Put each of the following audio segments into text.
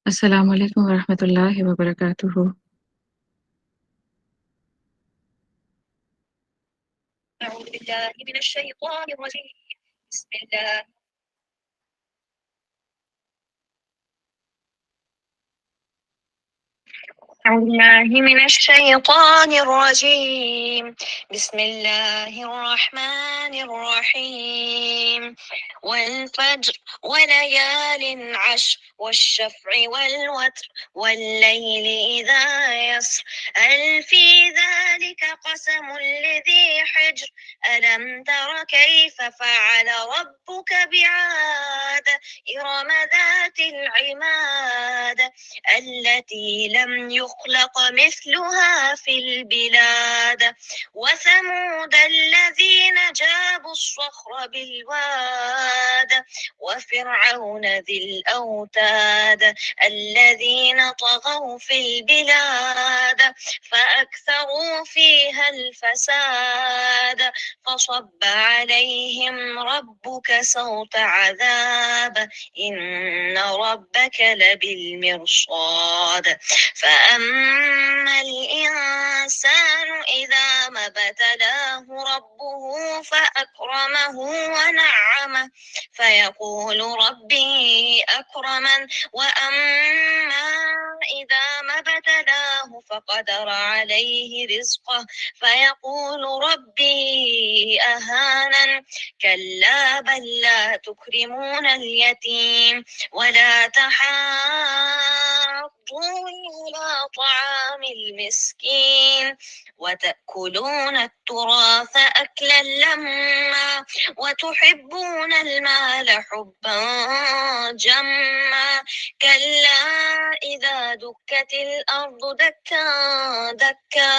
السلام علیکم ورحمۃ اللہ وبرکاتہ۔ أعوذ بالله من الشيطان الرجيم بسم الله أعوذ بالله من الشيطان الرجيم بسم الله الرحمن الرحيم والفجر وليال عشر والشفع والوتر والليل إذا يسر هل في ذلك قسم لذي حجر ألم تر كيف فعل ربك بعاد إرم ذات العماد التي لم يخلق مثلها في البلاد وثمود الذين جابوا الصخر بالواد وفرعون ذي الأوتاد الذين طغوا في البلاد فأكثروا فيها الفساد فصب عليهم ربك صوت عذاب إن ربك لبالمرصاد فأما الإنسان إذا ما ابتلاه ربه فأكرمه ونعمه فيقول ربي أكرمن وأما إذا ما ابتلاه فقدر عليه رزقه فيقول ربي أهانن كلا بل لا تكرمون اليتيم ولا تحاضون على طعام المسكين وتأكلون التراث أكلا لما وتحبون المال حبا جما كلا إذا دكت الأرض دكا دكا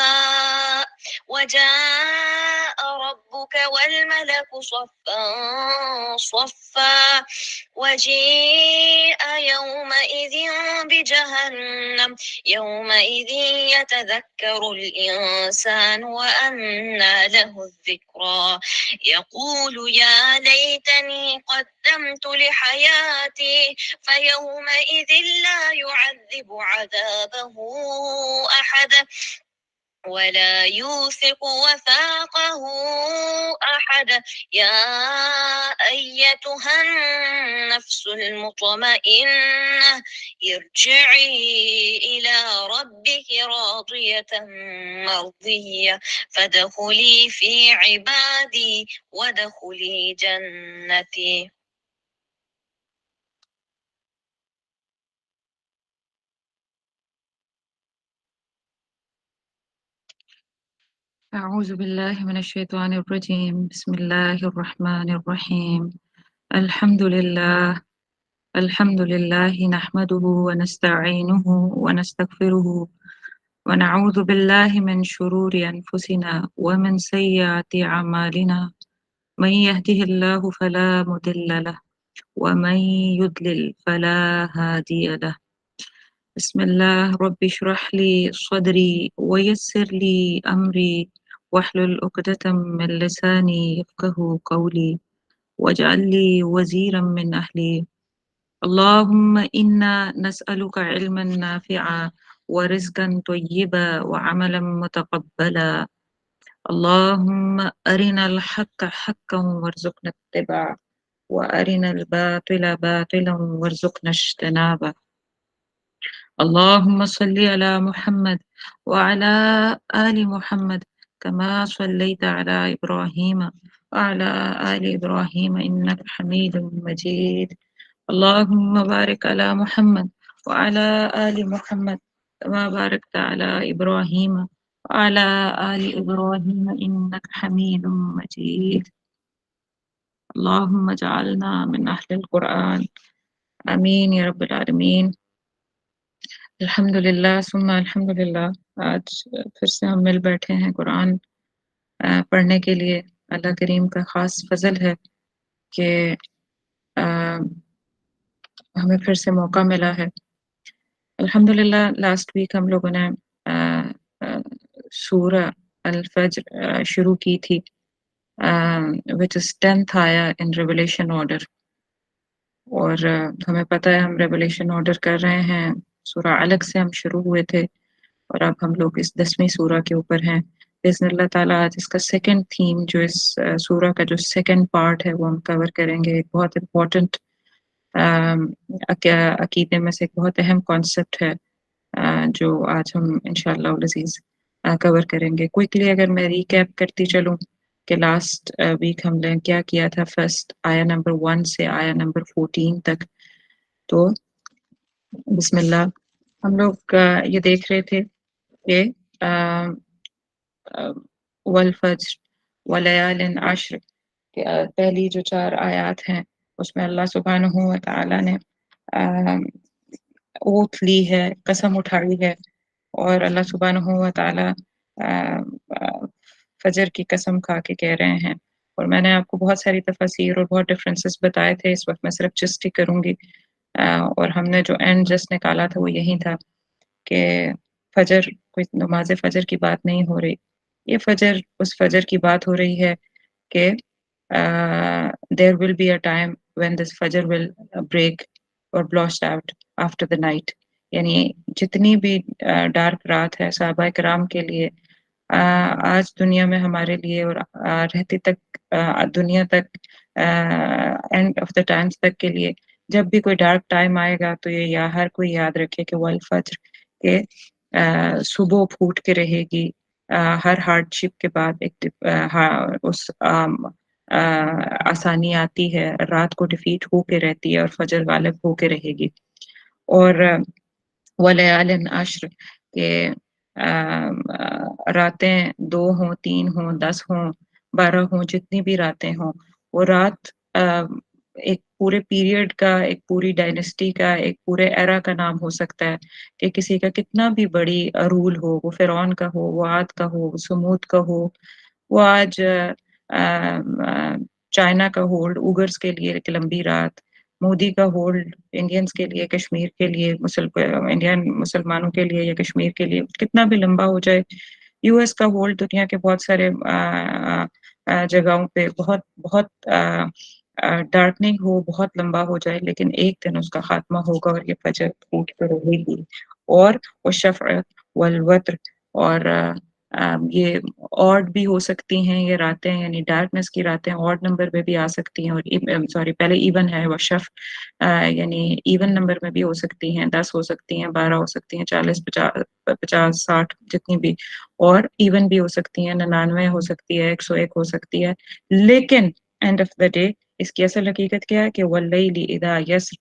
وجاء ربك والملك صفا صفا وجيء يومئذ بجهنم يومئذ يتذكر الإنسان وأنى له الذكرى يقول يا ليتني قدمت لحياتي فيومئذ لا يعذب عذابه أحد ولا يوثق وثاقه أحد يا أيتها النفس المطمئنة ارجعي إلى ربك راضية مرضية فادخلي في عبادي وادخلي جنتي. أعوذ بالله من الشيطان الرجيم بسم الله الرحمن الرحيم الحمد لله نحمده ونستعينه ونستغفره ونعوذ بالله من شرور أنفسنا ومن سيئات أعمالنا من يهده الله فلا مضل له ومن يضلل فلا هادي له بسم الله رب اشرح لي صدري ويسر لي أمري واحلل عقدة من لساني يفقه قولي واجعل لي وزيرا من أهلي اللهم إنا نسألك علما نافعا ورزقا طيبا وعملا متقبلا اللهم أرنا الحق حقا وارزقنا اتباعه وأرنا الباطل باطلا وارزقنا اجتنابه اللهم صل على محمد وعلى آل محمد كما صليت على إبراهيم وعلى آل إبراهيم إنك حميد مجيد اللهم بارك على محمد وعلى آل محمد كما باركت على إبراهيم وعلى آل إبراهيم إنك حميد مجيد اللهم اجعلنا من أهل القرآن آمين يا رب العالمين۔ الحمدللہ ثم الحمدللہ، آج پھر سے ہم مل بیٹھے ہیں قرآن پڑھنے کے لیے۔ اللہ کریم کا خاص فضل ہے کہ ہمیں پھر سے موقع ملا ہے۔ الحمدللہ لاسٹ ویک ہم لوگوں نے سورہ الفجر شروع کی تھی، which is 10th آیا in revelation order۔ اور ہمیں پتہ ہے ہم ریولیشن آرڈر کر رہے ہیں، سورہ علق سے ہم شروع ہوئے تھے اور اب ہم لوگ اس 10ویں سورہ کے اوپر ہیں بإذن اللہ تعالیٰ۔ آج اس کا سیکنڈ تھیم جو اس سورہ کا جو سیکنڈ پارٹ ہے وہ ہم کور کریں گے۔ ایک بہت امپورٹنٹ عقیدے میں سے ایک بہت اہم کانسیپٹ ہے جو آج ہم انشاءاللہ العزیز کور کریں گے۔ کوئکلی اگر میں ریکیپ کرتی چلوں کہ لاسٹ ویک ہم نے کیا کیا تھا، فرسٹ آیا نمبر 1 سے آیا نمبر 14 تک، تو بسم اللہ ہم لوگ یہ دیکھ رہے تھے کہ والفجر ولیال عشر کہ پہلی جو 4 آیات ہیں اس میں اللہ سبحانہ و تعالی نے اوتھ لی ہے، قسم اٹھائی ہے، اور اللہ سبحانہ و تعالی فجر کی قسم کھا کے کہہ رہے ہیں۔ اور میں نے آپ کو بہت ساری تفاسیر اور بہت ڈفرینسز بتائے تھے، اس وقت میں صرف جسٹ ہی کروں گی، اور ہم نے جو اینڈ جسٹ نکالا تھا وہ یہی تھا کہ فجر کوئی نماز فجر کی بات نہیں ہو رہی، یہ فجر اس فجر کی بات ہو رہی ہے کہ there will be a time when this fajr will break or blast out after the night، یعنی جتنی بھی ڈارک رات ہے صحابہ کرام کے لیے، آج دنیا میں ہمارے لیے اور رہتی تک دنیا تک اینڈ آف دا ٹائمز تک کے لیے، جب بھی کوئی ڈارک ٹائم آئے گا تو یہ ہر کوئی یاد رکھے کہ والفجر کہ صبح پھوٹ کے رہے گی، ہر ہارڈ شپ کے بعد ایک اس آسانی آتی ہے، رات کو ڈیفیٹ ہو کے رہتی ہے اور فجر غالب ہو کے رہے گی۔ اور ولیال عشر کہ راتیں 2 ہوں، 3 ہوں، 10 ہوں، 12 ہوں، جتنی بھی راتیں ہوں، وہ رات ایک پورے پیریڈ کا، ایک پوری ڈائنسٹی کا، ایک پورے ایرا کا نام ہو سکتا ہے کہ کسی کا کتنا بھی بڑی رول ہو، وہ فرعون کا ہو، وہ عاد کا ہو، وہ سمود کا ہو، وہ آج چائنا کا ہولڈ اوگرز کے لیے ایک لمبی رات، مودی کا ہولڈ انڈینز کے لیے، کشمیر کے لیے، انڈین مسلمانوں کے لیے یا کشمیر کے لیے کتنا بھی لمبا ہو جائے، یو ایس کا ہولڈ دنیا کے بہت سارے جگہوں پہ بہت بہت ڈارکننگ ہو، بہت لمبا ہو جائے، لیکن ایک دن اس کا خاتمہ ہوگا اور یہ فجر پھوٹ کر رہے گی۔ اور والشفع والوتر، اور یہ آڈ بھی ہو سکتی ہیں یہ راتیں، یعنی ڈارکنیس کی راتیں آڈ نمبر میں بھی آ سکتی ہیں، اور سوری پہلے ایون ہے والشفع یعنی ایون نمبر میں بھی ہو سکتی ہیں، 10 ہو سکتی ہیں، 12 ہو سکتی ہیں، 40 50 60 جتنی بھی، اور ایون بھی ہو سکتی ہیں، 99 ہو سکتی ہے، 101 ہو سکتی ہے، لیکن اینڈ آف دا ڈے اس کی اصل حقیقت کیا ہے کہ واللیل اذا یسر،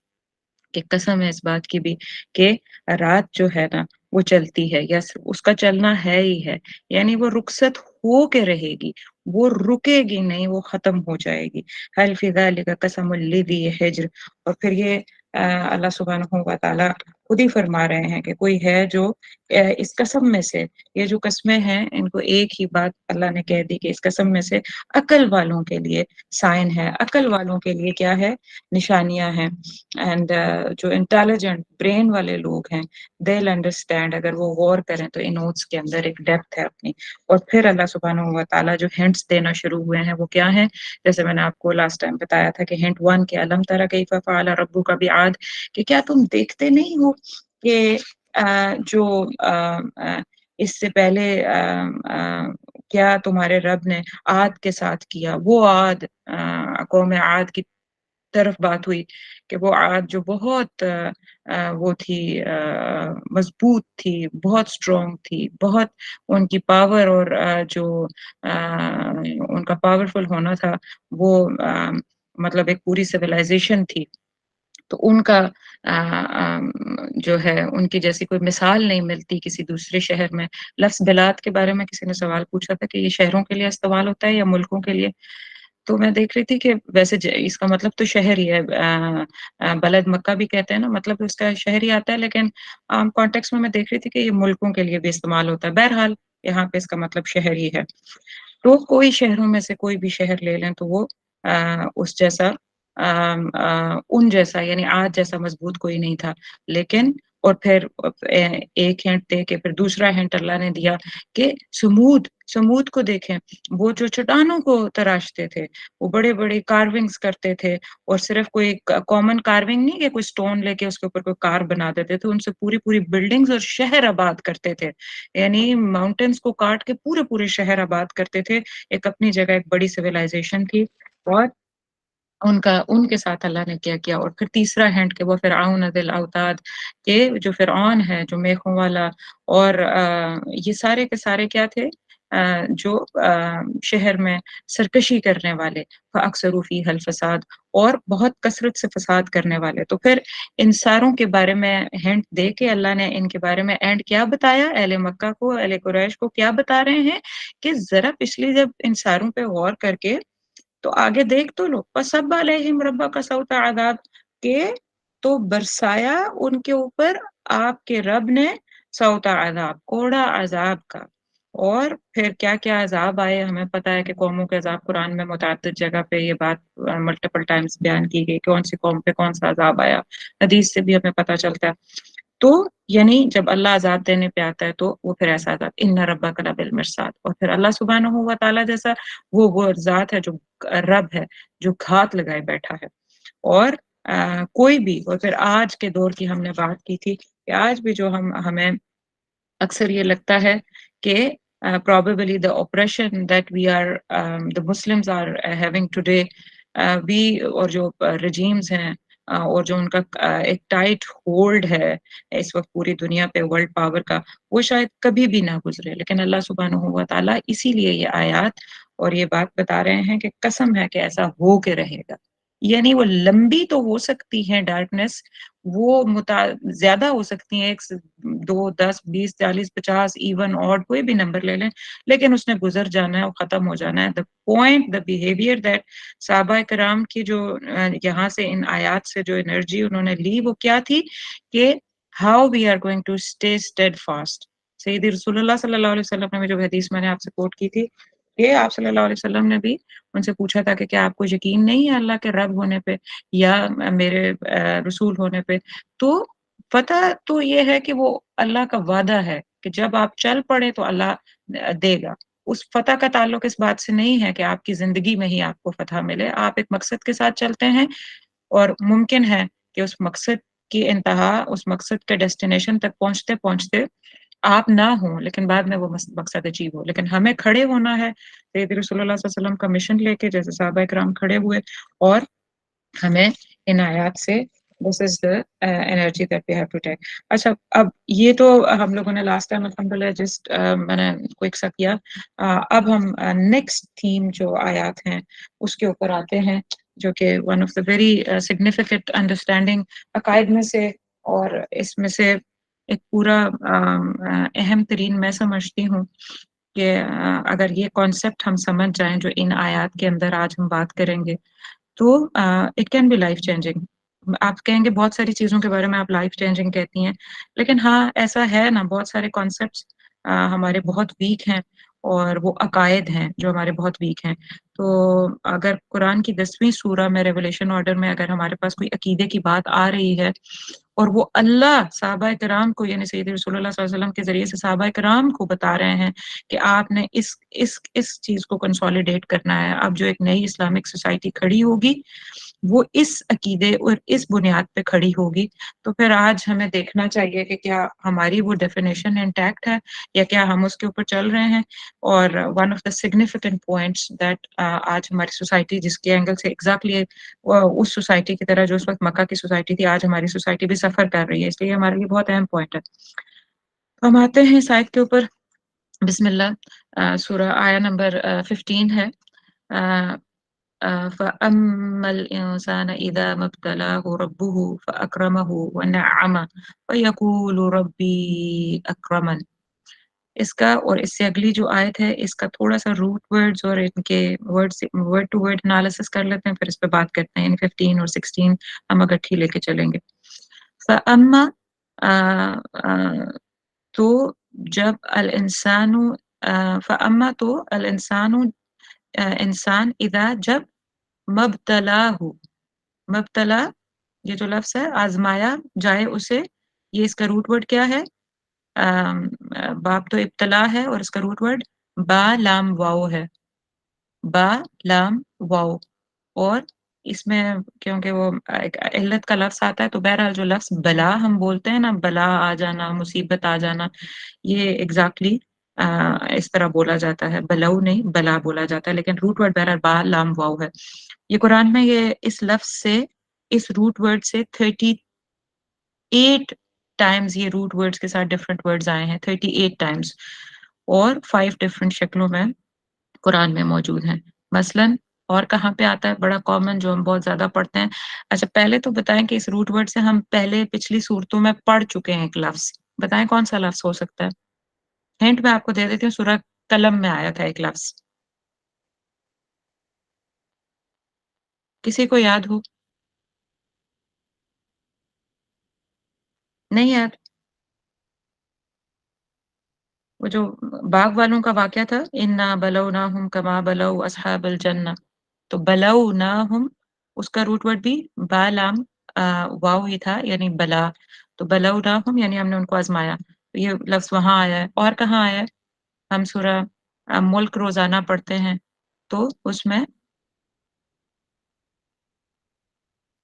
کہ قسم ہے اس بات کی بھی کہ رات جو ہے نا وہ چلتی ہے، یس اس کا چلنا ہے ہی ہے، یعنی وہ رخصت ہو کے رہے گی، وہ رکے گی نہیں، وہ ختم ہو جائے گی۔ حل فی ذلک قسم لذی حجر، اور پھر یہ اللہ سبحانہ و تعالی خود ہی فرما رہے ہیں کہ کوئی ہے جو اس قسم میں سے، یہ جو قسمیں ہیں ان کو ایک ہی بات اللہ نے کہہ دی کہ اس قسم میں سے عقل والوں کے لیے سائن ہے، عقل والوں کے لیے کیا ہے، نشانیاں ہیں، اینڈ جو انٹیلیجنٹ برین والے لوگ ہیں they'll understand، اگر وہ غور کریں تو ان نوٹس کے اندر ایک ڈیپتھ ہے اپنی۔ اور پھر اللہ سبحانہ و تعالیٰ جو ہنٹس دینا شروع ہوئے ہیں وہ کیا ہیں، جیسے میں نے آپ کو لاسٹ ٹائم بتایا تھا کہ ہنٹ 1 کہ الم تری کیف فعل ربک بعاد، کہ کیا تم دیکھتے نہیں ہو کہ جو اس سے پہلے کیا تمہارے رب نے عاد کے ساتھ کیا، وہ عاد قوم عاد کی طرف بات ہوئی کہ وہ عاد جو بہت وہ تھی مضبوط تھی، بہت اسٹرانگ تھی، بہت ان کی پاور اور جو ان کا پاورفل ہونا تھا وہ مطلب ایک پوری سویلائزیشن تھی، تو ان کا جو ہے ان کی جیسی کوئی مثال نہیں ملتی کسی دوسرے شہر میں۔ لفظ بلاد کے بارے میں کسی نے سوال پوچھا تھا کہ یہ شہروں کے لیے استعمال ہوتا ہے یا ملکوں کے لیے، تو میں دیکھ رہی تھی کہ ویسے اس کا مطلب تو شہر ہی ہے، بلد مکہ بھی کہتے ہیں نا، مطلب اس کا شہر ہی آتا ہے، لیکن عام کانٹیکس میں دیکھ رہی تھی کہ یہ ملکوں کے لیے بھی استعمال ہوتا ہے، بہرحال یہاں پہ اس کا مطلب شہر ہی ہے۔ تو کوئی شہروں میں سے کوئی بھی شہر لے لیں تو وہ اس جیسا ان جیسا یعنی آج جیسا مضبوط کوئی نہیں تھا، لیکن اور پھر ایک ہنٹ دے کے پھر دوسرا ہنٹ اللہ نے دیا کہ سمود کو دیکھیں، وہ جو چٹانوں کو تراشتے تھے، وہ بڑے بڑے کارونگز کرتے تھے، اور صرف کوئی کامن کارونگ نہیں کہ کوئی سٹون لے کے اس کے اوپر کوئی کار بنا دیتے تھے، ان سے پوری پوری بلڈنگز اور شہر آباد کرتے تھے، یعنی ماؤنٹینز کو کاٹ کے پورے پورے شہر آباد کرتے تھے، ایک اپنی جگہ ایک بڑی سویلائزیشن تھی، اور ان کے ساتھ اللہ نے کیا کیا۔ اور پھر تیسرا ہینڈ کہ وہ فرعون ذی الاوتاد، کہ جو فرعون ہے جو میخوں والا، اور یہ سارے کے سارے کیا تھے، جو شہر میں سرکشی کرنے والے، فاکثروا فیہ الفساد، اور بہت کثرت سے فساد کرنے والے۔ تو پھر ان ساروں کے بارے میں ہنٹ دے کے اللہ نے ان کے بارے میں اینڈ کیا بتایا، اہل مکہ کو، اہل قریش کو کیا بتا رہے ہیں کہ ذرا پچھلی جب ان ساروں پہ غور کر کے تو آگے دیکھ تو لو، فَصَبَّ عَلَيْهِمْ رَبُّكَ صَوْتَ عَذَابٍ، کہ تو برسایا ان کے اوپر آپ کے رب نے صوت عذاب، کوڑا عذاب کا۔ اور پھر کیا کیا عذاب آئے، ہمیں پتہ ہے کہ قوموں کے عذاب قرآن میں متعدد جگہ پہ یہ بات ملٹیپل ٹائمز بیان کی گئی، کون سی قوم پہ کون سا عذاب آیا، حدیث سے بھی ہمیں پتہ چلتا ہے۔ تو یعنی جب اللہ عذاب دینے پہ آتا ہے تو وہ پھر ایسا عذاب، ان ربک لبالمرصاد، اور پھر اللہ سبحانہ و تعالیٰ جیسا وہ ذات ہے جو رب ہے، جو گھات لگائے بیٹھا ہے، اور کوئی بھی، اور پھر آج کے دور کی ہم نے بات کی تھی کہ آج بھی جو ہمیں اکثر یہ لگتا ہے کہ probably the oppression that the Muslims are having today، بھی، اور جو regimes ہیں، اور جو ان کا ایک ٹائٹ ہولڈ ہے اس وقت پوری دنیا پہ ورلڈ پاور کا، وہ شاید کبھی بھی نہ گزرے، لیکن اللہ سبحانہ و تعالیٰ اسی لیے یہ آیات اور یہ بات بتا رہے ہیں کہ قسم ہے کہ ایسا ہو کے رہے گا، یعنی وہ لمبی تو ہو سکتی ہے ڈارکنیس، وہ زیادہ ہو سکتی ہیں، 2 10 20 40 50 ایون آڈ کوئی بھی نمبر لے لیں، لیکن اس نے گزر جانا ہے اور ختم ہو جانا ہے۔ دا بیہیویئر دیٹ صحابہ کرام کی جو یہاں سے ان آیات سے جو انرجی انہوں نے لی، وہ کیا تھی کہ how we are going to stay steadfast. سیدی رسول اللہ صلی اللہ علیہ وسلم نے جو حدیث میں نے آپ سے کوٹ کی تھی کہ آپ صلی اللہ علیہ وسلم نے بھی ان سے پوچھا تھا کہ کیا آپ کو یقین نہیں ہے اللہ کے رب ہونے پہ یا میرے رسول ہونے پہ، تو فتح تو یہ ہے کہ وہ اللہ کا وعدہ ہے کہ جب آپ چل پڑے تو اللہ دے گا۔ اس فتح کا تعلق اس بات سے نہیں ہے کہ آپ کی زندگی میں ہی آپ کو فتح ملے، آپ ایک مقصد کے ساتھ چلتے ہیں، اور ممکن ہے کہ اس مقصد کی انتہا، اس مقصد کے ڈیسٹینیشن تک پہنچتے پہنچتے آپ نہ ہوں، لیکن بعد میں وہ مقصد اچیو ہو، لیکن ہمیں کھڑے ہونا ہے سید رسول اللہ صلی اللہ علیہ وسلم کا مشن لے کے، جیسے صحابہ کرام کھڑے ہوئے، اور ہمیں ان آیات سے this is the energy that we have to take۔ اچھا، اب یہ تو ہم لوگوں نے لاسٹ ٹائم الحمدللہ جسٹ میں نے کوئک سا کیا، اب ہم نیکسٹ تھیم جو آیات ہیں اس کے اوپر آتے ہیں، جو کہ one of the very significant understanding عقائد میں سے، اور اس میں سے ایک پورا اہم ترین میں سمجھتی ہوں کہ اگر یہ کانسیپٹ ہم سمجھ جائیں جو ان آیات کے اندر آج ہم بات کریں گے، تو it can be life changing. آپ کہیں گے بہت ساری چیزوں کے بارے میں آپ لائف چینجنگ کہتی ہیں، لیکن ہاں ایسا ہے نا، بہت سارے کانسیپٹس ہمارے بہت ویک ہیں، اور وہ عقائد ہیں جو ہمارے بہت ویک ہیں۔ تو اگر قرآن کی 10ویں سورہ میں ریولیشن آرڈر میں اگر ہمارے پاس کوئی عقیدے کی بات آ رہی ہے، اور وہ اللہ صحابہ کرام کو، یعنی سید رسول اللہ صلی اللہ علیہ وسلم کے ذریعے سے صحابہ کرام کو بتا رہے ہیں کہ آپ نے اس چیز کو کنسولیڈیٹ کرنا ہے، اب جو ایک نئی اسلامک سوسائٹی کھڑی ہوگی وہ اس عقیدے اور اس بنیاد پہ کھڑی ہوگی، تو پھر آج ہمیں دیکھنا چاہیے کہ کیا ہماری وہ ڈیفینیشن انٹیکٹ ہے یا کیا ہم اس کے اوپر چل رہے ہیں۔ اور one of the significant points that آج ہماری سوسائٹی جس کے اینگل سے ایگزیکٹلی اس سوسائٹی کی طرح جو اس وقت مکہ کی سوسائٹی تھی، آج ہماری سوسائٹی بھی سفر کر رہی ہے، اس لیے ہمارے لیے بہت اہم پوائنٹ ہے۔ تو ہم آتے ہیں اس آیت کے اوپر، بسم اللہ، سورہ آیہ نمبر 15 ہے، فَأَمَّا الْإِنسَانَ إِذَا مَا ابْتَلَاهُ رَبُّهُ فَأَكْرَمَهُ وَنَعَّمَهُ فَيَقُولُ رَبِّي أَكْرَمَنِ۔ اس کا اور اس سے اگلی جو آیت ہے اس کا تھوڑا سا روٹ ورڈز اور ان کے ورڈ ٹو ورڈ انالیسس کر لیتے ہیں، پھر اس پہ بات کرتے ہیں۔ 15 اور 16 ہم اکٹھی لے کے چلیں گے۔ فَأَمَّا تو جب الانسان، فَأَمَّا تو الانسان انسان، اذا جب، مبتلا یہ جو لفظ ہے آزمایا جائے اسے، یہ اس کا روٹ ورڈ کیا ہے؟ باب تو ابتلا ہے اور اس کا روٹ ورڈ با لام واو ہے، با لام واو. اور اس میں کیونکہ وہ ایک علت کا لفظ آتا ہے تو بہرحال جو لفظ بلا ہم بولتے ہیں نا، بلا آ جانا، مصیبت آ جانا، یہ ایگزیکٹلی اس طرح بولا جاتا ہے، بلو نہیں بلا بولا جاتا ہے، لیکن روٹ ورڈ بہرحال با لام واو ہے. یہ قرآن میں یہ اس لفظ سے، اس روٹ ورڈ سے 38 ٹائمز یہ روٹ ورڈز کے ساتھ ڈفرنٹ ورڈز آئے ہیں، 38 ٹائمز، اور 5 ڈفرنٹ شکلوں میں قرآن میں موجود ہیں. مثلاً اور کہاں پہ آتا ہے بڑا کامن جو ہم بہت زیادہ پڑھتے ہیں؟ اچھا پہلے تو بتائیں کہ اس روٹ ورڈ سے ہم پہلے پچھلی صورتوں میں پڑھ چکے ہیں ایک لفظ، بتائیں کون سا لفظ ہو سکتا ہے؟ ہنٹ میں آپ کو دے دیتی ہوں، سورہ قلم میں آیا تھا ایک لفظ، کسی کو یاد ہو؟ نہیں یاد؟ وہ جو باغ والوں کا واقعہ تھا، انا بلوناہم کما بلو اصحاب الجنہ، تو بلوناہم اس کا روٹ ورڈ بھی با لام واو ہی تھا، یعنی بلا، تو بلوناہم یعنی ہم نے ان کو آزمایا، تو یہ لفظ وہاں آیا ہے. اور کہاں آیا ہے؟ ہم سورہ ملک روزانہ پڑھتے ہیں تو اس میں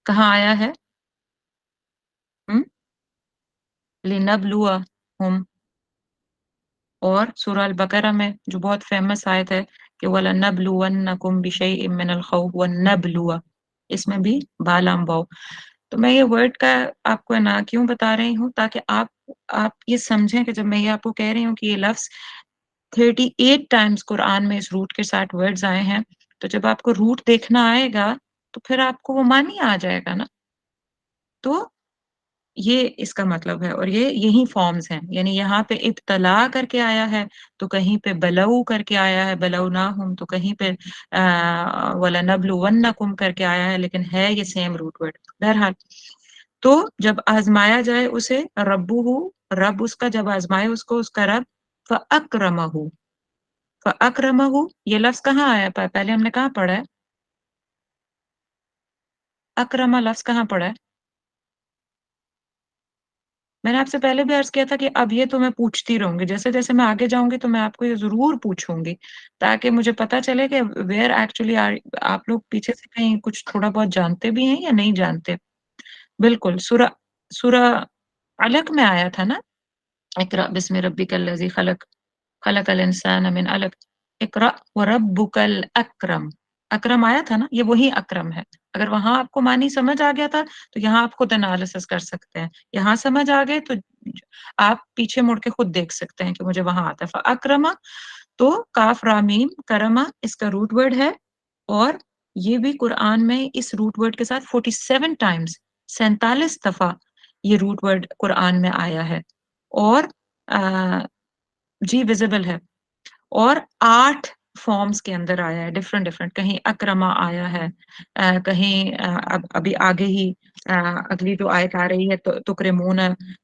کہاں آیا ہے؟ لِنَبْلُوَہُم. اور سورہ البقرہ میں جو بہت فیمس آیت ہے کہ وَلَنَبْلُوَنَّكُمْ بِشَيْءٍ مِّنَ الْخَوْفِ وَالنَّبْلُوَ، اس میں بھی با لام واو. تو میں یہ ورڈ کا آپ کو نا کیوں بتا رہی ہوں، تاکہ آپ یہ سمجھیں کہ جب میں یہ آپ کو کہہ رہی ہوں کہ یہ لفظ 38 ٹائمز قرآن میں اس روٹ کے ساتھ ورڈز آئے ہیں، تو جب آپ کو روٹ دیکھنا آئے گا تو پھر آپ کو وہ معنی آ جائے گا نا. تو یہ اس کا مطلب ہے، اور یہ یہی فارمز ہیں، یعنی یہاں پہ ابتلا کر کے آیا ہے تو کہیں پہ بلو کر کے آیا ہے، بلوناہم، تو کہیں پہ وَلَنَبْلُوَنَّكُمْ کر کے آیا ہے، لیکن ہے یہ سیم روٹ ورڈ. بہرحال تو جب آزمایا جائے اسے، ربہ، رب اس کا جب آزمائے اس کو، اس کا رب، فَأَكْرَمَهُ. فَأَكْرَمَهُ یہ لفظ کہاں آیا؟ پہلے ہم نے کہاں پڑھا ہے؟ اکرمہ لفظ کہاں پڑھا ہے؟ میں نے آپ سے پہلے بھی عرض کیا تھا کہ اب یہ تو میں پوچھتی رہوں گی، جیسے جیسے میں آگے جاؤں گی تو میں آپ کو یہ ضرور پوچھوں گی، تاکہ مجھے پتا چلے کہ ویئر ایکچولی آپ لوگ پیچھے سے کہیں کچھ تھوڑا بہت جانتے بھی ہیں یا نہیں جانتے. بالکل سورہ علق میں آیا تھا نا، اقرأ بسم ربک الذی خلق، خلق الانسان من علق، اقرأ وربک الاکرم. اکرم آیا تھا نا، یہ وہی اکرم ہے. اگر وہاں آپ کو معنی سمجھ آ گیا تھا تو یہاں آپ خود انالیسس کر سکتے ہیں، یہاں سمجھ آ گئے تو آپ پیچھے مڑ کے خود دیکھ سکتے ہیں کہ مجھے وہاں آتا ہے. اکرما تو کاف رامیم کرما اس کا روٹ ورڈ ہے، اور یہ بھی قرآن میں اس روٹ ورڈ کے ساتھ 47 ٹائمز، 47 دفعہ یہ روٹ ورڈ قرآن میں آیا ہے. اور جی ویزیبل ہے، اور 8 فارمز کے اندر آیا ہے، ڈفرنٹ ڈفرنٹ. کہیں اکرما آیا ہے، کہیں ابھی آگے ہی اگلی جو آیت آ رہی ہے تکرمون،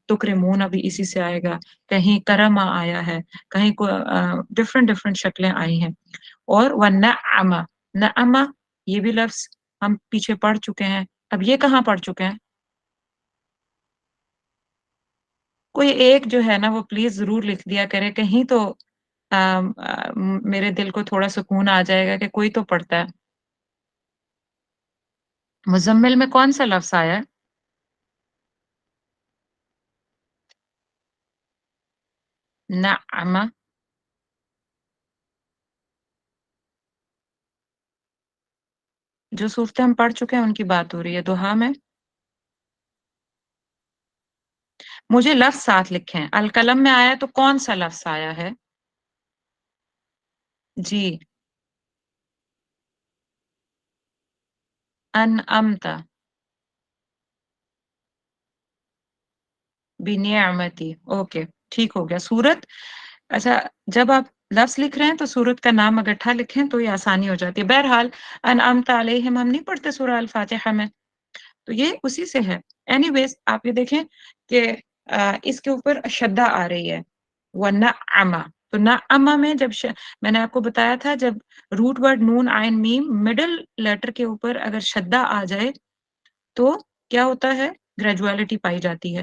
تکرمون ابھی اسی سے آئے گا. کہیں کرما آیا ہے، کہیں کو ڈفرنٹ ڈفرنٹ شکلیں آئی ہیں. اور وَنَعَمَ، نعمہ یہ بھی لفظ ہم پیچھے پڑھ چکے ہیں. اب یہ کہاں پڑھ چکے ہیں؟ کوئی ایک جو ہے نا وہ پلیز ضرور لکھ دیا کرے، کہیں تو میرے دل کو تھوڑا سکون آ جائے گا کہ کوئی تو پڑھتا ہے. مزمل میں کون سا لفظ آیا ہے؟ نعمہ. جو صورتیں ہم پڑھ چکے ہیں ان کی بات ہو رہی ہے. دوحہ میں مجھے لفظ ساتھ لکھیں. القلم میں آیا تو کون سا لفظ آیا ہے؟ جی انعمت بنعمتی، اوکے ٹھیک ہو گیا. سورت، اچھا جب آپ لفظ لکھ رہے ہیں تو سورت کا نام اگٹھا لکھیں تو یہ آسانی ہو جاتی ہے. بہرحال انعمت علیہم ہم نہیں پڑھتے سورہ الفاتحہ میں، تو یہ اسی سے ہے. اینی ویز آپ یہ دیکھیں کہ اس کے اوپر شدہ آ رہی ہے، وَنَعَمَ. تو نعمہ میں جب میں نے آپ کو بتایا تھا جب روٹ ورڈ نون عین میم مڈل لیٹر کے اوپر اگر شدہ آ جائے تو کیا ہوتا ہے؟ گریجویلٹی پائی جاتی ہے.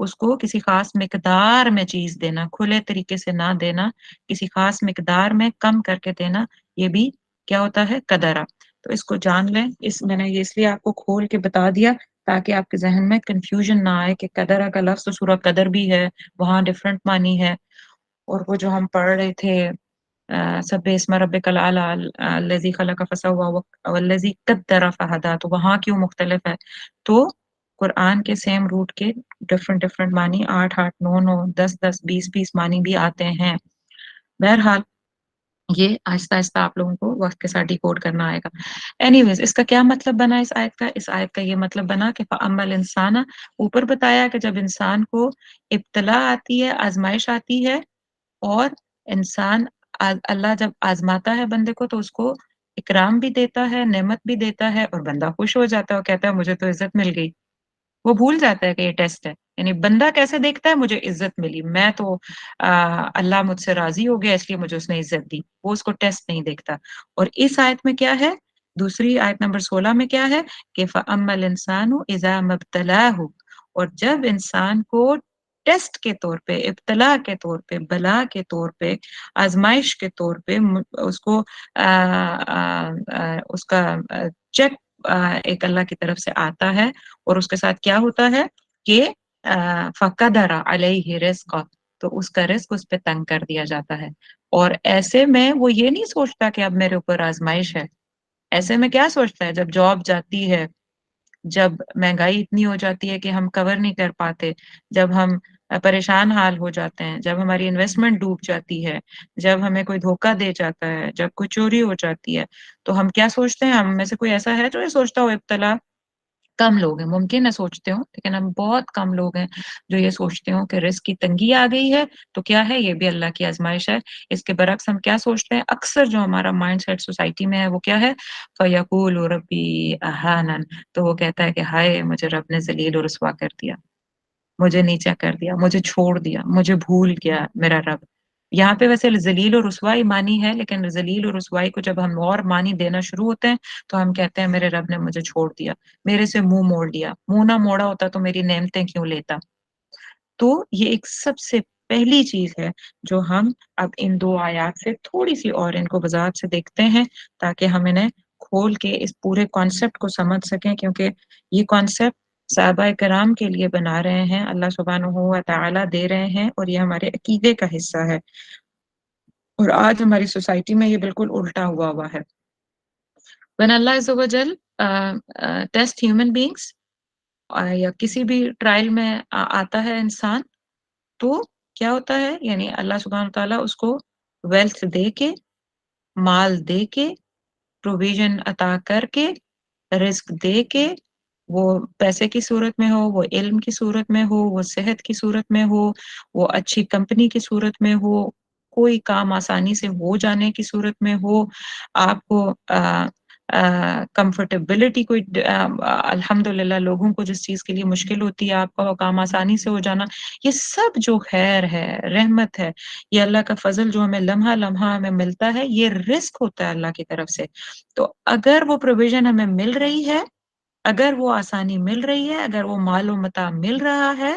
اس کو کسی خاص مقدار میں چیز دینا، کھلے طریقے سے نہ دینا، کسی خاص مقدار میں کم کر کے دینا، یہ بھی کیا ہوتا ہے؟ قدرہ۔ تو اس کو جان لیں، میں نے یہ اس لیے آپ کو کھول کے بتا دیا تاکہ آپ کے ذہن میں کنفیوژن نہ آئے کہ قدرہ کا لفظ تو سورہ قدر بھی ہے، وہاں ڈفرنٹ معنی ہے، اور وہ جو ہم پڑھ رہے تھے سبح اسم ربک الاعلی الذی خلق فسوی والذی قدر فہدی، تو وہاں کیوں مختلف ہے؟ تو قرآن کے سیم روٹ کے ڈفرنٹ معنی 8 8 9 9 10 10 20 20 معنی بھی آتے ہیں۔ بہرحال یہ آہستہ آہستہ آپ لوگوں کو وقت کے ساتھ ڈیکوڈ کرنا آئے گا۔ اینی ویز، اس کا کیا مطلب بنا اس آیت کا؟ اس آیت کا یہ مطلب بنا کہ فَأَمَّا الْإِنسَانَ، اوپر بتایا کہ جب انسان کو ابتلا آتی ہے، آزمائش آتی ہے، اور انسان اللہ جب آزماتا ہے بندے کو تو اس کو اکرام بھی دیتا ہے، نعمت بھی دیتا ہے، اور بندہ خوش ہو جاتا ہے اور کہتا ہے مجھے تو عزت مل گئی۔ وہ بھول جاتا ہے کہ یہ ٹیسٹ ہے، یعنی بندہ کیسے دیکھتا ہے؟ مجھے عزت ملی، میں تو اللہ مجھ سے راضی ہو گیا اس لیے مجھے اس نے عزت دی، وہ اس کو ٹیسٹ نہیں دیکھتا۔ اور اس آیت میں کیا ہے؟ دوسری آیت نمبر 16 میں کیا ہے کہ فَأَمَّا الْإِنسَانُ إِذَا مَا ابْتَلَاهُ، اور جب انسان کو ٹیسٹ کے طور پہ، ابتلا کے طور پہ، بلا کے طور پہ، آزمائش کے طور پہ اس کو اس کا چیک ایک اللہ کی طرف سے آتا ہے، اور اس کے ساتھ کیا ہوتا ہے کہ فَقَدَرَ عَلَيْهِ رِزْقَهُ، تو اس کا رزق اس پہ تنگ کر دیا جاتا ہے۔ اور ایسے میں وہ یہ نہیں سوچتا کہ اب میرے اوپر آزمائش ہے، ایسے میں کیا سوچتا ہے؟ جب جاب جاتی ہے، جب مہنگائی اتنی ہو جاتی ہے کہ ہم کور نہیں کر پاتے، جب ہم پریشان حال ہو جاتے ہیں، جب ہماری انویسٹمنٹ ڈوب جاتی ہے، جب ہمیں کوئی دھوکہ دے جاتا ہے، جب کوئی چوری ہو جاتی ہے، تو ہم کیا سوچتے ہیں؟ ہم میں سے کوئی ایسا ہے جو یہ سوچتا ہو ابتلا؟ کم لوگ ہیں، ممکن ہے سوچتے ہوں، لیکن ہم بہت کم لوگ ہیں جو یہ سوچتے ہوں کہ رزق کی تنگی آ گئی ہے تو کیا ہے؟ یہ بھی اللہ کی آزمائش ہے۔ اس کے برعکس ہم کیا سوچتے ہیں؟ اکثر جو ہمارا مائنڈ سیٹ سوسائٹی میں ہے وہ کیا ہے؟ فَيَقُولُ رَبِّي أَهَانَنِ، تو وہ کہتا ہے کہ ہائے مجھے رب نے ذلیل و رسوا کر دیا، مجھے نیچا کر دیا، مجھے چھوڑ دیا، مجھے بھول گیا میرا رب۔ یہاں پہ ویسے ذلیل و رسوائی معنی ہے، لیکن ذلیل و رسوائی کو جب ہم اور معنی دینا شروع ہوتے ہیں تو ہم کہتے ہیں میرے رب نے مجھے چھوڑ دیا، میرے سے منہ موڑ لیا، منہ نہ موڑا ہوتا تو میری نعمتیں کیوں لیتا۔ تو یہ ایک سب سے پہلی چیز ہے جو ہم اب ان دو آیات سے تھوڑی سی اور ان کو وضاحت سے دیکھتے ہیں تاکہ ہم انہیں کھول کے اس پورے کانسیپٹ کو سمجھ سکیں، کیونکہ یہ کانسیپٹ صحابہ کرام کے لیے بنا رہے ہیں، اللہ سبحانہ و تعالیٰ دے رہے ہیں، اور یہ ہمارے عقیدے کا حصہ ہے، اور آج ہماری سوسائٹی میں یہ بالکل الٹا ہوا ہے۔ when Allah Azza wa Jal test human beings یا کسی بھی ٹرائل میں آتا ہے انسان، تو کیا ہوتا ہے؟ یعنی اللہ سبحانہ تعالیٰ اس کو ویلتھ دے کے، مال دے کے، پروویژن عطا کر کے، رزق دے کے، وہ پیسے کی صورت میں ہو، وہ علم کی صورت میں ہو، وہ صحت کی صورت میں ہو، وہ اچھی کمپنی کی صورت میں ہو، کوئی کام آسانی سے ہو جانے کی صورت میں ہو، آپ کو کمفرٹیبلٹی کوئی الحمدللہ لوگوں کو جس چیز کے لیے مشکل ہوتی ہے آپ کا وہ کام آسانی سے ہو جانا، یہ سب جو خیر ہے، رحمت ہے، یہ اللہ کا فضل جو ہمیں لمحہ لمحہ ہمیں ملتا ہے، یہ رزق ہوتا ہے اللہ کی طرف سے۔ تو اگر وہ پروویژن ہمیں مل رہی ہے، اگر وہ آسانی مل رہی ہے، اگر وہ مال و متاع مل رہا ہے،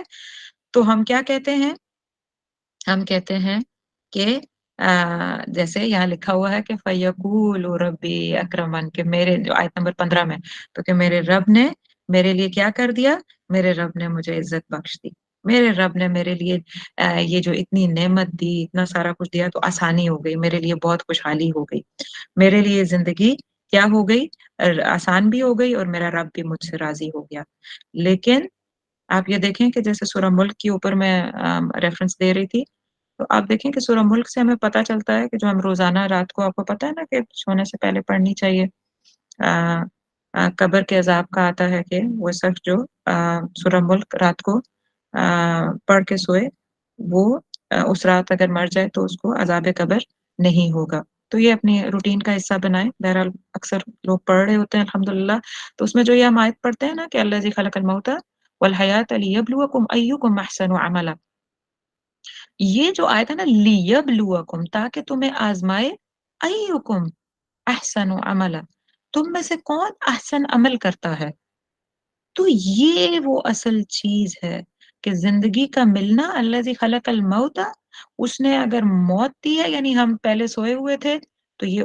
تو ہم کیا کہتے ہیں؟ ہم کہتے ہیں کہ جیسے یہاں لکھا ہوا ہے کہ فَيَقُولُ رَبِّي أَكْرَمَنِ، کہ میرے جو آیت نمبر 15 میں، تو کہ میرے رب نے میرے لیے کیا کر دیا؟ میرے رب نے مجھے عزت بخش دی، میرے رب نے میرے لیے یہ جو اتنی نعمت دی، اتنا سارا کچھ دیا تو آسانی ہو گئی، میرے لیے بہت خوشحالی ہو گئی، میرے لیے زندگی کیا ہو گئی؟ آسان بھی ہو گئی، اور میرا رب بھی مجھ سے راضی ہو گیا۔ لیکن آپ یہ دیکھیں کہ جیسے سورہ ملک کے اوپر میں ریفرنس دے رہی تھی، تو آپ دیکھیں کہ سورہ ملک سے ہمیں پتہ چلتا ہے کہ جو ہم روزانہ رات کو، آپ کو پتہ ہے نا کہ سونے سے پہلے پڑھنی چاہیے، قبر کے عذاب کا آتا ہے کہ وہ شخص جو سورہ ملک رات کو پڑھ کے سوئے، وہ اس رات اگر مر جائے تو اس کو عذاب قبر نہیں ہوگا۔ تو یہ اپنی روٹین کا حصہ بنائیں، بہرحال اکثر لوگ پڑھ رہے ہوتے ہیں الحمدللہ۔ تو اس میں جو یہ ہم آیت پڑھتے ہیں نا کہ الذی خلق الموت والحیات لیبلوکم ایکم احسن عملا، یہ جو آیت ہے نا لیبلوکم، تاکہ تمہیں آزمائے، ایکم احسن عملا، تم میں سے کون احسن عمل کرتا ہے۔ تو یہ وہ اصل چیز ہے کہ زندگی کا ملنا الذی خلق الموت، اس نے اگر موت دی ہے یعنی ہم پہلے سوئے ہوئے تھے تو یہ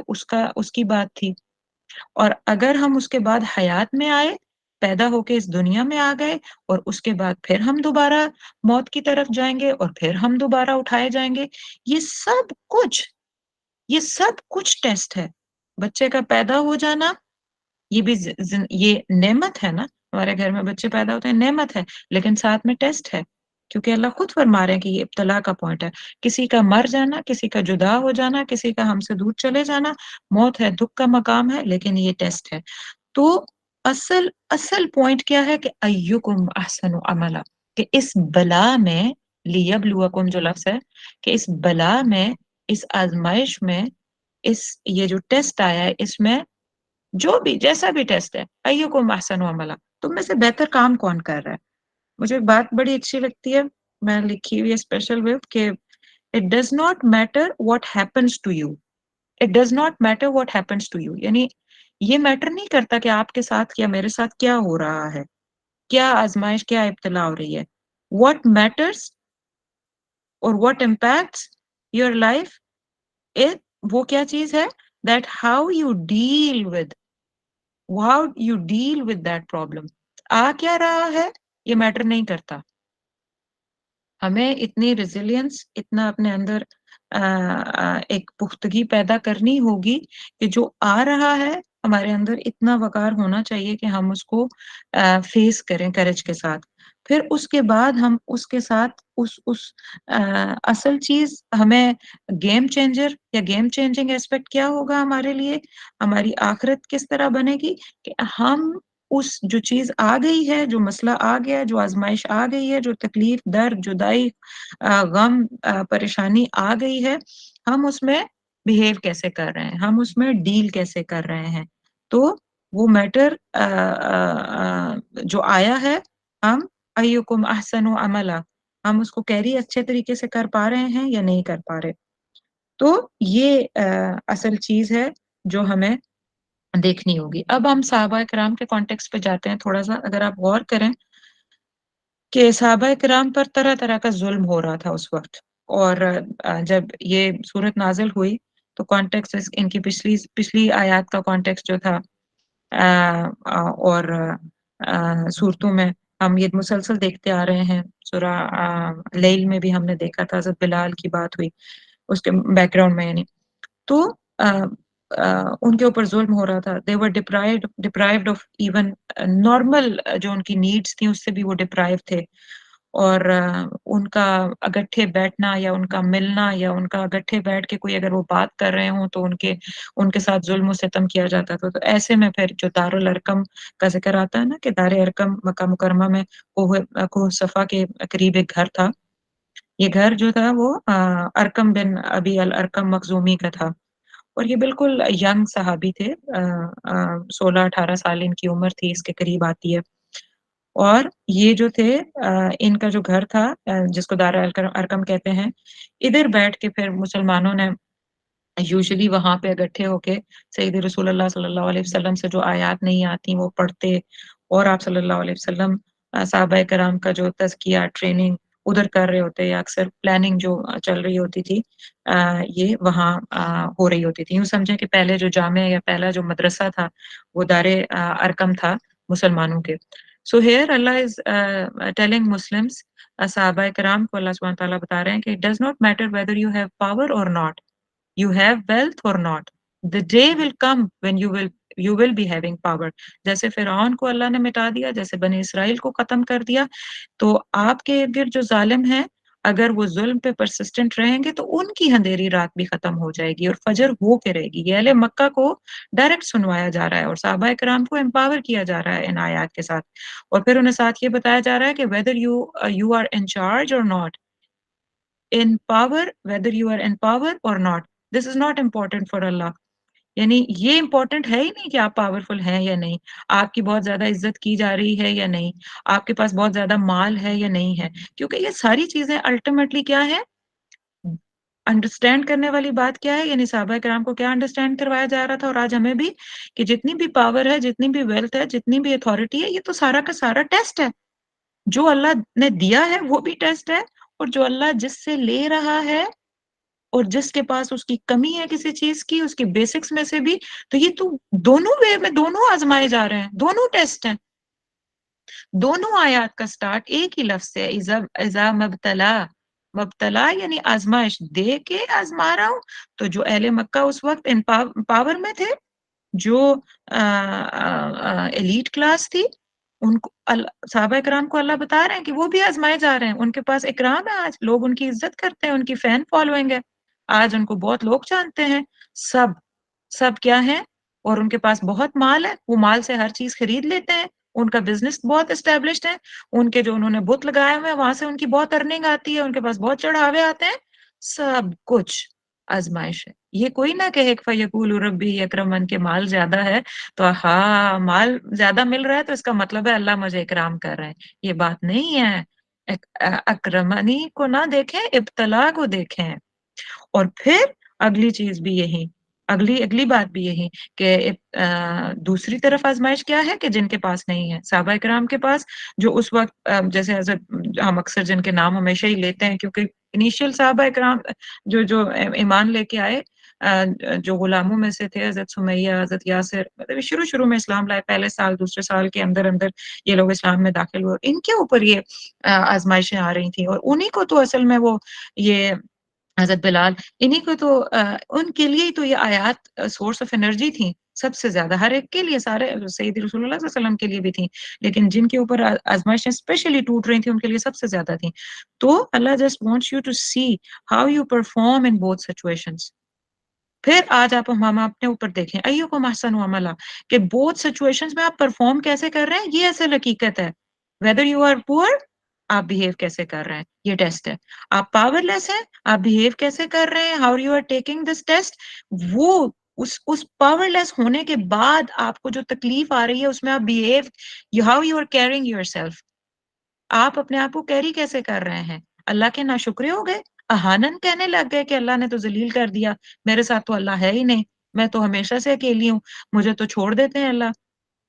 اس کی بات تھی، اور اگر ہم اس کے بعد حیات میں آئے، پیدا ہو کے اس دنیا میں آ گئے، اور اس کے بعد پھر ہم دوبارہ موت کی طرف جائیں گے اور پھر ہم دوبارہ اٹھائے جائیں گے، یہ سب کچھ یہ سب کچھ ٹیسٹ ہے۔ بچے کا پیدا ہو جانا یہ بھی یہ نعمت ہے نا، ہمارے گھر میں بچے پیدا ہوتے ہیں نعمت ہے، لیکن ساتھ میں ٹیسٹ ہے، کیونکہ اللہ خود فرما رہے ہیں کہ یہ ابتلا کا پوائنٹ ہے۔ کسی کا مر جانا، کسی کا جدا ہو جانا، کسی کا ہم سے دور چلے جانا، موت ہے، دکھ کا مقام ہے، لیکن یہ ٹیسٹ ہے۔ تو اصل پوائنٹ کیا ہے کہ ایکم احسن عملا، کہ اس بلا میں، لیبلوکم جو لفظ ہے، کہ اس بلا میں، اس آزمائش میں، یہ جو ٹیسٹ آیا ہے، اس میں جو بھی جیسا بھی ٹیسٹ ہے، ایکم احسن عملا، تم میں سے بہتر کام کون کر رہا ہے۔ مجھے ایک بات بڑی اچھی لگتی ہے، میں لکھی ہوئی ہے اسپیشل ویب، کہ it does not matter what happens to you, it does not matter what happens to you, یعنی یہ میٹر نہیں کرتا کہ آپ کے ساتھ یا میرے ساتھ کیا ہو رہا ہے، کیا آزمائش، کیا ابتلا ہو رہی ہے۔ واٹ میٹرس اور واٹ امپیکٹس یور لائف، وہ کیا چیز ہے، that how you deal with that problem, آ کیا رہا ہے یہ میٹر نہیں کرتا۔ ہمیں اتنی ریزیلینس، اتنا اپنے اندر ایک پختگی پیدا کرنی ہوگی کہ جو آ رہا ہے ہمارے اندر اتنا وقار ہونا چاہیے کہ ہم اس کو فیس کریں کریج کے ساتھ، پھر اس کے بعد ہم اس کے ساتھ اس اصل چیز ہمیں گیم چینجر یا گیم چینجنگ ایسپیکٹ کیا ہوگا ہمارے لیے، ہماری آخرت کس طرح بنے گی، کہ ہم اس جو چیز آ گئی ہے، جو مسئلہ آ گیا، جو آزمائش آ گئی ہے، جو تکلیف، درد، جدائی، غم، پریشانی آ گئی ہے، ہم اس میں بیہیو کیسے کر رہے ہیں، ہم اس میں ڈیل کیسے کر رہے ہیں۔ تو وہ میٹر جو آیا ہے، ہم ایکم احسن عملا، ہم اس کو کیری اچھے طریقے سے کر پا رہے ہیں یا نہیں کر پا رہے۔ تو یہ اصل چیز ہے جو ہمیں دیکھنی ہوگی۔ اب ہم صحابہ کرام کے کانٹیکس پہ جاتے ہیں تھوڑا سا، اگر آپ غور کریں کہ صحابہ کرام پر طرح طرح کا ظلم ہو رہا تھا اس وقت، اور جب یہ صورت نازل ہوئی تو کانٹیکس ان کی پچھلی آیات کا کانٹیکس جو تھا، اور صورتوں میں ہم یہ مسلسل دیکھتے آ رہے ہیں، سورہ لیل میں بھی ہم نے دیکھا تھا، حضرت بلال کی بات ہوئی اس کے بیک گراؤنڈ میں، یعنی تو ان کے اوپر ظلم ہو رہا تھا، they were deprived of even normal جو ان کی نیڈس تھیں اس سے بھی وہ ڈپرائیو تھے، اور ان کا اگٹھے بیٹھنا یا ان کا ملنا یا ان کا اگٹھے بیٹھ کے کوئی اگر وہ بات کر رہے ہوں تو ان کے ساتھ ظلم و ستم کیا جاتا تھا۔ تو ایسے میں پھر جو دارالارقم کا ذکر آتا ہے نا، کہ دار ارقم مکہ مکرمہ میں کوہ صفا کے قریب ایک گھر تھا، یہ گھر جو تھا وہ ارقم بن ابی الارقم مخزومی کا تھا، اور یہ بالکل ینگ صحابی تھے، 16-18 سال ان کی عمر تھی، اس کے قریب آتی ہے، اور یہ جو تھے ان کا جو گھر تھا جس کو دار ارقم کہتے ہیں، ادھر بیٹھ کے پھر مسلمانوں نے یوزلی وہاں پہ اکٹھے ہو کے سید رسول اللہ صلی اللہ علیہ وسلم سے جو آیات نہیں آتی وہ پڑھتے، اور آپ صلی اللہ علیہ وسلم صحابہ کرام کا جو تزکیہ، ٹریننگ ادھر کر رہے ہوتے، یا اکثر پلاننگ جو چل رہی ہوتی تھی یہ وہاں ہو رہی ہوتی تھی۔ یوں سمجھیں کہ پہلے جو جامع یا پہلا جو مدرسہ تھا وہ دار ارقم تھا مسلمانوں کے۔ So here Allah is telling Muslims, صحابہ کرام کو اللہ سبحانہ تعالیٰ بتا رہے ہیں کہ it does not matter whether you have power or not, you have wealth or not, the day will come when you will be having power۔ جیسے فرعون کو اللہ نے مٹا دیا، جیسے بنی اسرائیل کو ختم کر دیا، تو آپ کے ارد گرد جو ظالم ہیں اگر وہ ظلم پہ پرسسٹنٹ رہیں گے تو ان کی اندھیری رات بھی ختم ہو جائے گی اور فجر ہو کے رہے گی۔ یہ اہل مکہ کو ڈائریکٹ سنوایا جا رہا ہے اور صحابہ کرام کو امپاور کیا جا رہا ہے ان آیات کے ساتھ، اور پھر انہیں ساتھ یہ بتایا جا رہا ہے کہ whether you are in charge or not، in power، whether you are in power or not، this is not important for Allah۔ یعنی یہ امپورٹنٹ ہے ہی نہیں کہ آپ پاورفل ہیں یا نہیں، آپ کی بہت زیادہ عزت کی جا رہی ہے یا نہیں، آپ کے پاس بہت زیادہ مال ہے یا نہیں ہے، کیونکہ یہ ساری چیزیں الٹیمیٹلی کیا ہے، انڈرسٹینڈ کرنے والی بات کیا ہے، یعنی صحابہ کرام کو کیا انڈرسٹینڈ کروایا جا رہا تھا، اور آج ہمیں بھی، کہ جتنی بھی پاور ہے، جتنی بھی ویلتھ ہے، جتنی بھی اتھارٹی ہے، یہ تو سارا کا سارا ٹیسٹ ہے۔ جو اللہ نے دیا ہے وہ بھی ٹیسٹ ہے، اور جو اللہ جس سے لے رہا ہے اور جس کے پاس اس کی کمی ہے کسی چیز کی، اس کی بیسکس میں سے بھی، تو یہ تو دونوں وے میں دونوں آزمائے جا رہے ہیں، دونوں ٹیسٹ ہیں. دونوں آیات کا سٹارٹ ایک ہی لفظ سے، اذا مبتلا. مبتلا یعنی آزمائش، دے کے آزما رہا ہوں. تو جو اہل مکہ اس وقت ان پاور میں تھے، جو ایلیٹ کلاس تھی، ان کو صحابہ کرام کو اللہ بتا رہے ہیں کہ وہ بھی آزمائے جا رہے ہیں. ان کے پاس اکرام ہے، آج لوگ ان کی عزت کرتے ہیں، ان کی فین فالوئنگ ہے، آج ان کو بہت لوگ جانتے ہیں. سب سب کیا ہیں؟ اور ان کے پاس بہت مال ہے، وہ مال سے ہر چیز خرید لیتے ہیں. ان کا بزنس بہت اسٹیبلشڈ ہے، ان کے جو انہوں نے بت لگائے ہوئے ہیں وہاں سے ان کی بہت ارننگ آتی ہے، ان کے پاس بہت چڑھاوے آتے ہیں. سب کچھ آزمائش ہے. یہ کوئی نہ کہے کہ فیقول ربی اکرمن کے مال زیادہ ہے تو ہاں مال زیادہ مل رہا ہے تو اس کا مطلب ہے اللہ مجھے اکرام کر رہے ہیں. یہ بات نہیں ہے. اکرمنی کو نہ دیکھیں، ابتلا کو دیکھیں. اور پھر اگلی چیز بھی یہی، اگلی بات بھی یہی کہ دوسری طرف آزمائش کیا ہے کہ جن کے پاس نہیں ہے. صحابہ کرام کے پاس جو اس وقت جیسے حضرت ہم اکثر جن کے نام ہمیشہ ہی لیتے ہیں کیونکہ انیشیل صحابہ کرام جو ایمان لے کے آئے، جو غلاموں میں سے تھے، حضرت سمیہ، حضرت یاسر، مطلب شروع میں اسلام لائے، پہلے سال دوسرے سال کے اندر یہ لوگ اسلام میں داخل ہوئے. ان کے اوپر یہ آزمائشیں آ رہی تھیں، اور انہی کو تو اصل میں وہ یہ حضرت بلال، انہی کو تو ان کے لیے تو یہ آیات سورس آف انرجی تھیں سب سے زیادہ. ہر ایک کے لیے، سارے سید رسول اللہ صلی اللہ علیہ وسلم کے لیے بھی تھیں، لیکن جن کے اوپر آزمائشیں اسپیشلی ٹوٹ رہی تھیں ان کے لیے سب سے زیادہ تھیں. تو Allah just wants you to see how you perform in both situations. پھر آج ہم اپنے اوپر دیکھیں ایوکم احسن عملا، کہ بوتھ سچویشنز میں آپ پرفارم کیسے کر رہے ہیں. یہ اصل حقیقت ہے. ویدر یو آر پور، آپ بہیو کیسے کر رہے ہیں، یہ ٹیسٹ ہے. آپ پاور لیس ہیں، آپ بہیو کیسے کر رہے ہیں، how you are taking this test. وہ اس پاور لیس ہونے کے بعد آپ کو جو تکلیف آ رہی ہے اس میں آپ behave, how you are caring yourself. آپ اپنے آپ کو کیری کیسے کر رہے ہیں. اللہ کے ناشکرے ہو گئے، احانن کہنے لگ گئے کہ اللہ نے تو ذلیل کر دیا، میرے ساتھ تو اللہ ہے ہی نہیں، میں تو ہمیشہ سے اکیلی ہوں، مجھے تو چھوڑ دیتے ہیں اللہ.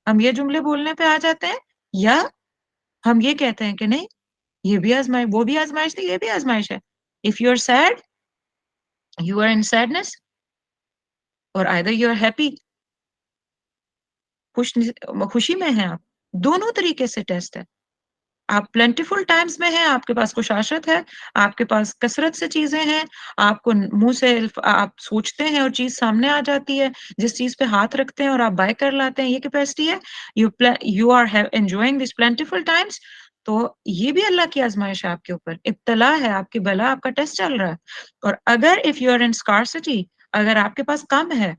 ہم یہ جملے بولنے پہ آ جاتے ہیں، یا ہم یہ کہتے ہیں کہ نہیں یہ بھی آزمائش، وہ بھی آزمائش تھی، یہ بھی آزمائش ہے. If you are sad, you are in sadness, اور either you are happy، خوشی میں ہیں آپ. دونوں طریقے سے ٹیسٹ ہے. آپ پلینٹیفل ٹائمز میں ہیں، آپ کے پاس کشاشت ہے، آپ کے پاس کثرت سے چیزیں ہیں، آپ کو منہ سے آپ سوچتے ہیں اور چیز سامنے آ جاتی ہے، جس چیز پہ ہاتھ رکھتے ہیں اور آپ بائی کر لاتے ہیں، یہ کیپیسٹی ہے. You are enjoying this plentiful times. تو یہ بھی اللہ کی آزمائش ہے آپ کے اوپر، ابتلا ہے، آپ کی بلا، آپ کا ٹیسٹ چل رہا ہے. اور اگر if you are in scarcity, اگر آپ کے پاس کم ہے،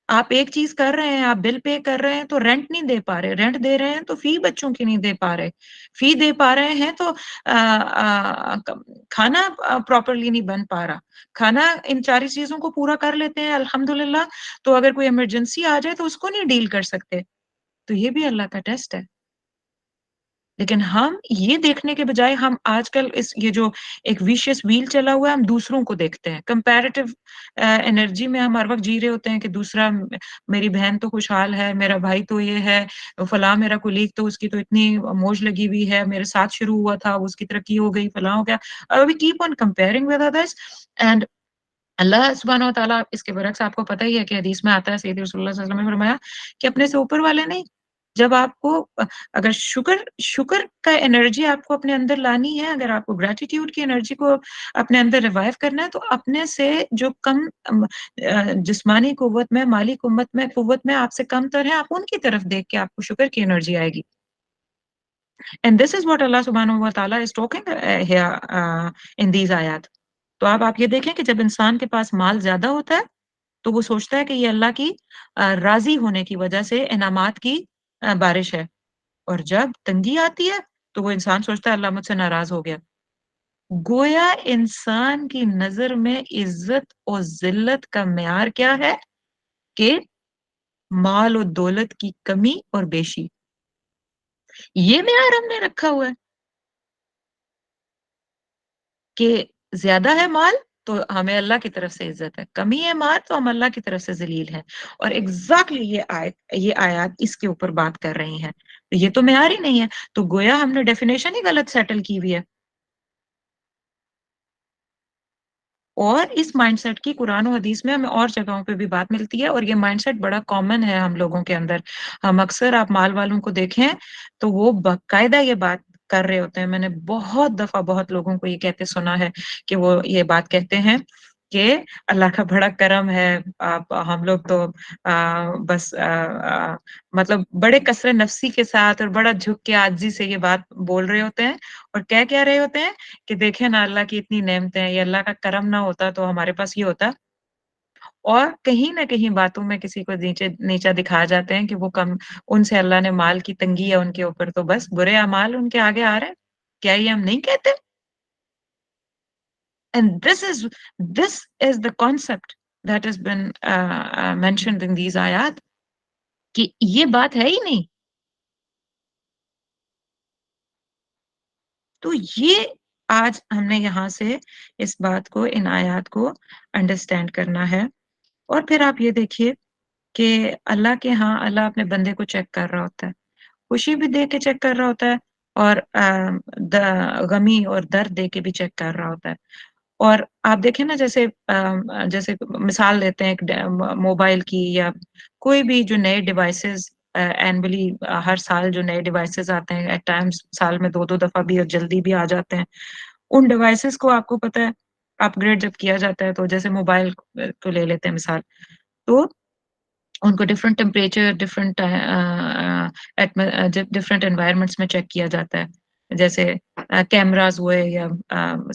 آپ ایک چیز کر رہے ہیں، آپ بل پے کر رہے ہیں تو رینٹ نہیں دے پا رہے، رینٹ دے رہے ہیں تو فی بچوں کی نہیں دے پا رہے، فی دے پا رہے ہیں تو کھانا پراپرلی نہیں بن پا رہا، کھانا ان ساری چیزوں کو پورا کر لیتے ہیں الحمدللہ، تو اگر کوئی ایمرجنسی آ جائے تو اس کو نہیں ڈیل کر سکتے. تو یہ بھی اللہ کا ٹیسٹ ہے. لیکن ہم یہ دیکھنے کے بجائے ہم آج کل یہ جو ایک ویشیس ویل چلا ہوا ہے، ہم دوسروں کو دیکھتے ہیں. کمپیریٹیو انرجی میں ہم ہر وقت جی رہے ہوتے ہیں کہ دوسرا، میری بہن تو خوشحال ہے، میرا بھائی تو یہ ہے، فلاں میرا کولیگ تو اس کی تو اتنی موج لگی ہوئی ہے، میرے ساتھ شروع ہوا تھا، اس کی ترقی ہو گئی، فلاں ہو گیا. We keep on comparing with others. And Allah سبحانہ و تعالیٰ اس کے برعکس، آپ کو پتہ ہی ہے کہ حدیث میں آتا ہے، سید رسول اللہ صلی اللہ علیہ وسلم نے فرمایا کہ اپنے سے اوپر والے نہیں. جب آپ کو اگر شکر کا انرجی آپ کو اپنے اندر لانی ہے، اگر آپ کو گریٹیٹیوڈ کی انرجی کو اپنے اندر ریوائیو کرنا ہے، تو اپنے سے جو کم جسمانی قوت میں، مالی قوت میں آپ سے کم تر ہیں، آپ ان کی طرف دیکھ کے آپ کو شکر کی انرجی آئے گی. And this is what Allah subhanahu wa ta'ala is talking here in these ayat. تو آپ یہ دیکھیں کہ جب انسان کے پاس مال زیادہ ہوتا ہے تو وہ سوچتا ہے کہ یہ اللہ کی راضی ہونے کی وجہ سے انعامات کی بارش ہے، اور جب تنگی آتی ہے تو وہ انسان سوچتا ہے اللہ مجھ سے ناراض ہو گیا. گویا انسان کی نظر میں عزت اور ذلت کا معیار کیا ہے کہ مال و دولت کی کمی اور بیشی. یہ معیار ہم نے رکھا ہوا ہے کہ زیادہ ہے مال تو ہمیں اللہ کی طرف سے عزت ہے، کمی ہے مار تو ہم اللہ کی طرف سے ذلیل ہیں. اور ایگزیکٹلی یہ آیات اس کے اوپر بات کر رہی ہیں. یہ تو معیار ہی نہیں ہے، تو گویا ہم نے ڈیفینیشن ہی غلط سیٹل کی ہوئی ہے. اور اس مائنڈ سیٹ کی قرآن و حدیث میں ہمیں اور جگہوں پہ بھی بات ملتی ہے، اور یہ مائنڈ سیٹ بڑا کامن ہے ہم لوگوں کے اندر. ہم اکثر آپ مال والوں کو دیکھیں تو وہ باقاعدہ یہ بات کر رہے ہوتے ہیں. میں نے بہت دفعہ بہت لوگوں کو یہ کہتے سنا ہے کہ وہ یہ بات کہتے ہیں کہ اللہ کا بڑا کرم ہے، آپ ہم لوگ تو بس مطلب بڑے کثرت نفسی کے ساتھ اور بڑا جھک کے عاجزی سے یہ بات بول رہے ہوتے ہیں. اور کہہ رہے ہوتے ہیں کہ دیکھیں نا اللہ کی اتنی نعمتیں ہیں، یہ اللہ کا کرم نہ ہوتا تو ہمارے پاس یہ ہوتا. اور کہیں نہ کہیں باتوں میں کسی کو نیچا دکھا جاتے ہیں کہ وہ کم، ان سے اللہ نے مال کی تنگی ہے ان کے اوپر، تو بس برے اعمال ان کے آگے آ رہے ہیں. کیا یہ ہم نہیں کہتے؟ And this is the concept that has been mentioned in these ayat کہ یہ بات ہے ہی نہیں. تو یہ آج ہم نے یہاں سے اس بات کو، ان آیات کو انڈرسٹینڈ کرنا ہے. اور پھر آپ یہ دیکھیے کہ اللہ کے ہاں اللہ اپنے بندے کو چیک کر رہا ہوتا ہے، خوشی بھی دے کے چیک کر رہا ہوتا ہے، اور غمی اور درد دے کے بھی چیک کر رہا ہوتا ہے. اور آپ دیکھیں نا جیسے مثال لیتے ہیں ایک موبائل کی، یا کوئی بھی جو نئے ڈیوائسز اینولی ہر سال جو نئے ڈیوائسز آتے ہیں، ایٹ ٹائمز سال میں 2 دفعہ بھی اور جلدی بھی آ جاتے ہیں. ان ڈیوائسز کو آپ کو پتہ ہے اپ گریڈ جب کیا جاتا ہے، تو جیسے موبائل کو لے لیتے ہیں مثال، تو ان کو ڈفرینٹ ٹیمپریچر، ڈفرینٹ انوائرمنٹس میں چیک کیا جاتا ہے. جیسے کیمراز ہوئے یا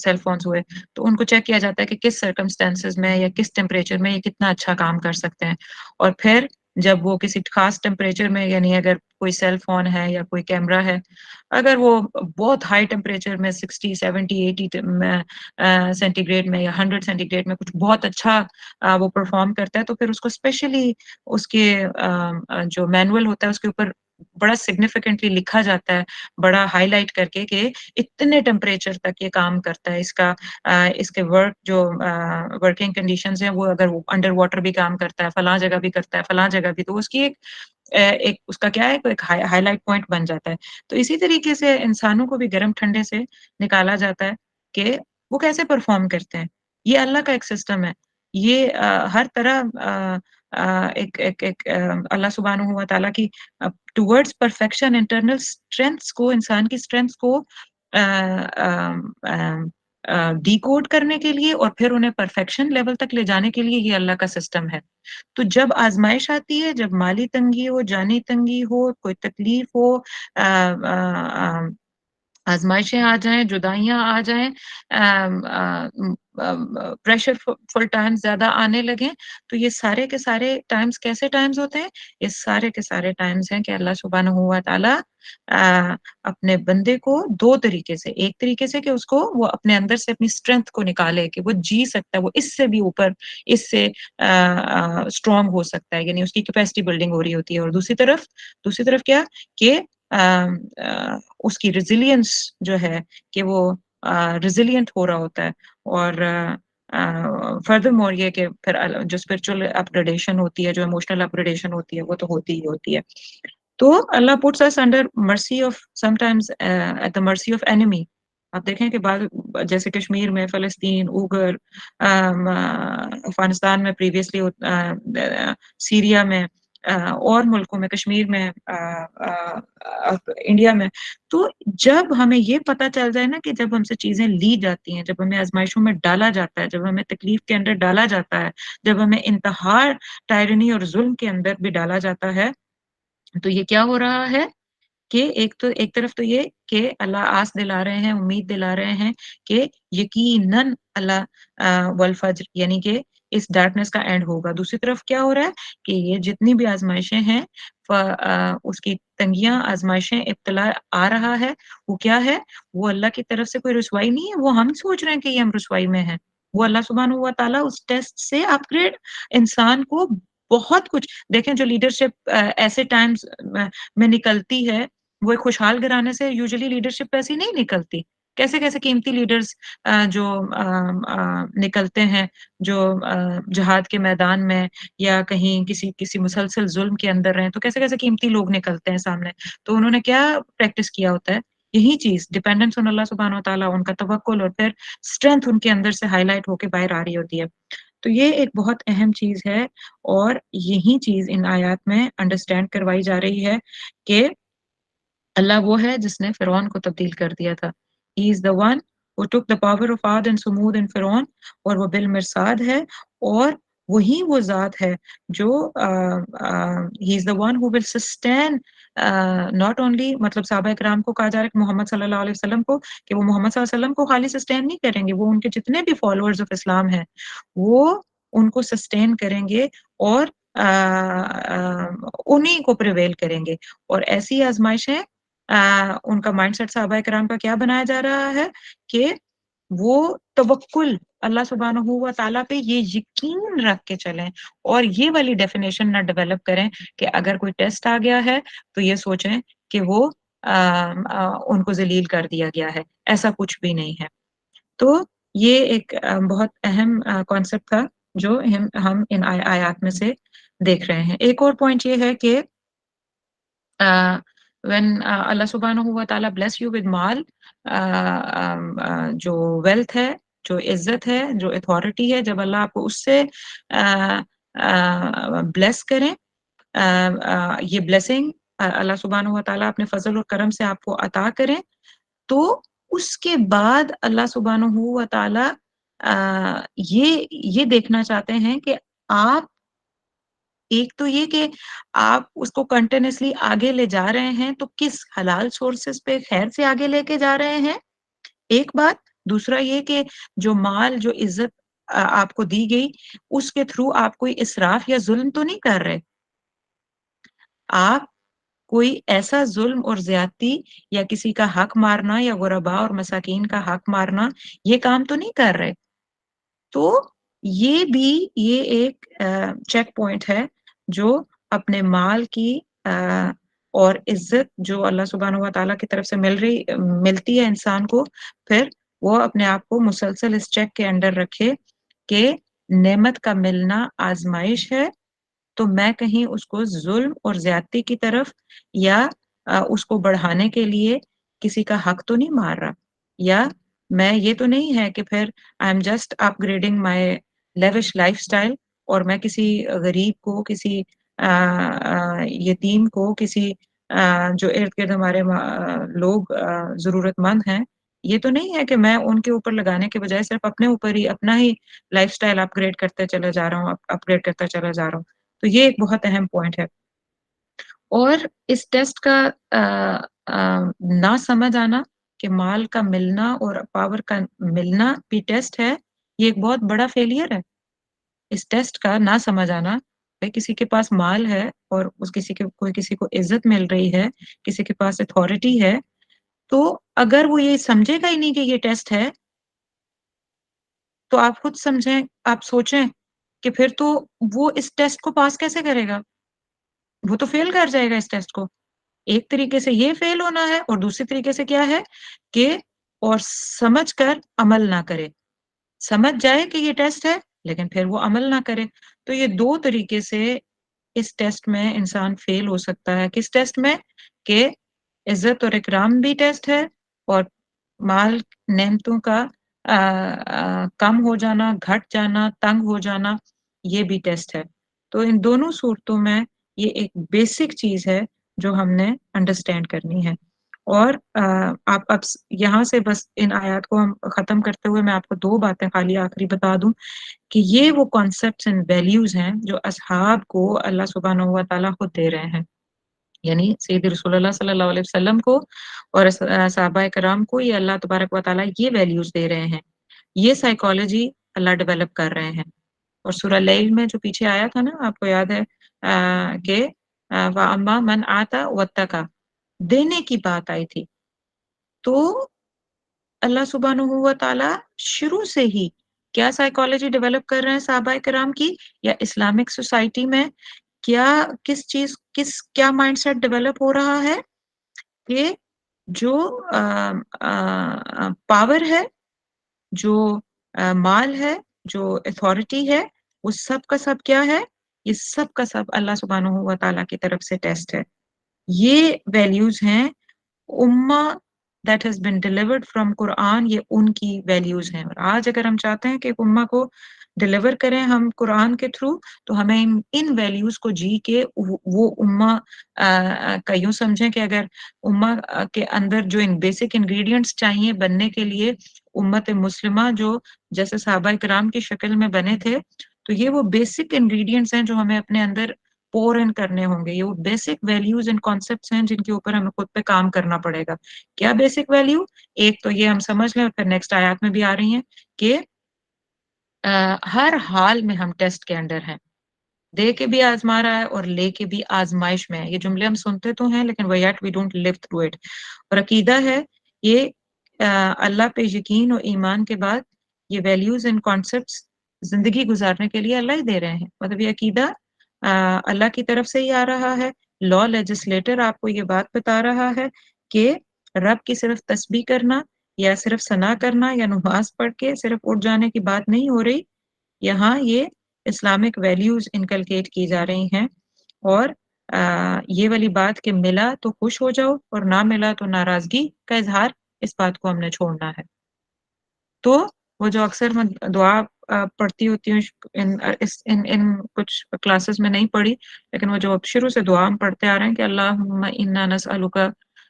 سیل فونز ہوئے، تو ان کو چیک کیا جاتا ہے کہ کس سرکمسٹانسز میں یا کس ٹیمپریچر میں یہ کتنا اچھا کام کر سکتے ہیں. اور پھر جب وہ کسی خاص ٹیمپریچر میں، یعنی اگر کوئی سیل فون ہے یا کوئی کیمرہ ہے، اگر وہ بہت ہائی ٹیمپریچر میں 60 70 80 سینٹی گریڈ میں یا 100 سینٹی گریڈ میں کچھ بہت اچھا وہ پرفارم کرتا ہے، تو پھر اس کو اسپیشلی اس کے جو مینول ہوتا ہے اس کے اوپر بڑا سگنیفیکنٹلی لکھا جاتا ہے، بڑا ہائی لائٹ کر کے، کہ اتنے ٹیمپریچر تک یہ کام کرتا ہے. اس کے ورک جو ورکنگ کنڈیشنز ہیں، وہ اگر وہ انڈر واٹر بھی کام کرتا ہے، فلاں جگہ بھی کرتا ہے، فلاں جگہ بھی، تو اس کی ایک اس کا کیا ہے، ایک ہائی لائٹ پوائنٹ بن جاتا ہے. تو اسی طریقے سے انسانوں کو بھی گرم ٹھنڈے سے نکالا جاتا ہے کہ وہ کیسے پرفارم کرتے ہیں. یہ اللہ کا ایک سسٹم ہے. یہ ہر طرح ایک اللہ سبحانہ و تعالیٰ کی ٹورڈز پرفیکشن انٹرنل اسٹرینتھس کو، انسان کی اسٹرینتھس کو ڈی کوڈ کرنے کے لیے اور پھر انہیں پرفیکشن لیول تک لے جانے کے لیے یہ اللہ کا سسٹم ہے. تو جب آزمائش آتی ہے، جب مالی تنگی ہو، جانی تنگی ہو، کوئی تکلیف ہو، آزمائشیں آ جائیں، جدائیاں آ جائیں، پریشر فل ٹائمز زیادہ آنے لگیں، تو یہ سارے کے سارے ٹائمز کیسے ٹائمز ہوتے ہیں؟ یہ سارے کے سارے ٹائمز ہیں کہ اللہ سبحانہ ہوا تعالیٰ اپنے بندے کو 2 طریقے سے، ایک طریقے سے کہ اس کو وہ اپنے اندر سے اپنی اسٹرینتھ کو نکالے کہ وہ جی سکتا ہے، وہ اس سے بھی اوپر، اس سے اسٹرانگ ہو سکتا ہے، یعنی اس کی کیپیسٹی بلڈنگ ہو رہی ہوتی ہے. اور دوسری طرف کیا کہ اس کی ریزیلینس جو ہے کہ وہ ریزیلینٹ ہو رہا ہوتا ہے. اور فردر مور یہ کہ پھر جو اسپرچل اپ گریڈیشن ہوتی ہے، جو ایموشنل اپ گریڈیشن ہوتی ہے، وہ تو ہوتی ہی ہوتی ہے. تو اللہ puts us under mercy of sometimes at the mercy of enemy. آپ دیکھیں کہ بعض جیسے کشمیر میں، فلسطین، اوغر، افغانستان میں پریویسلی، سیریا میں، اور ملکوں میں، کشمیر میں، انڈیا میں. تو جب ہمیں یہ پتہ چل جائے نا کہ جب ہم سے چیزیں لی جاتی ہیں، جب ہمیں آزمائشوں میں ڈالا جاتا ہے، جب ہمیں تکلیف کے اندر ڈالا جاتا ہے، جب ہمیں انتہا ٹائرنی اور ظلم کے اندر بھی ڈالا جاتا ہے، تو یہ کیا ہو رہا ہے کہ ایک طرف تو یہ کہ اللہ آس دلا رہے ہیں، امید دلا رہے ہیں کہ یقیناً اللہ والفجر، یعنی کہ اس ڈارکنیس کا اینڈ ہوگا. دوسری طرف کیا ہو رہا ہے کہ یہ جتنی بھی آزمائشیں ہیں، اس کی تنگیاں، آزمائشیں، ابتلا آ رہا ہے، وہ کیا ہے؟ وہ اللہ کی طرف سے کوئی رسوائی نہیں ہے. وہ ہم سوچ رہے ہیں کہ یہ ہم رسوائی میں ہیں. وہ اللہ سبحانہ ہوا تعالیٰ اس ٹیسٹ سے اپ گریڈ انسان کو بہت کچھ دیکھیں. جو لیڈرشپ ایسے ٹائمز میں نکلتی ہے، وہ ایک خوشحال گھرانے سے یوزلی لیڈرشپ ایسی نہیں نکلتی کیسے کیسے قیمتی لیڈرز جو نکلتے ہیں، جو جہاد کے میدان میں یا کہیں کسی مسلسل ظلم کے اندر رہیں، تو کیسے کیسے قیمتی لوگ نکلتے ہیں سامنے. تو انہوں نے کیا پریکٹس کیا ہوتا ہے؟ یہی چیز ڈیپینڈنس آن اللہ سبحانہ و تعالیٰ، ان کا توکل، اور پھر اسٹرینتھ ان کے اندر سے ہائی لائٹ ہو کے باہر آ رہی ہوتی ہے. تو یہ ایک بہت اہم چیز ہے، اور یہی چیز ان آیات میں انڈرسٹینڈ کروائی جا رہی ہے کہ اللہ وہ ہے جس نے فرعون کو تبدیل کر دیا تھا. He is the one who took the power of Ad and Samud in فرعون، اور وہ بالمرصاد ہے، اور وہی وہ ذات ہے جو he is the one who will sustain not only، مطلب صحابہ کرام کو کہا جا رہا ہے کہ محمد صلی اللہ علیہ وسلم کو، کہ وہ محمد صلی اللہ علیہ وسلم کو خالی سسٹین نہیں کریں گے، وہ ان کے جتنے بھی فالوورز آف اسلام ہیں وہ ان کو سسٹین کریں گے، اور انہی کو پریویل کریں گے. اور ایسی آزمائشیں ان کا مائنڈ سیٹ صحابہ کرام کا کیا بنایا جا رہا ہے کہ وہ توکل اللہ سبحانہ و تعالیٰ پہ یہ یقین رکھ کے چلیں، اور یہ والی ڈیفینیشن نہ ڈیولپ کریں کہ اگر کوئی ٹیسٹ آ گیا ہے تو یہ سوچیں کہ وہ ان کو ذلیل کر دیا گیا ہے. ایسا کچھ بھی نہیں ہے. تو یہ ایک بہت اہم کانسیپٹ تھا جو ہم ان آیات میں سے دیکھ رہے ہیں. ایک اور پوائنٹ یہ ہے کہ when اللہ سبحانہ و تعالیٰ bless you with مال، جو ویلتھ ہے، جو عزت ہے، جو اتھارٹی ہے، جب اللہ آپ کو اس سے بلیس کریں، یہ بلیسنگ اللہ سبحانہ و تعالیٰ اپنے فضل اور کرم سے آپ کو عطا کریں، تو اس کے بعد اللہ سبحانہ و تعالیٰ یہ دیکھنا چاہتے ہیں کہ آپ، ایک تو یہ کہ آپ اس کو کنٹینیوسلی آگے لے جا رہے ہیں، تو کس حلال سورسز پہ خیر سے آگے لے کے جا رہے ہیں، ایک بات. دوسرا یہ کہ جو مال، جو عزت آپ کو دی گئی، اس کے تھرو آپ کوئی اسراف یا ظلم تو نہیں کر رہے. آپ کوئی ایسا ظلم اور زیادتی یا کسی کا حق مارنا یا غرباء اور مساکین کا حق مارنا، یہ کام تو نہیں کر رہے. تو یہ ایک چیک پوائنٹ ہے جو اپنے مال کی اور عزت جو اللہ سبحانہ و تعالیٰ کی طرف سے ملتی ہے انسان کو، پھر وہ اپنے آپ کو مسلسل اس چیک کے انڈر رکھے کہ نعمت کا ملنا آزمائش ہے، تو میں کہیں اس کو ظلم اور زیادتی کی طرف یا اس کو بڑھانے کے لیے کسی کا حق تو نہیں مار رہا، یا میں یہ تو نہیں ہے کہ پھر I am just up grading my lavish life style, اور میں کسی غریب کو، کسی یتیم کو، کسی جو ارد گرد ہمارے لوگ ضرورت مند ہیں، یہ تو نہیں ہے کہ میں ان کے اوپر لگانے کے بجائے صرف اپنے اوپر ہی اپنا ہی لائف اسٹائل اپ گریڈ کرتے چلا جا رہا ہوں، اپ گریڈ کرتا چلا جا رہا ہوں. تو یہ ایک بہت اہم پوائنٹ ہے. اور اس ٹیسٹ کا نہ سمجھ آنا کہ مال کا ملنا اور پاور کا ملنا بھی ٹیسٹ ہے، یہ ایک بہت بڑا فیلئر ہے. اس ٹیسٹ کا نہ سمجھ آنا، کسی کے پاس مال ہے اور کسی کو عزت مل رہی ہے، کسی کے پاس اتھارٹی ہے، تو اگر وہ یہ سمجھے گا ہی نہیں کہ یہ ٹیسٹ ہے، تو آپ خود سمجھیں، آپ سوچیں کہ پھر تو وہ اس ٹیسٹ کو پاس کیسے کرے گا؟ وہ تو فیل کر جائے گا اس ٹیسٹ کو. ایک طریقے سے یہ فیل ہونا ہے، اور دوسری طریقے سے کیا ہے کہ اور سمجھ کر عمل نہ کرے. سمجھ جائے کہ یہ ٹیسٹ ہے لیکن پھر وہ عمل نہ کرے. تو یہ دو طریقے سے اس ٹیسٹ میں انسان فیل ہو سکتا ہے. کس ٹیسٹ میں؟ کہ عزت اور اکرام بھی ٹیسٹ ہے، اور مال نعمتوں کا کم ہو جانا، گھٹ جانا، تنگ ہو جانا، یہ بھی ٹیسٹ ہے. تو ان دونوں صورتوں میں یہ ایک بیسک چیز ہے جو ہم نے انڈرسٹینڈ کرنی ہے. اور آپ اب یہاں سے بس ان آیات کو ہم ختم کرتے ہوئے میں آپ کو دو باتیں خالی آخری بتا دوں کہ یہ وہ کانسیپٹس اینڈ ویلیوز ہیں جو اصحاب کو اللہ سبحانہ و تعالیٰ خود دے رہے ہیں. یعنی سید رسول اللہ صلی اللہ علیہ وسلم کو اور صحابہ کرام کو یہ اللہ تبارک و تعالیٰ یہ ویلیوز دے رہے ہیں. یہ سائیکالوجی اللہ ڈیولپ کر رہے ہیں. اور سورہ لیل میں جو پیچھے آیا تھا نا، آپ کو یاد ہے کہ وَأَمَّا مَنْ آتَى وَاتَّقَى، دینے کی بات آئی تھی. تو اللہ سبحانہ و تعالیٰ شروع سے ہی کیا سائیکالوجی ڈیولپ کر رہے ہیں صحابہ کرام کی، یا اسلامک سوسائٹی میں کیا مائنڈ سیٹ ڈیولپ ہو رہا ہے کہ جو پاور ہے، جو مال ہے، جو اتھارٹی ہے، وہ سب کا سب کیا ہے؟ یہ سب کا سب اللہ سبحانہ و تعالیٰ کی طرف سے ٹیسٹ ہے. یہ ویلیوز ہیں امہ that has been delivered from Quran. یہ ان کی ویلیوز ہیں. اور آج اگر ہم چاہتے ہیں کہ امہ کو ڈیلیور کریں ہم قرآن کے تھرو، تو ہمیں ان ویلیوز کو جی کے وہ امہ کا یوں سمجھیں کہ اگر امہ کے اندر جو ان بیسک انگریڈینٹس چاہیے بننے کے لیے امت مسلمہ جو جیسے صحابہ کرام کی شکل میں بنے تھے، تو یہ وہ بیسک انگریڈینٹس ہیں جو ہمیں اپنے اندر پور ان کرنے ہوں گے. یہ وہ بیسک ویلیوز اینڈ کانسیپٹس ہیں جن کے اوپر ہمیں خود پہ کام کرنا پڑے گا. کیا بیسک ویلیو؟ ایک تو یہ ہم سمجھ لیں اور پھر نیکسٹ آیات میں بھی آ رہی ہیں کہ ہر حال میں ہم ٹیسٹ کے انڈر ہیں. دے کے بھی آزما رہا ہے اور لے کے بھی آزمائش میں ہے. یہ جملے ہم سنتے تو ہیں لیکن yet we don't live through it. اور عقیدہ ہے یہ اللہ پہ یقین اور ایمان کے بعد یہ ویلیوز اینڈ کانسیپٹس زندگی گزارنے کے لیے اللہ ہی دے رہے ہیں. مطلب یہ عقیدہ اللہ کی طرف سے ہی آ رہا ہے. لا لیجسلیٹر آپ کو یہ بات بتا رہا ہے کہ رب کی صرف تسبیح کرنا یا صرف ثنا کرنا یا نماز پڑھ کے صرف اٹھ جانے کی بات نہیں ہو رہی. یہاں یہ اسلامک ویلیوز انکلکیٹ کی جا رہی ہیں. اور یہ والی بات کہ ملا تو خوش ہو جاؤ اور نہ ملا تو ناراضگی کا اظہار، اس بات کو ہم نے چھوڑنا ہے. تو وہ جو اکثر میں دعا پڑھتی ہوتی ہوں ان کچھ کلاسز میں نہیں پڑھی، لیکن وہ جو شروع سے دعا ہم پڑھتے آ رہے ہیں کہ اللہم انا نسألک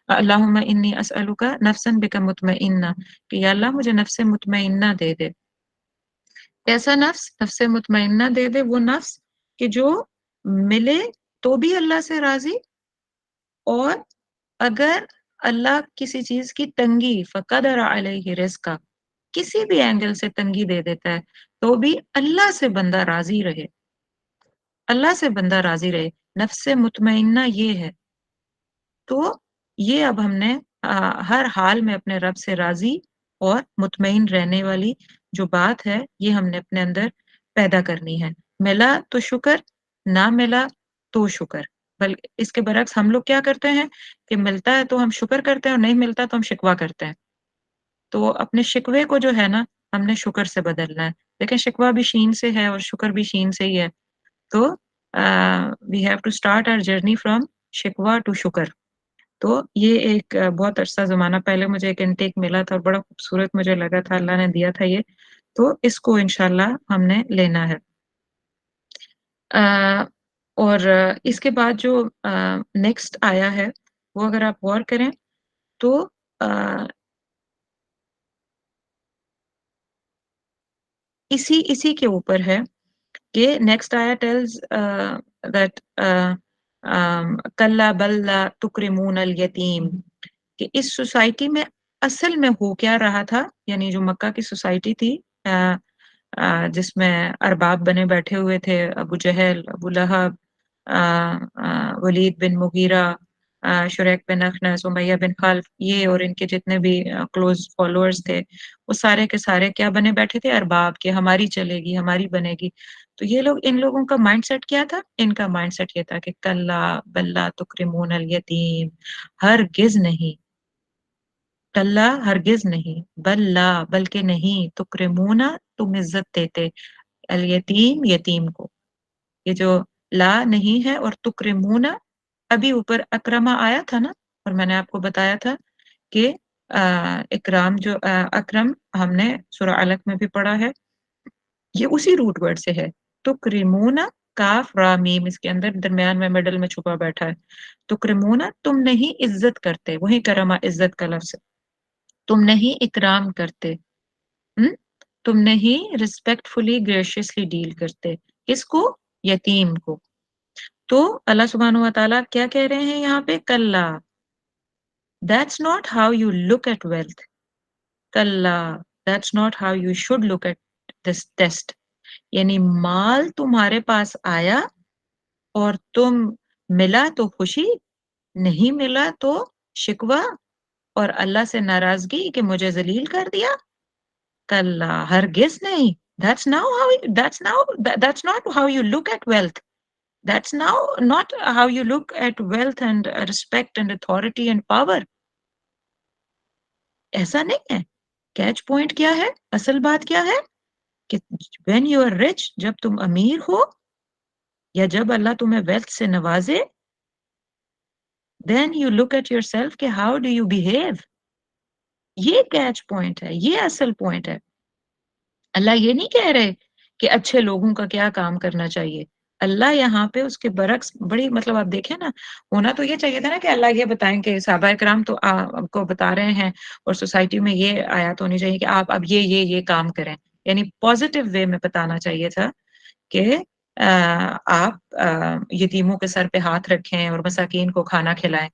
اللہم انی اسألک نفسا بک مطمئنہ، کہ یا اللہ مجھے نفس مطمئنہ دے دے. کیسا نفس؟ نفس مطمئنہ دے دے، وہ نفس کہ جو ملے تو بھی اللہ سے راضی، اور اگر اللہ کسی چیز کی تنگی فقدر علیہ رزقا، کسی بھی اینگل سے تنگی دے دیتا ہے تو بھی اللہ سے بندہ راضی رہے. اللہ سے بندہ راضی رہے، نفس مطمئنہ یہ ہے. تو یہ اب ہم نے ہر حال میں اپنے رب سے راضی اور مطمئن رہنے والی جو بات ہے یہ ہم نے اپنے اندر پیدا کرنی ہے. ملا تو شکر، نہ ملا تو شکر. بلکہ اس کے برعکس ہم لوگ کیا کرتے ہیں کہ ملتا ہے تو ہم شکر کرتے ہیں اور نہیں ملتا تو ہم شکوہ کرتے ہیں. تو اپنے شکوے کو جو ہے نا ہم نے شکر سے بدلنا ہے. لیکن شکوہ بھی شین سے ہے اور شکر بھی شین سے ہی ہے. تو we have to start our journey from شکوہ ٹو شکر. تو یہ ایک بہت عرصہ زمانہ پہلے مجھے ایک انٹیک ملا تھا اور بڑا خوبصورت مجھے لگا تھا، اللہ نے دیا تھا یہ. تو اس کو انشاءاللہ ہم نے لینا ہے. اور اس کے بعد جو نیکسٹ آیا ہے وہ اگر آپ غور کریں تو اسی کے اوپر ہے کہ نیکسٹ آیا ٹیلز دیٹ کلا بل لا تکرمون الیتیم، کہ اس سوسائٹی میں اصل میں ہو کیا رہا تھا. یعنی جو مکہ کی سوسائٹی تھی جس میں ارباب بنے بیٹھے ہوئے تھے، ابو جہل، ابو لہب، ولید بن مغیرہ، شریک بن اخنس، امیہ بن خلف، یہ اور ان کے جتنے بھی کلوز فالوورز تھے وہ سارے کے سارے کیا بنے بیٹھے تھے؟ ارباب، کہ ہماری چلے گی، ہماری بنے گی. تو یہ لوگ، ان لوگوں کا مائنڈ سیٹ کیا تھا؟ ان کا مائنڈ سیٹ یہ تھا کہ کلا بل لا تکرمون الیتیم، ہرگز نہیں، کلا ہرگز نہیں، بل لا بلکہ نہیں، تکرمون تم عزت دیتے، الیتیم یتیم کو. یہ جو لا نہیں ہے اور تکرمون، ابھی اوپر اکرما آیا تھا نا، اور میں نے آپ کو بتایا تھا کہ اکرام جو اکرم ہم نے سورہ علق میں بھی پڑھا ہے، یہ اسی روٹ ورڈ سے ہے. تکرمون، کاف را میم اس کے اندر درمیان میں مڈل میں چھپا بیٹھا ہے. تکرمون تم نہیں عزت کرتے، وہی کرما عزت کا لفظ ہے. تم نہیں اکرام کرتے، تم نہیں ریسپیکٹفلی گریشیسلی ڈیل کرتے. کس کو؟ یتیم کو. تو اللہ سبحانہ و تعالیٰ کیا کہہ رہے ہیں یہاں پہ؟ کلا that's not how you look at wealth. کلا that's not how you should look at this test. یعنی مال تمہارے پاس آیا اور تم ملا تو خوشی، نہیں ملا تو شکوہ اور اللہ سے ناراضگی کہ مجھے ذلیل کر دیا. کلا ہرگز نہیں. That's not how you look at wealth. That's not how you look at wealth and respect and authority and power. ایسا نہیں ہے. کیچ پوائنٹ کیا ہے؟ اصل بات کیا ہے کہ when you are rich، جب تم امیر ہو یا جب اللہ تمہیں ویلتھ سے نوازے، then you look at yourself کہ how do you behave. یہ کیچ پوائنٹ ہے، یہ اصل پوائنٹ ہے. اللہ یہ نہیں کہہ رہے کہ اچھے لوگوں کا کیا کام کرنا چاہیے. اللہ یہاں پہ اس کے برعکس بڑی مطلب آپ دیکھیں نا، ہونا تو یہ چاہیے تھا نا کہ اللہ یہ بتائیں کہ صحابہ کرام تو آپ کو بتا رہے ہیں اور سوسائٹی میں یہ آیات ہونی چاہیے کہ آپ اب یہ کام کریں، یعنی پازیٹیو وے میں بتانا چاہیے تھا کہ آپ یتیموں کے سر پہ ہاتھ رکھیں اور مساکین کو کھانا کھلائیں.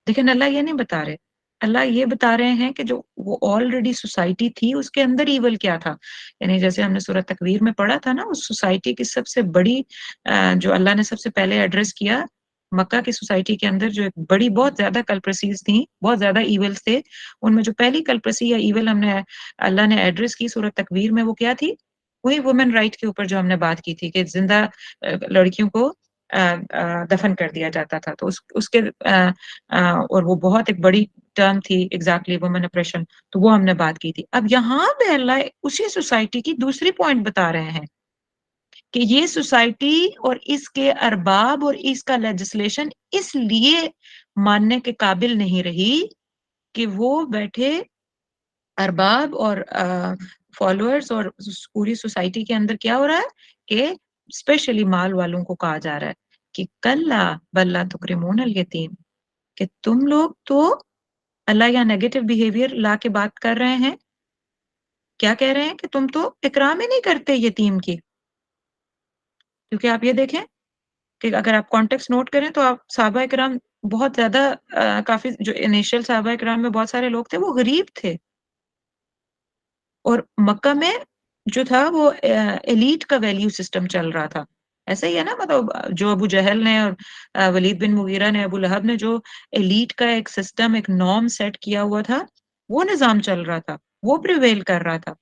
لیکن اللہ یہ نہیں بتا رہے. اللہ یہ بتا رہے ہیں کہ جو وہ آلریڈی سوسائٹی تھی اس کے اندر ایول کیا تھا. یعنی جیسے ہم نے سورۃ تکویر میں پڑھا تھا نا، اس سوسائٹی کی سب سے بڑی جو اللہ نے سب سے پہلے ایڈریس کیا، مکہ کی سوسائٹی کے اندر جو ایک بڑی بہت زیادہ کلپریسیز تھیں، بہت زیادہ ایولز تھے، ان میں جو پہلی کلپریسی یا ایول ہم نے اللہ نے ایڈریس کی سورۃ تکویر میں، وہ کیا تھی؟ وہی وومن رائٹ کے اوپر جو ہم نے بات کی تھی کہ زندہ لڑکیوں کو دفن کر دیا جاتا تھا. تو اس کے اور وہ بہت ایک بڑی ٹرم تھی ایگزیکٹلی وومن اپریشن، تو وہ ہم نے بات کی تھی. اب یہاں پہ اللہ اسی سوسائٹی کی دوسری پوائنٹ بتا رہے ہیں کہ یہ سوسائٹی اور اس کے ارباب اور اس کا لیجسلیشن اس لیے ماننے کے قابل نہیں رہی کہ وہ بیٹھے ارباب اور فالوورز اور پوری سوسائٹی کے اندر کیا ہو رہا ہے کہ اسپیشلی مال والوں کو کہا جا رہا ہے کہ کلا بل لا تکرمون الیتیم، کہ تم لوگ تو اللہ یا نیگیٹو بیہیویئر لا کے بات کر رہے ہیں. کیا کہہ رہے ہیں کہ تم تو اکرام ہی نہیں کرتے یتیم کی. کیونکہ آپ یہ دیکھیں کہ اگر آپ کانٹیکس نوٹ کریں تو آپ صحابہ کرام بہت زیادہ کافی جو انیشل صحابہ کرام میں بہت سارے لوگ تھے وہ غریب تھے، اور مکہ میں جو تھا وہ ایلیٹ کا ویلیو سسٹم چل رہا تھا. ایسا ہی ہے نا، مطلب جو ابو جہل نے اور ولید بن مغیرہ نے، ابو لہب نے جو ایلیٹ کا ایک سسٹم، ایک نارم سیٹ کیا ہوا تھا، وہ نظام چل رہا تھا، وہ پریویل کر رہا تھا.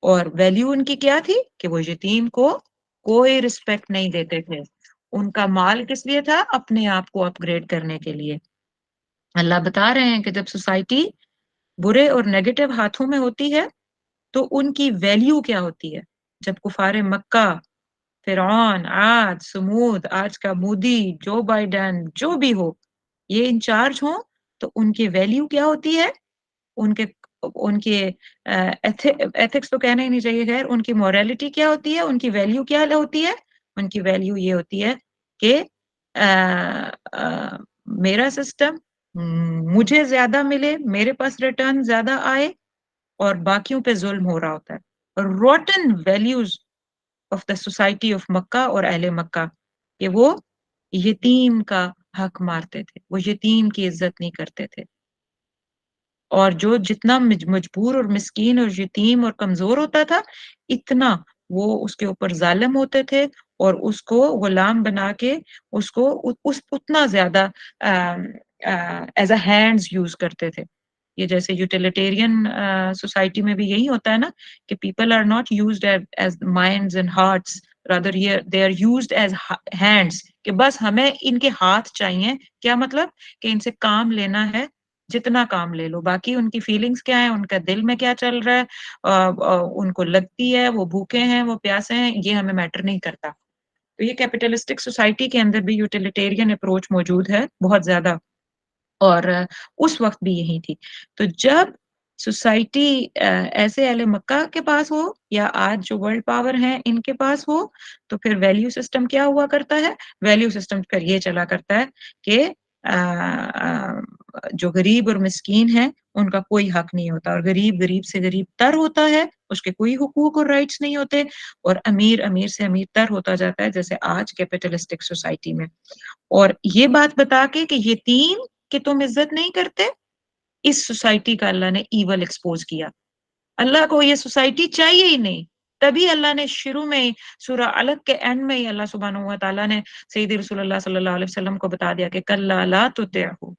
اور ویلیو ان کی کیا تھی کہ وہ یتیم کو کوئی رسپیکٹ نہیں دیتے تھے. ان کا مال کس لیے تھا؟ اپنے آپ کو اپ گریڈ کرنے کے لیے. اللہ بتا رہے ہیں کہ جب سوسائٹی برے اور نیگیٹو ہاتھوں میں ہوتی ہے تو ان کی ویلیو کیا ہوتی ہے. جب کفار مکہ، فرعون، عاد، سمود، آج کا مودی، جو بائیڈن، جو بھی ہو، یہ انچارج ہوں تو ان کی ویلیو کیا ہوتی ہے؟ ان کے ایتھکس تو کہنا ہی نہیں چاہیے، خیر ان کی موریلٹی کیا ہوتی ہے، ان کی ویلیو کیا ہوتی ہے؟ ان کی ویلیو یہ ہوتی ہے کہ میرا سسٹم مجھے زیادہ ملے، میرے پاس ریٹرن زیادہ آئے، اور باقیوں پہ ظلم ہو رہا ہوتا ہے. Rotten values of the society of Makkah اور اہل مکہ کہ وہ یتیم کا حق مارتے تھے، وہ یتیم کی عزت نہیں کرتے تھے. اور جو جتنا مجبور اور مسکین اور یتیم اور کمزور ہوتا تھا، اتنا وہ اس کے اوپر ظالم ہوتے تھے اور اس کو غلام بنا کے اس کو اتنا زیادہ ایز اے ہینڈز یوز کرتے تھے. یہ جیسے یوٹیلیٹیرین سوسائٹی میں بھی یہی ہوتا ہے نا کہ people are not used as minds and hearts, rather they are used as hands, کہ بس ہمیں ان کے ہاتھ چاہیے. کیا مطلب؟ کہ ان سے کام لینا ہے، جتنا کام لے لو، باقی ان کی فیلنگز کیا ہیں، ان کا دل میں کیا چل رہا ہے، ان کو لگتی ہے، وہ بھوکے ہیں، وہ پیاسے ہیں، یہ ہمیں میٹر نہیں کرتا. تو یہ کیپٹلسٹک سوسائٹی کے اندر بھی یوٹیلیٹیرین اپروچ موجود ہے بہت زیادہ، اور اس وقت بھی یہی تھی. تو جب سوسائٹی ایسے اہل مکہ کے پاس ہو یا آج جو ورلڈ پاور ہیں ان کے پاس ہو، تو پھر ویلیو سسٹم کیا ہوا کرتا ہے؟ ویلیو سسٹم پھر یہ چلا کرتا ہے کہ جو غریب اور مسکین ہیں ان کا کوئی حق نہیں ہوتا، اور غریب سے غریب تر ہوتا ہے، اس کے کوئی حقوق اور رائٹس نہیں ہوتے، اور امیر سے امیر تر ہوتا جاتا ہے، جیسے آج کیپٹلسٹک سوسائٹی میں. اور یہ بات بتا کے کہ یتیم کہ تم عزت نہیں کرتے، اس سوسائٹی کا اللہ نے ایول ایکسپوز کیا. اللہ کو یہ سوسائٹی چاہیے ہی نہیں. تبھی اللہ نے شروع میں ہی سورہ علق کے اینڈ میں ہی اللہ سبحانہ و تعالیٰ نے سید رسول اللہ صلی اللہ علیہ وسلم کو بتا دیا کہ کلا لا تطعہ،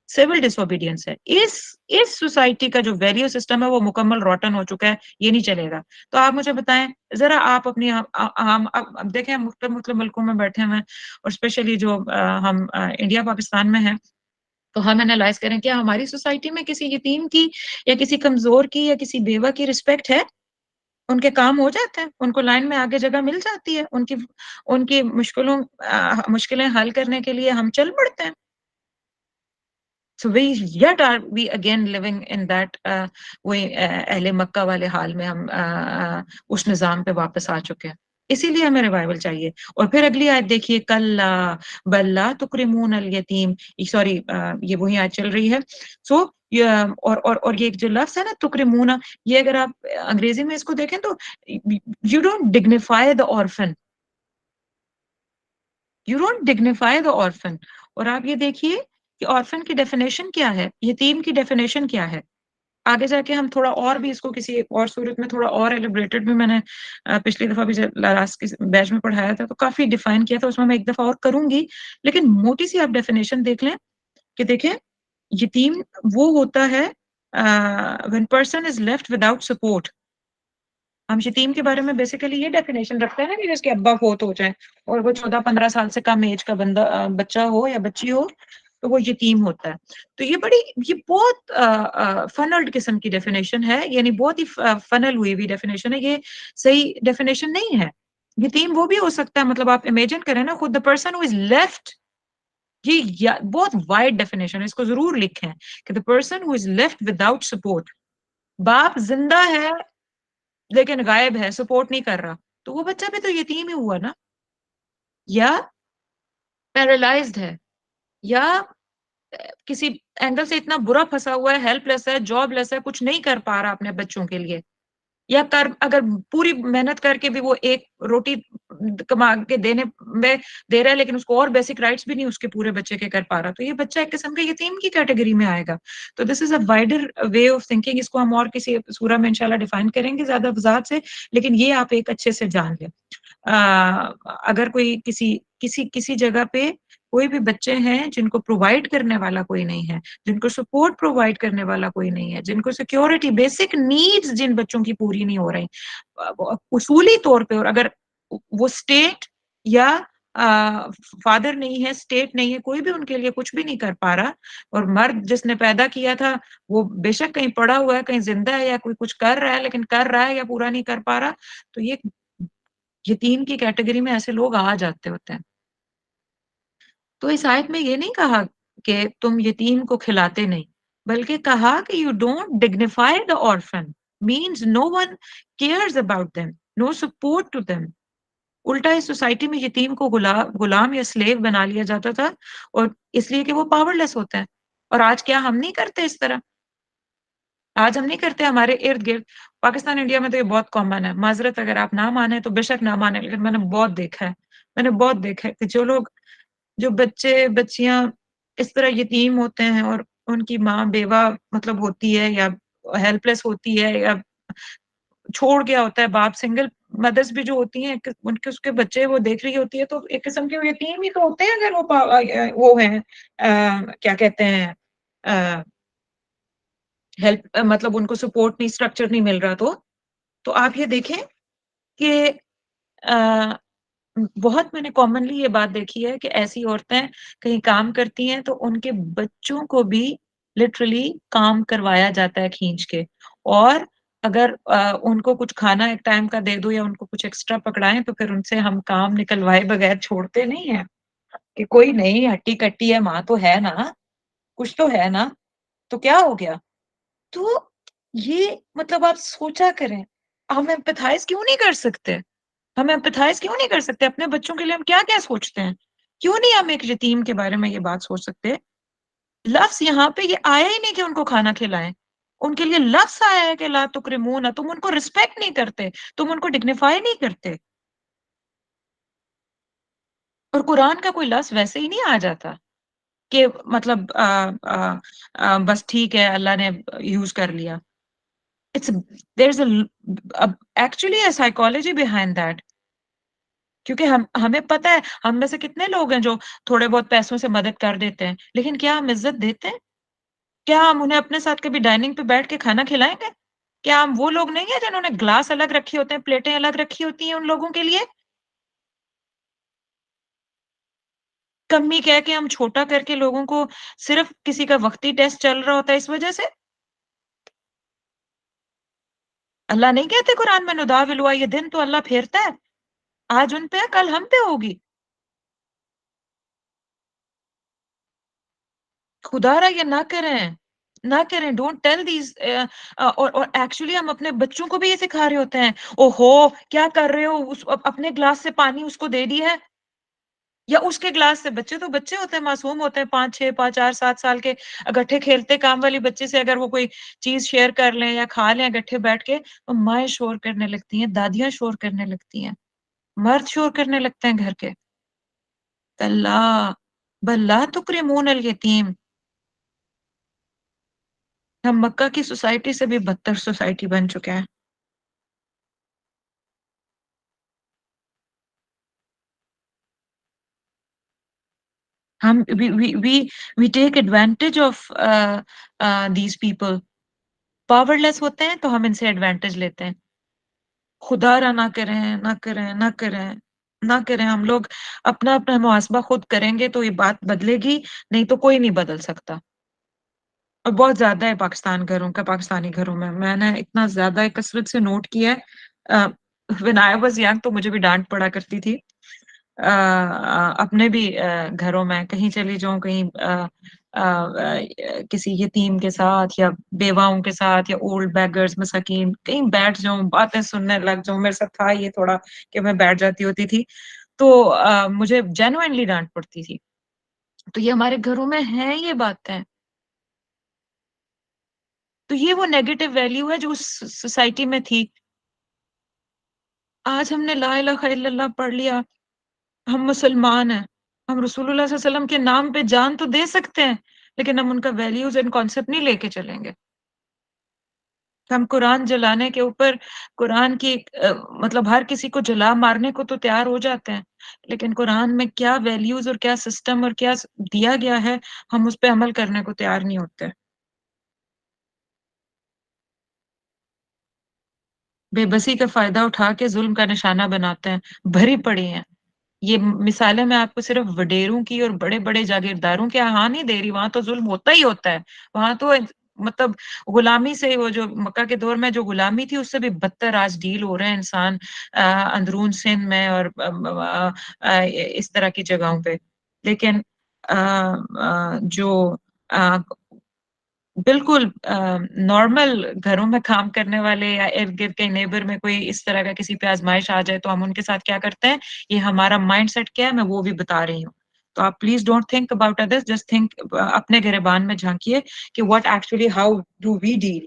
سول ڈس اوبیڈینس ہے. اس سوسائٹی کا جو ویلیو سسٹم ہے وہ مکمل روٹن ہو چکا ہے، یہ نہیں چلے گا. تو آپ مجھے بتائیں ذرا، آپ اپنی اب دیکھیں مختلف ملکوں میں بیٹھے ہوئے ہیں، اور اسپیشلی جو ہم انڈیا پاکستان میں ہیں، تو ہم انالائز کریں کیا ہماری سوسائٹی میں کسی یتیم کی یا کسی کمزور کی یا کسی بیوہ کی رسپیکٹ ہے؟ ان کے کام ہو جاتے ہیں، ان کو لائن میں آگے جگہ مل جاتی ہے، ان کی مشکلیں حل کرنے کے لیے ہم چل پڑتے ہیں. So we yet are we again living in that وہی اہل مکہ والے حال میں ہم اس نظام پہ واپس آ چکے ہیں. اسی لیے ہمیں ریوائول چاہیے. اور پھر اگلی آیت دیکھیے کلا بل لا تکرمون الیتیم، سوری یہ وہی آیت چل رہی ہے. سو اور یہ جو لفظ ہے نا تکرمون، یہ اگر آپ انگریزی میں اس کو دیکھیں تو you don't dignify the orphan، you don't dignify the orphan. اور آپ یہ دیکھیے کہ orphan کی ڈیفینیشن کیا ہے، یتیم کی ڈیفینیشن کیا ہے. آگے جا کے ہم تھوڑا اور بھی اس کو کسی ایک اور صورت میں تھوڑا اور ایلیبریٹڈ بھی، میں نے پچھلی دفعہ بھی لاسٹ کی بیچ میں پڑھایا تھا تو کافی ڈیفائن کیا تھا، اس میں ایک دفعہ اور کروں گی. لیکن موٹی سی آپ ڈیفینیشن دیکھ لیں کہ دیکھیں یتیم وہ ہوتا ہے when person is left without support. ہم یتیم کے بارے میں بیسیکلی یہ ڈیفینیشن رکھتے ہیں نا کہ جس کے ابا فوت ہو جائے اور وہ 14-15 سال سے کم ایج کا بچہ ہو یا بچی ہو تو وہ یتیم ہوتا ہے. تو یہ بہت فنلڈ قسم کی ڈیفینیشن ہے، یعنی بہت ہی فنل ہوئی ہوئی ڈیفینیشن ہے. یہ صحیح ڈیفینیشن نہیں ہے. یتیم وہ بھی ہو سکتا ہے، مطلب آپ امیجن کریں نا خود the person who is left، یہ بہت وائڈ ڈیفینیشن ہے، اس کو ضرور لکھیں کہ the person who is left without support. باپ زندہ ہے لیکن غائب ہے، سپورٹ نہیں کر رہا، تو وہ بچہ بھی تو یتیم ہی ہوا نا. یا پیرالائزڈ ہے، یا کسی اینگل سے اتنا برا پھنسا ہوا ہے، ہیلپ لیس ہے، جاب لیس ہے، کچھ نہیں کر پا رہا اپنے بچوں کے لیے، یا اگر پوری محنت کر کے بھی وہ ایک روٹی کما کے دینے میں دے رہا ہے لیکن اس کو اور بیسک رائٹس بھی نہیں اس کے پورے بچے کے کر پا رہا، تو یہ بچہ ایک قسم کے یتیم کی کیٹیگری میں آئے گا. تو this is a wider way of thinking. اس کو ہم اور کسی سورہ میں انشاءاللہ ڈیفائن کریں گے زیادہ وضاحت سے، لیکن یہ آپ ایک اچھے سے جان لیں. اگر کوئی کسی جگہ پہ کوئی بھی بچے ہیں جن کو پرووائڈ کرنے والا کوئی نہیں ہے، جن کو سپورٹ پرووائڈ کرنے والا کوئی نہیں ہے، جن کو سیکیورٹی بیسک نیڈز جن بچوں کی پوری نہیں ہو رہی اصولی طور پہ، اور اگر وہ اسٹیٹ یا فادر نہیں ہے، اسٹیٹ نہیں ہے، کوئی بھی ان کے لیے کچھ بھی نہیں کر پا رہا، اور مرد جس نے پیدا کیا تھا وہ بے شک کہیں پڑا ہوا ہے، کہیں زندہ ہے، یا کوئی کچھ کر رہا ہے لیکن کر رہا ہے یا پورا نہیں کر پا رہا، تو یہ یتیم کی کیٹیگری میں ایسے لوگ آ جاتے ہوتے ہیں. تو اس آیت میں یہ نہیں کہا کہ تم یتیم کو کھلاتے نہیں، بلکہ کہا کہ you don't dignify the orphan means no one cares about them, no support to them. الٹا اس سوسائٹی میں یتیم کو غلام یا سلیو بنا لیا جاتا تھا، اور اس لیے کہ وہ پاور لیس ہوتا ہے. اور آج کیا ہم نہیں کرتے اس طرح؟ آج ہم نہیں کرتے. ہمارے ارد گرد پاکستان انڈیا میں تو یہ بہت کامن ہے. معذرت اگر آپ نہ مانیں تو بے شک نہ مانیں، لیکن میں نے بہت دیکھا ہے کہ جو بچے بچیاں اس طرح یتیم ہوتے ہیں اور ان کی ماں بیوہ مطلب ہوتی ہے یا ہیلپ لیس ہوتی ہے یا چھوڑ گیا ہوتا ہے باپ. سنگل مدرس بھی جو ہوتی ہیں ان کے اس کے بچے وہ دیکھ رہی ہوتی ہے، تو ایک قسم کے یتیم ہی تو ہوتے ہیں اگر وہ ہیں کیا کہتے ہیں ہیلپ، مطلب ان کو سپورٹ نہیں، اسٹرکچر نہیں مل رہا. تو آپ یہ دیکھیں کہ بہت میں نے کامنلی یہ بات دیکھی ہے کہ ایسی عورتیں کہیں کام کرتی ہیں تو ان کے بچوں کو بھی لٹرلی کام کروایا جاتا ہے کھینچ کے، اور اگر ان کو کچھ کھانا ایک ٹائم کا دے دو یا ان کو کچھ ایکسٹرا پکڑائیں تو پھر ان سے ہم کام نکلوائے بغیر چھوڑتے نہیں ہیں کہ کوئی نہیں، ہٹی کٹی ہے، ماں تو ہے نا، کچھ تو ہے نا، تو کیا ہو گیا. تو یہ مطلب آپ سوچا کریں، ہم ایمپیتھائز کیوں نہیں کر سکتے؟ اپنے بچوں کے لیے ہم کیا کیا سوچتے ہیں؟ کیوں نہیں ہم ایک یتیم کے بارے میں یہ بات سوچ سکتے؟ لفظ یہاں پہ یہ آیا ہی نہیں کہ ان کو کھانا کھلائیں، ان کے لیے لفظ آیا ہے کہ لا تکرمون، تم ان کو رسپیکٹ نہیں کرتے، تم ان کو ڈگنیفائی نہیں کرتے. اور قرآن کا کوئی لفظ ویسے ہی نہیں آ جاتا کہ مطلب بس ٹھیک ہے اللہ نے یوز کر لیا. there's actually a psychology behind that. کیونکہ ہمیں پتہ ہے ہم میں سے کتنے لوگ ہیں جو تھوڑے بہت پیسوں سے مدد کر دیتے ہیں، لیکن کیا ہم عزت دیتے ہیں؟ کیا ہم انہیں اپنے ساتھ کبھی ڈائننگ پہ بیٹھ کے کھانا کھلائیں گے؟ کیا ہم وہ لوگ نہیں ہیں جنہوں نے گلاس الگ رکھے ہوتے ہیں، پلیٹیں الگ رکھی ہوتی ہیں ان لوگوں کے لیے؟ کمی کہہ کے ہم چھوٹا کر کے لوگوں کو صرف کسی کا وقتی ٹیسٹ چل رہا ہوتا ہے اس وجہ سے. اللہ نہیں کہتے قرآن میں نداولوا، یہ دن تو اللہ پھیرتا ہے، آج ان پہ ہے، کل ہم پہ ہوگی. خدا را یہ نہ کریں، نہ کریں. Don't tell these. اور ایکچولی ہم اپنے بچوں کو بھی یہ سکھا رہے ہوتے ہیں. او ہو کیا کر رہے ہو، اپنے گلاس سے پانی اس کو دے دی ہے، یا اس کے گلاس سے. بچے تو بچے ہوتے ہیں، معصوم ہوتے ہیں، 5 6 5 4 7 سال کے. اگٹھے کھیلتے کام والی بچے سے اگر وہ کوئی چیز شیئر کر لیں یا کھا لیں اگٹھے بیٹھ کے، تو مائیں شور کرنے لگتی ہیں، دادیاں شور کرنے لگتی ہیں، مرد شور کرنے لگتے ہیں گھر کے. اللہ بل لا تکرمون الیتیم. ہم مکہ کی سوسائٹی سے بھی بدتر سوسائٹی بن چکے ہیں. ہم we take advantage of these people. Powerless ہوتے ہیں تو ہم ان سے ایڈوانٹیج لیتے ہیں. خدا را نہ کریں، نہ کریں، نہ کریں، نہ کریں. ہم لوگ اپنا اپنا محاسبہ خود کریں گے تو یہ بات بدلے گی، نہیں تو کوئی نہیں بدل سکتا. اور بہت زیادہ ہے پاکستان گھروں کا، پاکستانی گھروں میں نے اتنا زیادہ کثرت سے نوٹ کیا ہے. when I was young تو مجھے بھی ڈانٹ پڑا کرتی تھی. اپنے بھی گھروں میں کہیں چلی جاؤں، کہیں کسی یتیم کے ساتھ یا بیواؤں کے ساتھ یا اولڈ بیگرز مساکین کہیں بیٹھ جاؤں، باتیں سننے لگ جاؤں. میرے ساتھ تھا یہ تھوڑا کہ میں بیٹھ جاتی ہوتی تھی تو مجھے جینوئنلی ڈانٹ پڑتی تھی. تو یہ ہمارے گھروں میں ہے یہ باتیں. تو یہ وہ نیگیٹو ویلیو ہے جو اس سوسائٹی میں تھی. آج ہم نے لا الہ الا اللہ پڑھ لیا، ہم مسلمان ہیں، ہم رسول اللہ صلی اللہ علیہ وسلم کے نام پہ جان تو دے سکتے ہیں، لیکن ہم ان کا ویلیوز اینڈ کانسیپٹ نہیں لے کے چلیں گے. ہم قرآن جلانے کے اوپر قرآن کی مطلب ہر کسی کو جلا مارنے کو تو تیار ہو جاتے ہیں، لیکن قرآن میں کیا ویلیوز اور کیا سسٹم اور کیا دیا گیا ہے ہم اس پہ عمل کرنے کو تیار نہیں ہوتے. بے بسی کا فائدہ اٹھا کے ظلم کا نشانہ بناتے ہیں، بھری پڑی ہیں. یہ مثالیں میں آپ کو صرف وڈیروں کی اور بڑے بڑے جاگیرداروں کے یہاں نہیں دے رہی، وہاں تو ظلم ہوتا ہی ہوتا ہے. وہاں تو مطلب غلامی سے، وہ جو مکہ کے دور میں جو غلامی تھی اس سے بھی بدتر آج ڈیل ہو رہے ہیں انسان اندرون سندھ میں اور اس طرح کی جگہوں پہ. لیکن جو بالکل نارمل گھروں میں کام کرنے والے یا ارد گرد کے نیبر میں کوئی اس طرح کا کسی پہ آزمائش آ جائے تو ہم ان کے ساتھ کیا کرتے ہیں، یہ ہمارا مائنڈ سیٹ کیا ہے میں وہ بھی بتا رہی ہوں. تو آپ please don't think about others, just think اپنے گریبان میں جھانکیے کہ what actually how do we deal.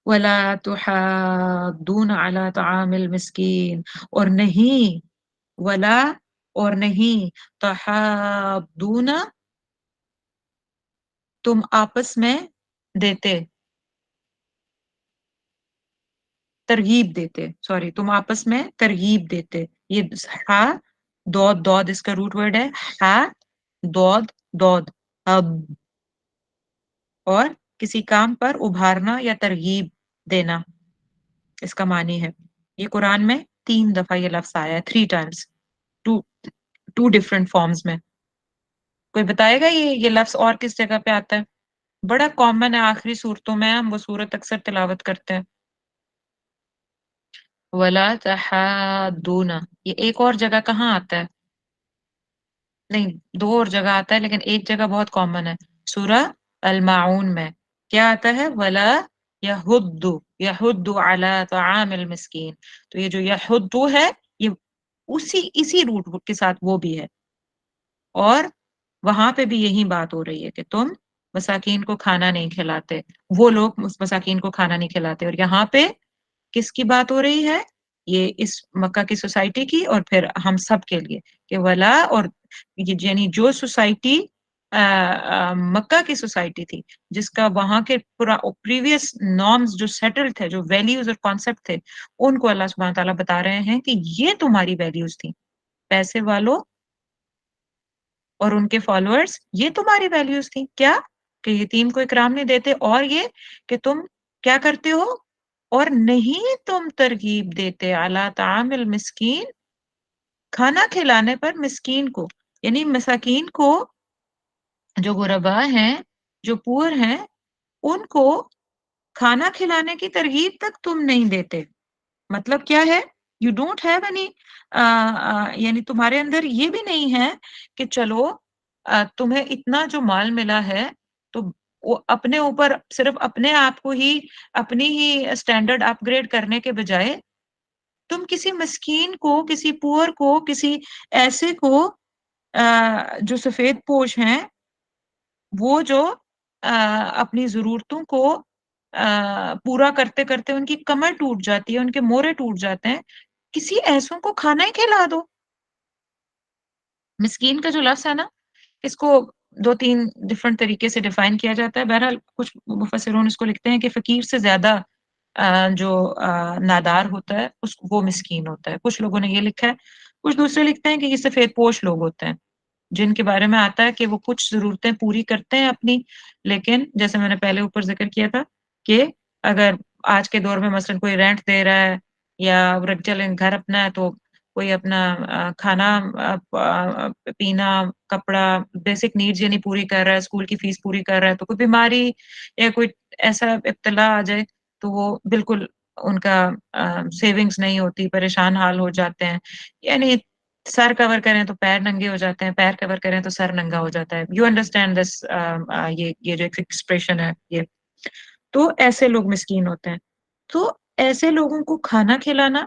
وَلَا تُحَاضُّونَ عَلَىٰ طَعَامِ الْمِسْكِينِ، اور نہیں، ولا اور نہیں، تحاضون تم آپس میں دیتے، ترغیب دیتے، سوری تم آپس میں ترغیب دیتے. یہ ہا دود، دود اس کا روٹ ورڈ ہے، ہا دود دود، اب اور کسی کام پر ابھارنا یا ترغیب دینا اس کا معنی ہے. یہ قرآن میں 3 دفعہ یہ لفظ آیا ہے، 3 times، ٹو ڈفرینٹ فارمز میں. کوئی بتائے گا یہ لفظ اور کس جگہ پہ آتا ہے؟ بڑا کامن ہے آخری صورتوں میں، ہم وہ صورت اکثر تلاوت کرتے ہیں. ولا تحاضون، یہ ایک اور جگہ کہاں آتا ہے؟ نہیں، 2 اور جگہ آتا ہے، لیکن ایک جگہ بہت کامن ہے، سورہ الماعون میں. کیا آتا ہے؟ ولا یحض، یحض علی طعام المسکین. تو یہ جو یحض ہے یہ اسی روٹ کے ساتھ وہ بھی ہے، اور وہاں پہ بھی یہی بات ہو رہی ہے کہ تم مساکین کو کھانا نہیں کھلاتے، وہ لوگ مساکین کو کھانا نہیں کھلاتے. اور یہاں پہ کس کی بات ہو رہی ہے؟ یہ اس مکہ کی سوسائٹی کی اور پھر ہم سب کے لیے کہ ولا، اور یعنی جو سوسائٹی مکہ کی سوسائٹی تھی جس کا وہاں کے پورا پریویس نارمز جو سیٹل تھے، جو ویلیوز اور کانسیپٹ تھے، ان کو اللہ سبحانہ تعالیٰ بتا رہے ہیں کہ یہ تمہاری ویلیوز تھی. پیسے والوں اور ان کے فالوورز، یہ تمہاری ویلیوز تھی کیا؟ کہ یتیم کو اکرام نہیں دیتے، اور یہ کہ تم کیا کرتے ہو، اور نہیں تم ترغیب دیتے اعلیٰ طعام المسکین، کھانا کھلانے پر مسکین کو، یعنی مساکین کو، جو غربا ہیں، جو پور ہیں، ان کو کھانا کھلانے کی ترغیب تک تم نہیں دیتے. مطلب کیا ہے؟ یو ڈونٹ ہیو اینی، یعنی تمہارے اندر یہ بھی نہیں ہے کہ چلو تمہیں اتنا جو مال ملا ہے تو وہ اپنے اوپر صرف اپنے آپ کو ہی، اپنی ہی اسٹینڈرڈ اپ گریڈ کرنے کے بجائے تم کسی مسکین کو، کسی پور کو، کسی ایسے کو جو سفید پوش ہیں، وہ جو اپنی ضرورتوں کو پورا کرتے کرتے ان کی کمر ٹوٹ جاتی ہے، ان کے مورے ٹوٹ جاتے ہیں، کسی ایسوں کو کھانا ہی کھلا دو. مسکین کا جو لفظ ہے نا، اس کو دو تین ڈفرنٹ طریقے سے ڈیفائن کیا جاتا ہے. بہرحال کچھ مفسرون اس کو لکھتے ہیں کہ فقیر سے زیادہ جو نادار ہوتا ہے وہ مسکین ہوتا ہے. کچھ لوگوں نے یہ لکھا ہے، کچھ دوسرے لکھتے ہیں کہ یہ سفید پوش لوگ ہوتے ہیں جن کے بارے میں آتا ہے کہ وہ کچھ ضرورتیں پوری کرتے ہیں اپنی، لیکن جیسے میں نے پہلے اوپر ذکر کیا تھا کہ اگر آج کے دور میں مثلا کوئی رینٹ دے رہا ہے یا چلیں گھر اپنا ہے تو کوئی اپنا کھانا پینا کپڑا بیسک نیڈز یعنی پوری کر رہا ہے، اسکول کی فیس پوری کر رہا ہے، تو کوئی بیماری یا کوئی ایسا ابتلا آ جائے تو وہ بالکل ان کا سیونگز نہیں ہوتی، پریشان حال ہو جاتے ہیں. یعنی سر کور کریں تو پیر ننگے ہو جاتے ہیں، پیر کور کریں تو سر ننگا ہو جاتا ہے. یو انڈرسٹینڈ دس، یہ جو ایکسپریشن ہے یہ. تو ایسے لوگ مسکین ہوتے ہیں. تو ایسے لوگوں کو کھانا کھلانا،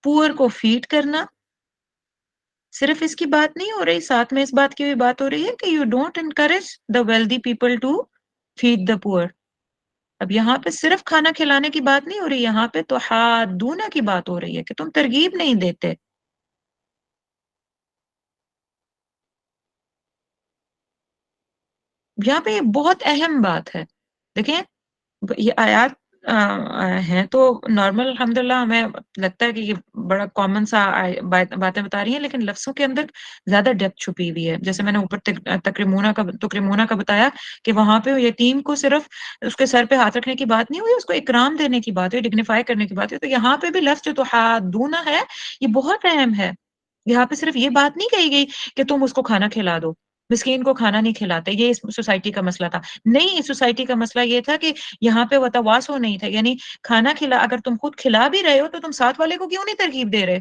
پور کو فیڈ کرنا، صرف اس کی بات نہیں ہو رہی، ساتھ میں اس بات کی بھی بات ہو رہی ہے کہ you don't encourage the wealthy people to feed the poor. اب یہاں پہ صرف کھانا کھلانے کی بات نہیں ہو رہی، یہاں پہ تو حادونہ کی بات ہو رہی ہے کہ تم ترغیب نہیں دیتے. یہاں پہ یہ بہت اہم بات ہے. دیکھیں یہ آیات ہیں تو نارمل الحمدللہ ہمیں لگتا ہے کہ یہ بڑا کامن سا باتیں بتا رہی ہیں، لیکن لفظوں کے اندر زیادہ ڈیپتھ چھپی ہوئی ہے. جیسے میں نے اوپر تکریمونہ کا بتایا کہ وہاں پہ یتیم کو صرف اس کے سر پہ ہاتھ رکھنے کی بات نہیں ہوئی، اس کو اکرام دینے کی بات ہوئی، ڈگنیفائی کرنے کی بات ہوئی. تو یہاں پہ بھی لفظ جو تحادون ہے یہ بہت اہم ہے. یہاں پہ صرف یہ بات نہیں کہی گئی کہ تم اس کو کھانا کھلا دو، مسکین کو کھانا نہیں کھلاتے، یہ اس سوسائٹی کا مسئلہ تھا. نہیں، اس سوسائٹی کا مسئلہ یہ تھا کہ یہاں پہ وتواسو نہیں تھا، یعنی کھانا کھلا، اگر تم خود کھلا بھی رہے ہو تو تم ساتھ والے کو کیوں نہیں ترغیب دے رہے؟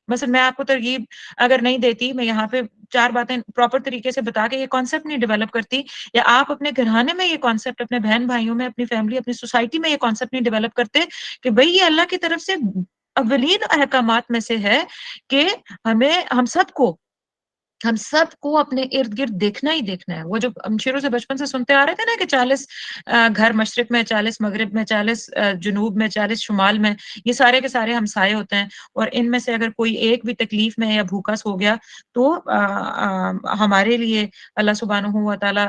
مثلا میں آپ کو ترغیب اگر نہیں دیتی، میں یہاں پہ چار باتیں پراپر طریقے سے بتا کے یہ کانسیپٹ نہیں ڈیولپ کرتی، یا آپ اپنے گھرانے میں یہ کانسیپٹ، اپنے بہن بھائیوں میں، اپنی فیملی، اپنی سوسائٹی میں یہ کانسیپٹ نہیں ڈیولپ کرتے کہ بھئی یہ اللہ کی طرف سے اولین احکامات میں سے ہے کہ ہم سب کو اپنے ارد گرد دیکھنا ہی دیکھنا ہے. وہ جو ہم شروع سے بچپن سے سنتے آ رہے تھے نا کہ 40 گھر مشرق میں، 40 مغرب میں، 40 جنوب میں، 40 شمال میں، یہ سارے کے سارے ہمسائے ہوتے ہیں، اور ان میں سے اگر کوئی ایک بھی تکلیف میں یا بھوکا سو گیا تو ہمارے لیے اللہ سبحانہ و تعالیٰ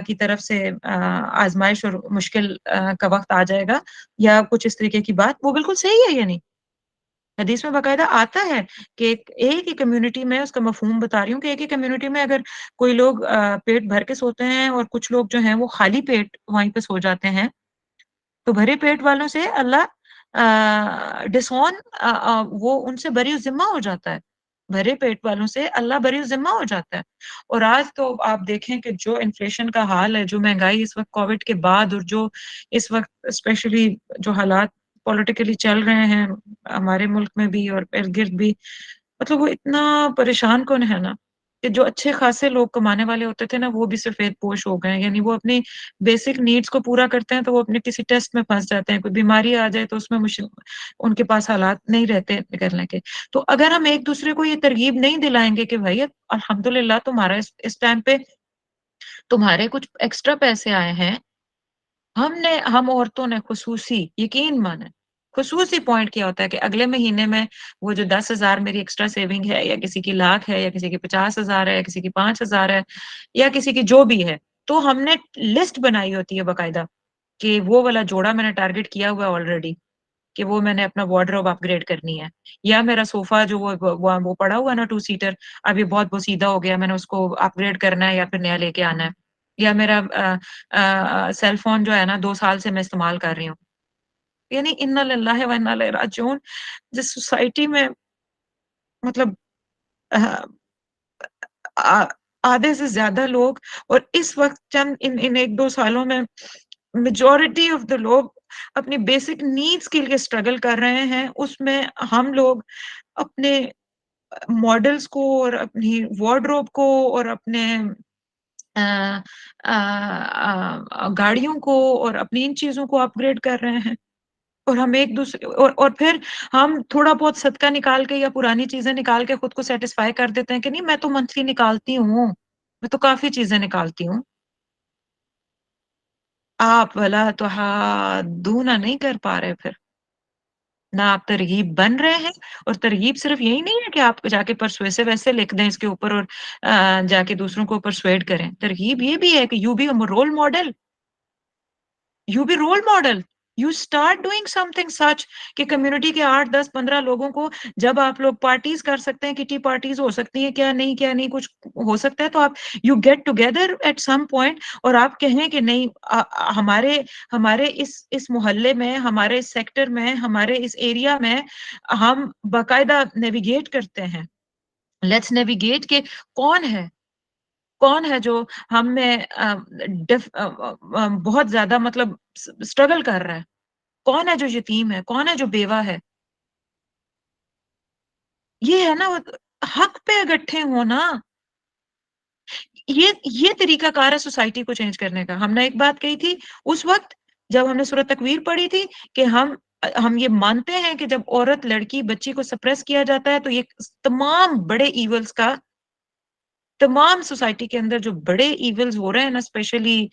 کی طرف سے آزمائش اور مشکل کا وقت آ جائے گا یا کچھ اس طریقے کی بات. وہ بالکل صحیح ہے. یعنی حدیث میں باقاعدہ آتا ہے کہ ایک ہی کمیونٹی میں، اس کا مفہوم بتا رہی ہوں، کہ ایک ہی کمیونٹی میں اگر کوئی لوگ پیٹ بھر کے سوتے ہیں اور کچھ لوگ جو ہیں وہ خالی پیٹ وہیں پہ سو جاتے ہیں، تو بھرے پیٹ والوں سے اللہ ڈسون وہ ان سے بری ذمہ ہو جاتا ہے. بھرے پیٹ والوں سے اللہ بری ذمہ ہو جاتا ہے. اور آج تو آپ دیکھیں کہ جو انفلیشن کا حال ہے، جو مہنگائی اس وقت کووڈ کے بعد، اور جو اس وقت اسپیشلی جو حالات پولیٹیکلی چل رہے ہیں ہمارے ملک میں بھی اور ارد گرد بھی، مطلب وہ اتنا پریشان کن ہے نا کہ جو اچھے خاصے لوگ کمانے والے ہوتے تھے نا وہ بھی سفید پوش ہو گئے ہیں. یعنی وہ اپنی بیسک نیڈز کو پورا کرتے ہیں تو وہ اپنے کسی ٹیسٹ میں پھنس جاتے ہیں، کوئی بیماری آ جائے تو اس میں ان کے پاس حالات نہیں رہتے نکلنے کے. تو اگر ہم ایک دوسرے کو یہ ترغیب نہیں دلائیں گے کہ بھائی الحمدللہ تمہارا اس ٹائم پہ تمہارے کچھ ایکسٹرا پیسے آئے ہیں، ہم عورتوں نے خصوصی یقین مانے خصوصی پوائنٹ کیا ہوتا ہے کہ اگلے مہینے میں وہ جو 10,000 میری ایکسٹرا سیونگ ہے، یا کسی کی 1,00,000 ہے، یا کسی کی 50,000 ہے، یا کسی کی 5,000 ہے، یا کسی کی جو بھی ہے، تو ہم نے لسٹ بنائی ہوتی ہے باقاعدہ کہ وہ والا جوڑا میں نے ٹارگٹ کیا ہوا ہے آلریڈی کہ وہ میں نے اپنا وارڈروب اپ گریڈ کرنی ہے، یا میرا صوفہ جو وہ پڑا ہوا ہے نا 2 سیٹر، اب یہ بہت بوسیدہ ہو گیا، میں نے اس کو اپ گریڈ کرنا ہے یا پھر نیا لے کے آنا ہے، یا میرا سیل فون جو ہے نا 2 سال سے میں استعمال کر رہی ہوں، یعنی انا للہ و انا الیہ راجعون. جس سوسائٹی میں مطلب آدھے سے زیادہ لوگ، اور اس وقت چند ان ایک دو سالوں میں میجورٹی آف دا لوگ اپنی بیسک نیڈس کے لیے اسٹرگل کر رہے ہیں، اس میں ہم لوگ اپنے ماڈلز کو اور اپنی وارڈروب کو اور اپنے گاڑیوں کو اور اپنی ان چیزوں کو اپ گریڈ کر رہے ہیں، اور ہم ایک دوسرے اور پھر ہم تھوڑا بہت صدقہ نکال کے یا پرانی چیزیں نکال کے خود کو سیٹسفائی کر دیتے ہیں کہ نہیں میں تو منتھلی نکالتی ہوں، میں تو کافی چیزیں نکالتی ہوں. آپ ولا تحاضون نہیں کر پا رہے، پھر نہ آپ ترغیب بن رہے ہیں. اور ترغیب صرف یہی نہیں ہے کہ آپ جا کے پرسویسو ویسے لکھ دیں اس کے اوپر اور جا کے دوسروں کو پرسویڈ کریں. ترغیب یہ بھی ہے کہ you be role model, you be role model, you start doing something such کہ کمیونٹی کے 8 10 15 لوگوں کو جب آپ لوگ پارٹیز کر سکتے ہیں، کٹی پارٹیز ہو سکتی ہیں، کیا نہیں کچھ ہو سکتا ہے، تو آپ you get together at some point اور آپ کہیں کہ نہیں ہمارے اس محلے میں، ہمارے اس سیکٹر میں، ہمارے اس ایریا میں ہم باقاعدہ نیویگیٹ کرتے ہیں. لیٹس نیویگیٹ کہ کون ہے جو ہم میں بہت زیادہ مطلب اسٹرگل کر رہا ہے، کون ہے جو یتیم ہے، کون ہے جو بیوہ ہے. یہ ہے نا حق پہ اکٹھے ہونا. یہ طریقہ کار ہے سوسائٹی کو چینج کرنے کا. ہم نے ایک بات کہی تھی اس وقت جب ہم نے سورۃ تکویر پڑھی تھی کہ ہم یہ مانتے ہیں کہ جب عورت، لڑکی، بچی کو سپریس کیا جاتا ہے تو یہ تمام بڑے ایونٹس کا، تمام سوسائٹی کے اندر جو بڑے ایونٹس ہو رہے ہیں نا، اسپیشلی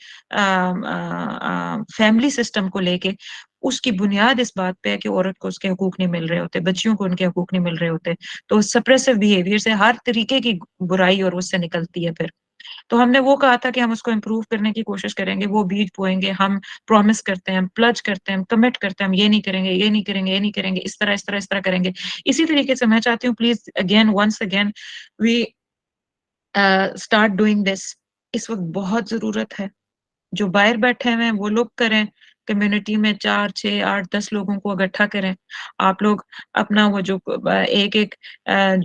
فیملی سسٹم کو لے کے، اس کی بنیاد اس بات پہ ہے کہ عورت کو اس کے حقوق نہیں مل رہے ہوتے، بچیوں کو ان کے حقوق نہیں مل رہے ہوتے. تو سپریسو بیہیویئر سے ہر طریقے کی برائی اور اس سے نکلتی ہے پھر. تو ہم نے وہ کہا تھا کہ ہم اس کو امپروو کرنے کی کوشش کریں گے. وہ بیج بوئیں گے، ہم پرومس کرتے ہیں، ہم پلج کرتے ہیں، ہم کمٹ کرتے ہیں، ہم یہ نہیں کریں گے، یہ نہیں کریں گے، یہ نہیں کریں گے، اس طرح کریں گے. اسی طریقے سے میں چاہتی ہوں please again once again we start doing this. اس وقت بہت ضرورت ہے. جو باہر بیٹھے ہوئے ہیں وہ لوگ کریں، کمیونٹی میں 4 6 8 10 لوگوں کو اکٹھا کریں. آپ لوگ اپنا وہ جو ایک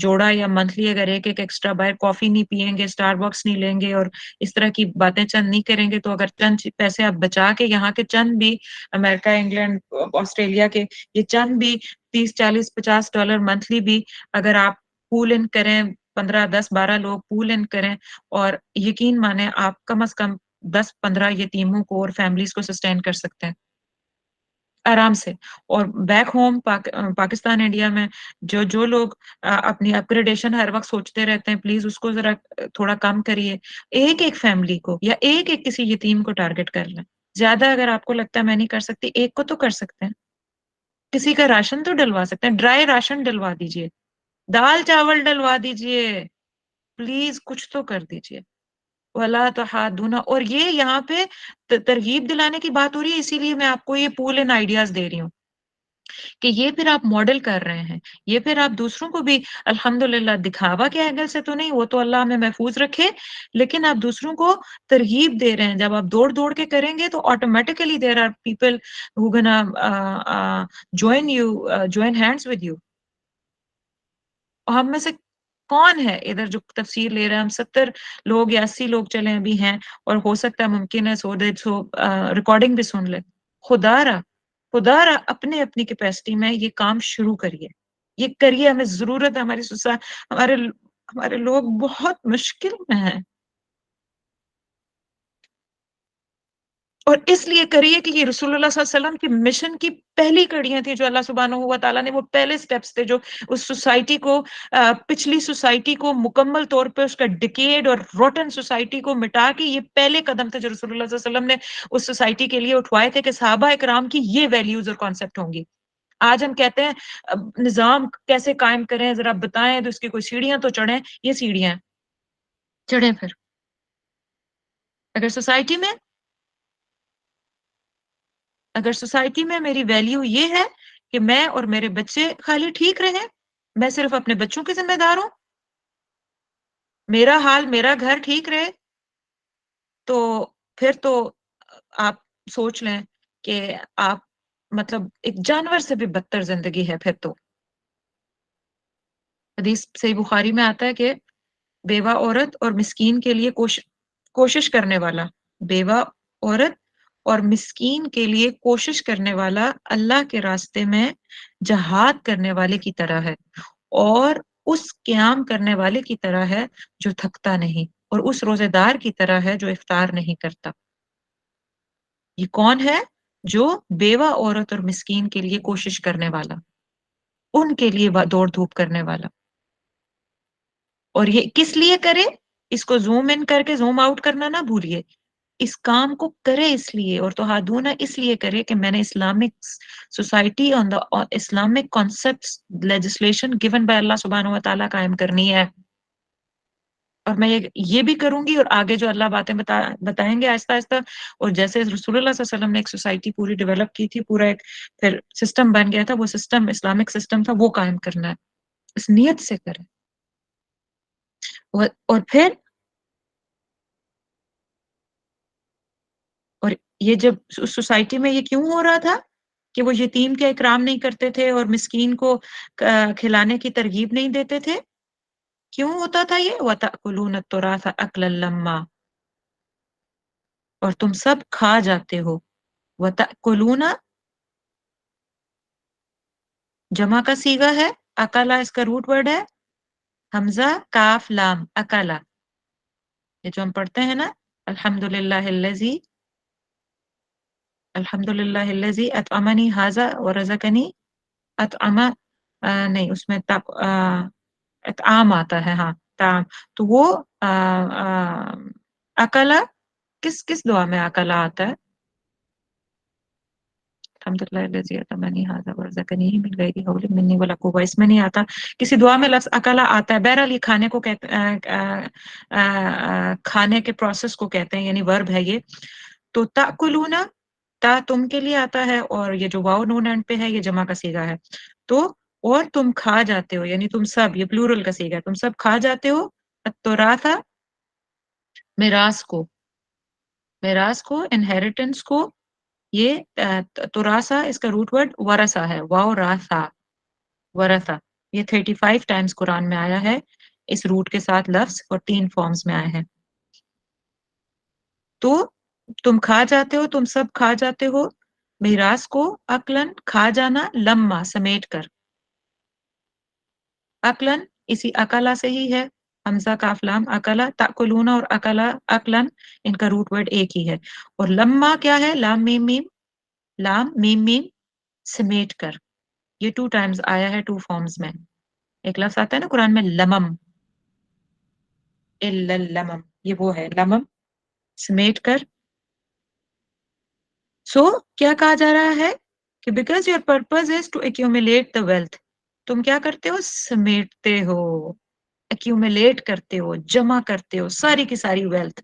جوڑا یا منتھلی اگر ایک ایکسٹرا باہر کافی نہیں پیئیں گے، اسٹار باکس نہیں لیں گے اور اس طرح کی باتیں چند نہیں کریں گے، تو اگر چند پیسے آپ بچا کے یہاں کے چند بھی امریکہ، انگلینڈ، آسٹریلیا کے یہ چند بھی 30 40 50 ڈالر منتھلی بھی اگر آپ پول ان کریں، 15 10 12 لوگ پول ان کریں، اور یقین مانیں آپ کم از کم 10 15 یتیموں کو اور فیملیز کو سسٹین کر سکتے ہیں آرام سے. اور بیک ہوم پاکستان، انڈیا میں جو لوگ اپنی اپ گریڈیشن ہر وقت سوچتے رہتے ہیں، پلیز اس کو ذرا تھوڑا کم کریے. ایک فیملی کو یا ایک کسی یتیم کو ٹارگٹ کر لیں. زیادہ اگر آپ کو لگتا ہے میں نہیں کر سکتی، ایک کو تو کر سکتے ہیں. کسی کا راشن تو ڈلوا سکتے ہیں، ڈرائی راشن ڈلوا دیجئے، دال چاول ڈلوا دیجئے، پلیز کچھ تو کر دیجئے. ولا تحاضون. اور یہ یہاں پہ ترغیب دلانے کی بات ہو رہی ہے، اسی لیے میں آپ کو یہ پول ان آئیڈیاز دے رہی ہوں کہ یہ پھر آپ ماڈل کر رہے ہیں، یہ پھر آپ دوسروں کو بھی الحمدللہ دکھاوا کے اینگل سے تو نہیں، وہ تو اللہ ہمیں محفوظ رکھے، لیکن آپ دوسروں کو ترغیب دے رہے ہیں. جب آپ دوڑ کے کریں گے تو automatically there are people who gonna join hands with you. ہم میں سے کون ہے ادھر جو تفسیر لے رہے ہیں؟ ہم 70 لوگ یا 80 لوگ چلے ابھی ہیں، اور ہو سکتا ہے ممکن ہے سو ریکارڈنگ بھی سن لیں. خدا را اپنی کیپیسٹی میں یہ کام شروع کریے، یہ کریے. ہمیں ضرورت ہے، ہمارے لوگ بہت مشکل میں ہیں، اور اس لیے کریے کہ یہ رسول اللہ صلی اللہ علیہ وسلم کی مشن کی پہلی کڑیاں تھیں جو اللہ سبحانہ و تعالیٰ نے، وہ پہلے سٹیپس تھے جو اس سوسائٹی کو، پچھلی سوسائٹی کو مکمل طور پہ اس کا ڈکیڈ اور روٹن سوسائٹی کو مٹا کے، یہ پہلے قدم تھے جو رسول اللہ صلی اللہ علیہ وسلم نے اس سوسائٹی کے لیے اٹھوائے تھے کہ صحابہ اکرام کی یہ ویلیوز اور کانسیپٹ ہوں گی. آج ہم کہتے ہیں نظام کیسے قائم کریں، ذرا بتائیں، تو اس کی کوئی سیڑھیاں تو چڑھیں. یہ سیڑھیاں ہیں، چڑھیں. پھر اگر سوسائٹی میں میری ویلیو یہ ہے کہ میں اور میرے بچے خالی ٹھیک رہیں، میں صرف اپنے بچوں کی ذمہ دار ہوں، میرا حال، میرا گھر ٹھیک رہے، تو پھر تو آپ سوچ لیں کہ آپ مطلب ایک جانور سے بھی بدتر زندگی ہے پھر تو. حدیث صحیح بخاری میں آتا ہے کہ بیوہ عورت اور مسکین کے لیے کوشش کرنے والا، بیوہ عورت اور مسکین کے لیے کوشش کرنے والا اللہ کے راستے میں جہاد کرنے والے کی طرح ہے، اور اس قیام کرنے والے کی طرح ہے جو تھکتا نہیں، اور اس روزے دار کی طرح ہے جو افطار نہیں کرتا. یہ کون ہے؟ جو بیوہ عورت اور مسکین کے لیے کوشش کرنے والا، ان کے لیے دوڑ دھوپ کرنے والا. اور یہ کس لیے کرے؟ اس کو زوم ان کر کے زوم آؤٹ کرنا نہ بھولیے. اس کام کو کرے اس لیے، اور تو ہادونہ اس لیے کرے کہ میں نے Islamic society on the Islamic concepts legislation given by اللہ سبحانہ و تعالیٰ قائم کرنی ہے. اور میں یہ بھی کروں گی، اور آگے جو اللہ باتیں بتائیں گے آہستہ آہستہ. اور جیسے رسول اللہ صلی اللہ علیہ وسلم نے ایک سوسائٹی پوری ڈیولپ کی تھی، پورا ایک پھر سسٹم بن گیا تھا، وہ سسٹم اسلامک سسٹم تھا، وہ قائم کرنا ہے. اس نیت سے کریں. اور پھر اور یہ جب اس سوسائٹی میں یہ کیوں ہو رہا تھا کہ وہ یتیم کے اکرام نہیں کرتے تھے اور مسکین کو کھلانے کی ترغیب نہیں دیتے تھے؟ کیوں ہوتا تھا یہ؟ وَتَأْكُلُونَ التُّرَاثَ أَكْلًا لَمًّا، اور تم سب کھا جاتے ہو. وَتَأْكُلُونَ جمع کا صیغہ ہے، اکلا اس کا روٹ ورڈ ہے، حمزہ کاف لام، اکلا. یہ جو ہم پڑھتے ہیں نا، الحمدللہ الذی الحمدللہ الذی اطعمنی ھذا ورزقنی، اطعمہ نہیں، اس میں اطعام آتا ہے، ہاں طعام. تو وہ اکلا کس کس دعا میں اکلا آتا ہے؟ الحمدللہ الذی اطعمنی ھذا ورزقنی من غیر حول منی ولا قوۃ، اس میں نہیں آتا. کسی دعا میں لفظ اکلا آتا ہے. بہرحال یہ کھانے کو کھانے کے پروسیس کو کہتے ہیں، یعنی ورب ہے یہ. تو تاکلون، تا تم کے لیے آتا ہے، اور یہ جو واو نون اینڈ پہ ہے یہ جمع کا صیغہ ہے. تو اور تم کھا جاتے ہو، یعنی تم سب، یہ پلورل کا صیغہ ہے، تم سب کھا جاتے ہو. التراث میراث کو، میراث کو، انہیریٹنس کو. یہ تراثا اس کا روٹ ورڈ ورثہ ہے، واو راسا، ورثہ. یہ 35 ٹائمز قرآن میں آیا ہے اس روٹ کے ساتھ لفظ، اور 3 فارمز میں آئے ہیں. تو تم کھا جاتے ہو، تم سب کھا جاتے ہو میراث کو، عقلاً کھا جانا، لمما سمیٹ کر. عقلاً اسی اکلا سے ہی ہے، حمزہ کاف لام اکلا. تاکلون اور اکلا عقلاً ان کا روٹ ورڈ ایک ہی ہے. اور لما کیا ہے؟ لام میم میم، لام میم میم سمیٹ کر. یہ 2 ٹائمز آیا ہے 2 فارمز میں. ایک لفظ آتا ہے نا قرآن میں لمم، الا اللمم، یہ وہ ہے لمم سمیٹ کر. سو کیا کہا جا رہا ہے کہ because your purpose is to accumulate the wealth, تم کیا کرتے ہو؟ سمیٹتے ہو، ایکیومولیٹ کرتے ہو، جمع کرتے ہو ساری کی ساری ویلتھ.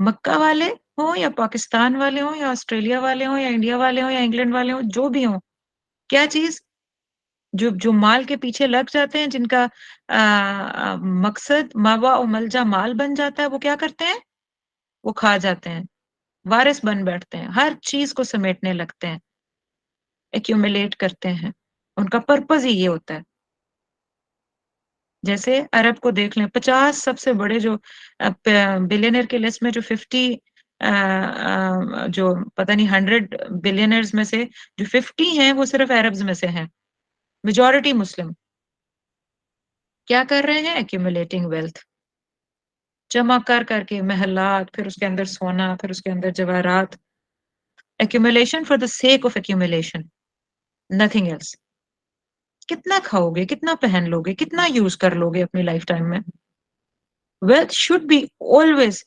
مکہ والے ہوں یا پاکستان والے ہوں یا آسٹریلیا والے ہوں یا انڈیا والے ہوں یا انگلینڈ والے ہوں، جو بھی ہوں، کیا چیز جو مال کے پیچھے لگ جاتے ہیں، جن کا مقصد ماوا و ملجا مال بن جاتا ہے، وہ کیا کرتے ہیں؟ وہ کھا جاتے ہیں، وارث بن بیٹھتے ہیں، ہر چیز کو سمیٹنے لگتے ہیں، ایکیومولیٹ کرتے ہیں. ان کا پرپز ہی یہ ہوتا ہے. جیسے عرب کو دیکھ لیں، 50 سب سے بڑے جو بلینئر کے لسٹ میں جو 50 جو پتہ نہیں 100 بلینئرز میں سے جو 50 ہیں وہ صرف عربز میں سے ہیں، میجورٹی مسلم. کیا کر رہے ہیں؟ ایکیومولیٹنگ ویلتھ، جمع کر کر کے محلات، پھر اس کے اندر سونا، پھر اس کے اندر جواہرات. Accumulation for the sake of accumulation, nothing else. کتنا کھاؤ گے، کتنا پہن لو گے، کتنا یوز کر لو گے اپنی لائف ٹائم میں؟ Wealth should be always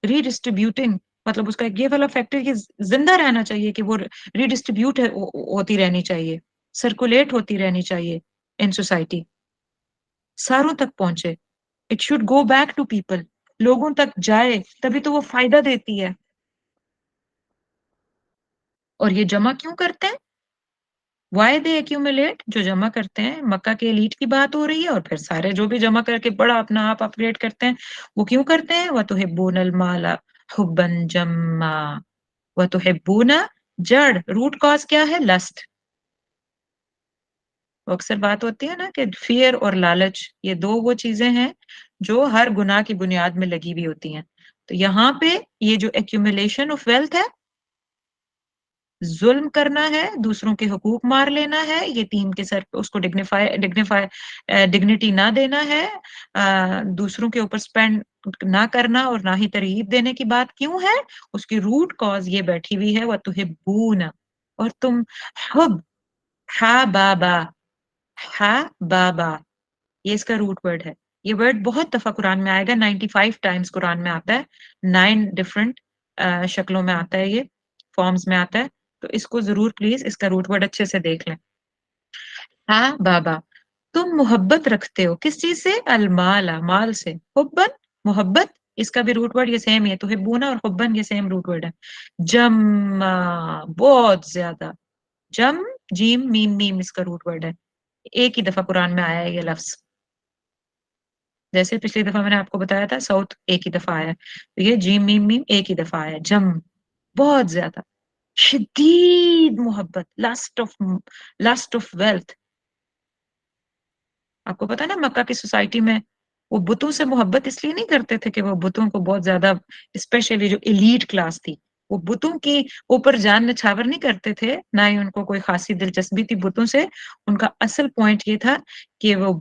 redistributing, مطلب اس کا یہ والا فیکٹر کہ زندہ رہنا چاہیے، کہ وہ ری ڈسٹریبیوٹ ہوتی رہنی چاہیے، سرکولیٹ ہوتی رہنی چاہیے ان سوسائٹی، ساروں تک پہنچے. It should go back to people, لوگوں تک جائے، تبھی تو وہ فائدہ دیتی ہے. اور یہ جمع کیوں کرتے ہیں؟ وائی دے ایکیومولیٹ، جو جمع کرتے ہیں، مکہ کے ایلیٹ کی بات ہو رہی ہے، اور پھر سارے جو بھی جمع کر کے بڑا اپنا آپ اپگریڈ کرتے ہیں، وہ کیوں کرتے ہیں؟ وَتُحِبُّونَ الْمَالَ حبن جما وتحبون جڑ روٹ کاز کیا ہے لسٹ وہ اکثر بات ہوتی ہے نا کہ فیئر اور لالچ یہ دو وہ چیزیں ہیں جو ہر گناہ کی بنیاد میں لگی ہوئی ہوتی ہیں تو یہاں پہ یہ جو ایکومولیشن آف ویلتھ ہے ظلم کرنا ہے دوسروں کے حقوق مار لینا ہے یتیم کے سر پہ اس کو ڈگنیٹی نہ دینا ہے دوسروں کے اوپر سپینڈ نہ کرنا اور نہ ہی ترغیب دینے کی بات کیوں ہے اس کی روٹ کاز یہ بیٹھی ہوئی ہے وَتُحِبُّونَ اور تم حب ہا بابا ہا بابا یہ اس کا روٹ ورڈ ہے یہ ورڈ بہت دفعہ قرآن میں آئے گا 95 ٹائمز قرآن میں آتا ہے 9 ڈفرنٹ شکلوں میں آتا ہے یہ فارمز میں آتا ہے تو اس کو ضرور پلیز اس کا روٹ ورڈ اچھے سے دیکھ لیں ہاں بابا تم محبت رکھتے ہو کس چیز سے المال مال سے حبن محبت اس کا بھی روٹ ورڈ یہ سیم ہے تو حبونا اور حبن یہ سیم روٹ ورڈ ہے جم بہت زیادہ جم جیم میم میم اس کا روٹ ورڈ ہے ایک ہی دفعہ قرآن میں آیا ہے یہ لفظ جیسے پچھلی دفعہ میں نے آپ کو بتایا تھا ساؤتھ ایک ہی دفعہ آیا تو یہ جیم میم میم ایک ہی دفعہ آیا جم بہت زیادہ شدید محبت لاسٹ آف ویلتھ آپ کو پتا نا مکہ کی سوسائٹی میں وہ بتوں سے محبت اس لیے نہیں کرتے تھے کہ وہ بتوں کو بہت زیادہ اسپیشلی جو ایلیٹ کلاس تھی وہ بتوں کی اوپر جان نچھاور نہیں کرتے تھے نہ ہی ان کو کوئی خاصی دلچسپی تھی بتوں سے ان کا اصل پوائنٹ یہ تھا کہ وہ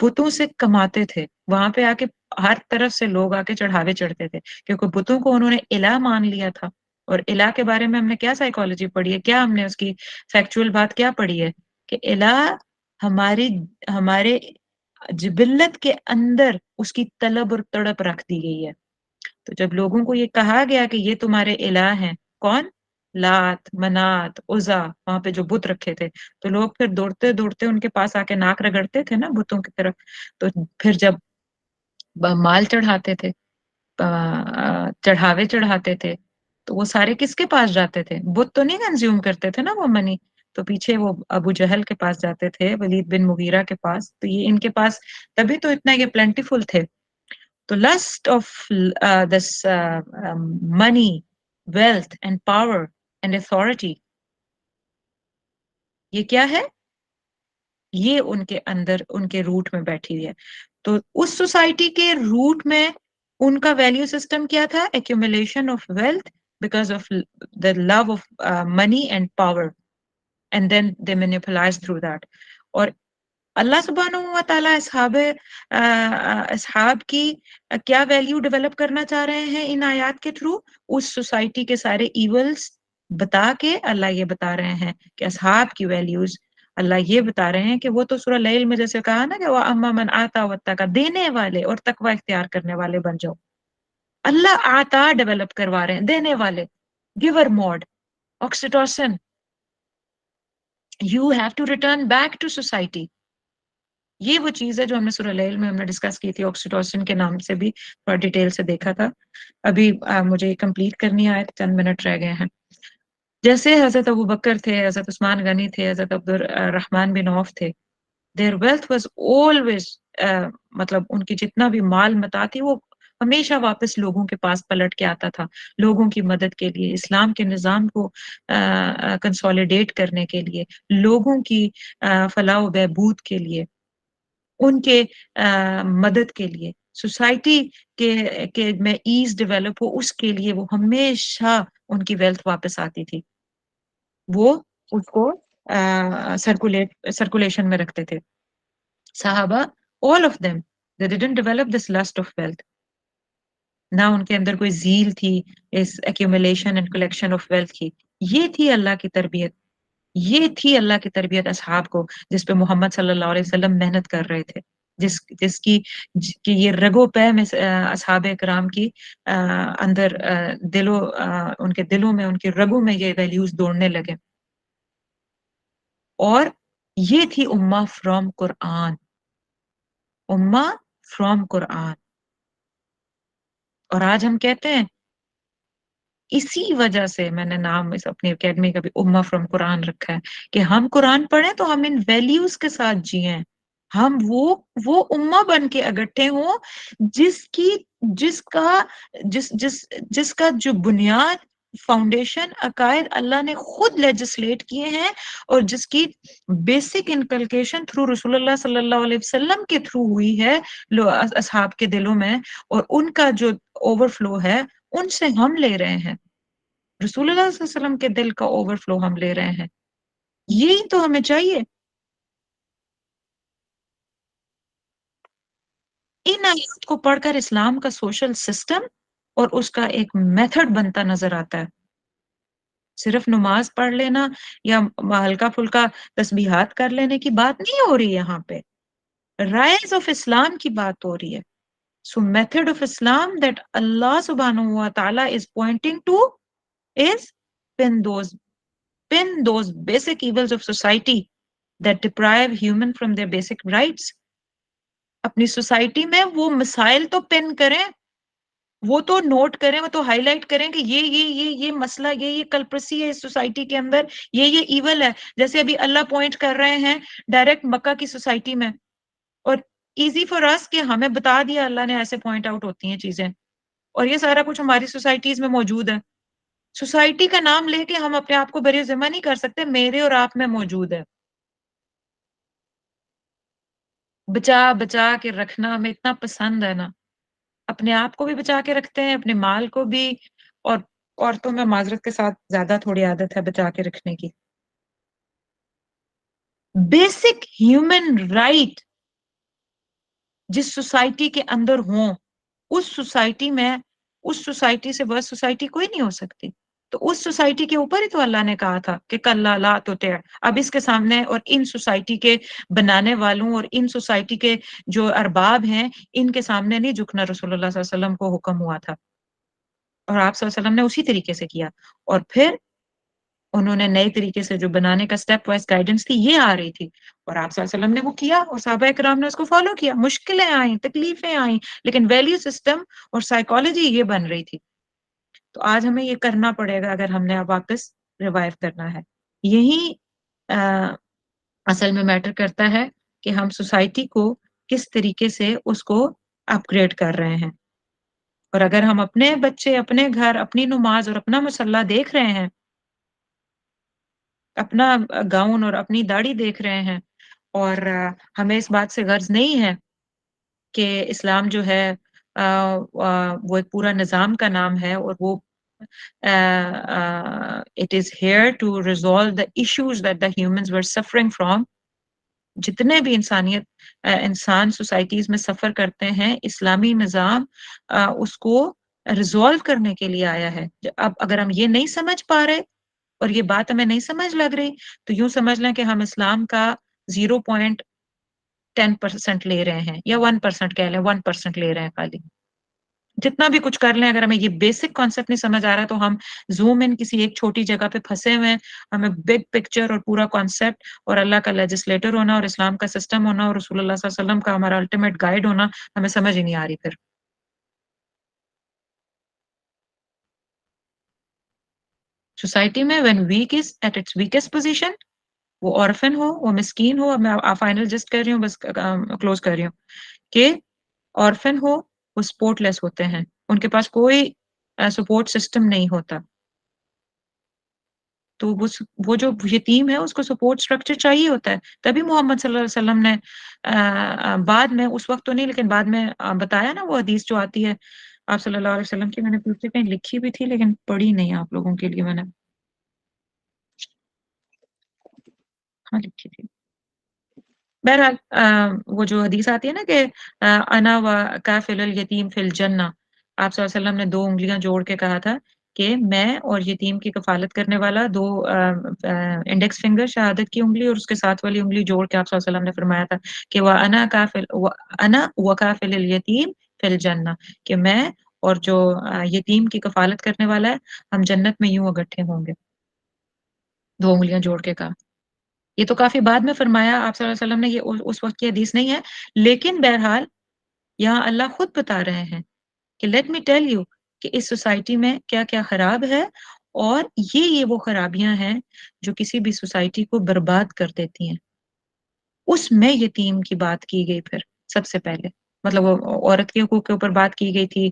بتوں سے کماتے تھے وہاں پہ آ کے ہر طرف سے لوگ آ کے چڑھاوے چڑھتے تھے کیونکہ بتوں کو انہوں نے الہ مان لیا تھا اور الہ کے بارے میں ہم نے کیا سائیکالوجی پڑھی ہے کیا ہم نے اس کی فیکچوئل بات کیا پڑھی ہے کہ الہ ہمارے جبلت کے اندر اس کی طلب اور تڑپ رکھ دی گئی ہے تو جب لوگوں کو یہ کہا گیا کہ یہ تمہارے الہ ہیں کون لات منات عزا وہاں پہ جو بت رکھے تھے تو لوگ پھر دوڑتے دوڑتے ان کے پاس آ کے ناک رگڑتے تھے نا بتوں کی طرف تو پھر جب مال چڑھاتے تھے چڑھاوے چڑھاتے تھے تو وہ سارے کس کے پاس جاتے تھے بت تو نہیں کنزیوم کرتے تھے نا وہ منی تو پیچھے وہ ابو جہل کے پاس جاتے تھے ولید بن مغیرہ کے پاس تو یہ ان کے پاس تبھی تو اتنا یہ پلینٹیفل تھے تو list of this money wealth and power and authority یہ کیا ہے یہ ان کے اندر ان کے روٹ میں بیٹھی ہوئی ہے تو اس سوسائٹی کے روٹ میں ان کا ویلیو سسٹم کیا تھا accumulation of wealth because of the love of money and power and then they manipulize through that اور اللہ سبحانہ و تعالیٰ اصحاب کی کیا ویلیو ڈیولپ کرنا چاہ رہے ہیں ان آیات کے تھرو اس سوسائٹی کے سارے ایولز بتا کے اللہ یہ بتا رہے ہیں کہ اصحاب کی ویلیوز اللہ یہ بتا رہے ہیں کہ وہ تو سورہ لیل میں جیسے کہا نا کہ وہ اما من آتا واتقا دینے والے اور تقوی اختیار کرنے والے بن جاؤ اللہ آتا ڈیولپ کروا رہے ہیں دینے والے giver mode oxytocin you have to return back to society یہ وہ چیز ہے جو ہم نے سورہ لیل میں ہم نے ڈسکس کی تھی آکسیٹوسن کے نام سے بھی بڑا ڈیٹیل سے دیکھا تھا ابھی مجھے کمپلیٹ کرنی آئے 10 منٹ رہ گئے ہیں جیسے حضرت ابو بکر تھے حضرت عثمان غنی تھے حضرت عبد الرحمن بن عوف تھے their wealth was always مطلب ان کی جتنا بھی مال متا تھی وہ ہمیشہ واپس لوگوں کے پاس پلٹ کے آتا تھا لوگوں کی مدد کے لیے اسلام کے نظام کو کنسولیڈیٹ کرنے کے لیے لوگوں کی فلاح و بہبود کے لیے ان کے مدد کے لیے سوسائٹی کے میں ایز ڈیولپ ہو اس کے لیے وہ ہمیشہ ان کی ویلتھ واپس آتی تھی وہ اس کو سرکولیشن میں رکھتے تھے صحابہ all of them they didn't develop this lust of wealth نہ ان کے اندر کوئی زیل تھی اس accumulation and collection of wealth کی یہ تھی اللہ کی تربیت یہ تھی اللہ کی تربیت اصحاب کو جس پہ محمد صلی اللہ علیہ وسلم محنت کر رہے تھے جس کی یہ رگو پہ میں اصحاب کرام کی اندر ان کے دلوں میں ان کی رگوں میں یہ ویلیوز دوڑنے لگے اور یہ تھی امہ فرام قرآن امہ فرام قرآن اور آج ہم کہتے ہیں اسی وجہ سے میں نے نام اس اپنی اکیڈمی کا بھی امہ فرام قرآن رکھا ہے کہ ہم قرآن پڑھیں تو ہم ان ویلیوز کے ساتھ جئیں ہم وہ امہ بن کے اگٹھے ہوں جس کا جس کا جو بنیاد فاؤنڈیشن عقائد اللہ نے خود لیجسلیٹ کیے ہیں، اور جس کی بیسک انکلکیشن تھرو رسول اللہ صلی اللہ علیہ وسلم کے تھرو ہوئی ہے اصحاب کے دلوں میں، اور ان کا جو اوور فلو ہے ان سے ہم لے رہے ہیں، رسول اللہ صلی اللہ علیہ وسلم کے دل کا اوور فلو ہم لے رہے ہیں، یہی تو ہمیں چاہیے۔ ان آیات کو پڑھ کر اسلام کا سوشل سسٹم اور اس کا ایک میتھڈ بنتا نظر آتا ہے۔ صرف نماز پڑھ لینا یا ہلکا پھلکا تسبیحات کر لینے کی بات نہیں ہو رہی یہاں پہ، رائز آف اسلام کی بات ہو رہی ہے۔ So method of Islam that اللہ سبحانہ و تعالی is pointing to us pin those basic evils of society that deprive human from their basic rights۔ اپنی سوسائٹی میں وہ مسائل تو پن کریں، وہ تو نوٹ کریں، وہ تو ہائی لائٹ کریں کہ یہ مسئلہ، یہ کلپرسی ہے اس سوسائٹی کے اندر، یہ ایول ہے، جیسے ابھی اللہ پوائنٹ کر رہے ہیں ڈائریکٹ مکہ کی سوسائٹی میں، اور ایزی فار اس کہ ہمیں بتا دیا اللہ نے ایسے پوائنٹ آؤٹ ہوتی ہیں چیزیں، اور یہ سارا کچھ ہماری سوسائٹیز میں موجود ہے۔ سوسائٹی کا نام لے کے ہم اپنے آپ کو بری ذمہ نہیں کر سکتے، میرے اور آپ میں موجود ہے۔ بچا بچا کے رکھنا ہمیں اتنا پسند ہے نا، اپنے آپ کو بھی بچا کے رکھتے ہیں، اپنے مال کو بھی، اور عورتوں میں معذرت کے ساتھ زیادہ تھوڑی عادت ہے بچا کے رکھنے کی۔ بیسک ہیومن رائٹ جس سوسائٹی کے اندر ہوں، اس سوسائٹی میں، اس سوسائٹی سے بس سوسائٹی کوئی نہیں ہو سکتی، تو اس سوسائٹی کے اوپر ہی تو اللہ نے کہا تھا کہ کلا لا تطع۔ اب اس کے سامنے اور ان سوسائٹی کے بنانے والوں اور ان سوسائٹی کے جو ارباب ہیں، ان کے سامنے نہیں جھکنا، رسول اللہ صلی اللہ علیہ وسلم کو حکم ہوا تھا، اور آپ صلی اللہ علیہ وسلم نے اسی طریقے سے کیا، اور پھر انہوں نے نئے طریقے سے جو بنانے کا سٹیپ وائز گائیڈنس تھی یہ آ رہی تھی، اور آپ صلی اللہ علیہ وسلم نے وہ کیا، اور صحابہ کرام نے اس کو فالو کیا، مشکلیں آئیں، تکلیفیں آئیں، لیکن ویلیو سسٹم اور سائیکالوجی یہ بن رہی تھی۔ تو آج ہمیں یہ کرنا پڑے گا اگر ہم نے اب واپس ریوائیو کرنا ہے۔ یہی اصل میں میٹر کرتا ہے کہ ہم سوسائٹی کو کس طریقے سے اس کو اپ گریڈ کر رہے ہیں، اور اگر ہم اپنے بچے، اپنے گھر، اپنی نماز اور اپنا مصلی دیکھ رہے ہیں، اپنا گاؤن اور اپنی داڑھی دیکھ رہے ہیں، اور ہمیں اس بات سے غرض نہیں ہے کہ اسلام جو ہے وہ ایک پورا نظام کا نام ہے، اور وہ it is here to resolve the issues that the humans were suffering from۔ جتنے بھی انسان سوسائٹیز میں سفر کرتے ہیں، اسلامی نظام اس کو ریزالو کرنے کے لیے آیا ہے۔ اب اگر ہم یہ نہیں سمجھ پا رہے اور یہ بات ہمیں نہیں سمجھ لگ رہی، تو یوں سمجھ لیں کہ ہم اسلام کا 0.10% لے رہے ہیں، یا 1% کہہ لیں، 1% لے رہے ہیں خالی۔ جتنا بھی کچھ کر لیں، اگر ہمیں یہ بیسک کانسیپٹ نہیں سمجھ آ رہا تو ہم زوم ان کسی ایک چھوٹی جگہ پہ پھنسے ہوئے ہیں۔ ہمیں بگ پکچر اور پورا کانسیپٹ اور اللہ کا لیجسلیٹر ہونا اور اسلام کا سسٹم ہونا اور رسول اللہ صلی اللہ علیہ وسلم کا ہمارا الٹیمیٹ گائیڈ ہونا ہمیں سمجھ ہی نہیں آ رہی۔ پھر سوسائٹی میں when weak is at its weakest position، وہ orphan ہو، وہ مسکین ہو، اب میں فائنل جسٹ کر رہی ہوں، بس کلوز کر رہی ہوں کہ orphan ہو، وہ سپورٹ لیس ہوتے ہیں، ان کے پاس کوئی سپورٹ سسٹم نہیں ہوتا، تو وہ جو یتیم ہے اس کو سپورٹ سٹرکچر چاہیے ہوتا ہے۔ تبھی محمد صلی اللہ علیہ وسلم نے بعد میں، اس وقت تو نہیں لیکن بعد میں بتایا نا، وہ حدیث جو آتی ہے آپ صلی اللہ علیہ وسلم کی، میں نے پیچھے کہیں لکھی بھی تھی لیکن پڑھی نہیں آپ لوگوں کے لیے، میں نے ہاں لکھی تھی۔ بہرحال وہ جو حدیث آتی ہے نا کہ انا و کافل الیتیم فی الجنہ، آپ صلی اللہ علیہ وسلم نے 2 انگلیاں جوڑ کے کہا تھا کہ میں اور یتیم کی کفالت کرنے والا، 2 انڈیکس فنگر شہادت کی انگلی اور اس کے ساتھ والی انگلی جوڑ کے آپ صلی اللہ علیہ وسلم نے فرمایا تھا کہ انا و کافل الیتیم فی الجنہ، کہ میں اور جو یتیم کی کفالت کرنے والا ہے ہم جنت میں یوں اکٹھے ہوں گے، 2 انگلیاں جوڑ کے کہا۔ یہ تو کافی بعد میں فرمایا آپ صلی اللہ علیہ وسلم نے، یہ اس وقت کی حدیث نہیں ہے، لیکن بہرحال یہاں اللہ خود بتا رہے ہیں کہ لیٹ می ٹیل یو کہ اس سوسائٹی میں کیا کیا خراب ہے، اور یہ وہ خرابیاں ہیں جو کسی بھی سوسائٹی کو برباد کر دیتی ہیں۔ اس میں یتیم کی بات کی گئی پھر سب سے پہلے، مطلب وہ عورت کے حقوق کے اوپر بات کی گئی تھی،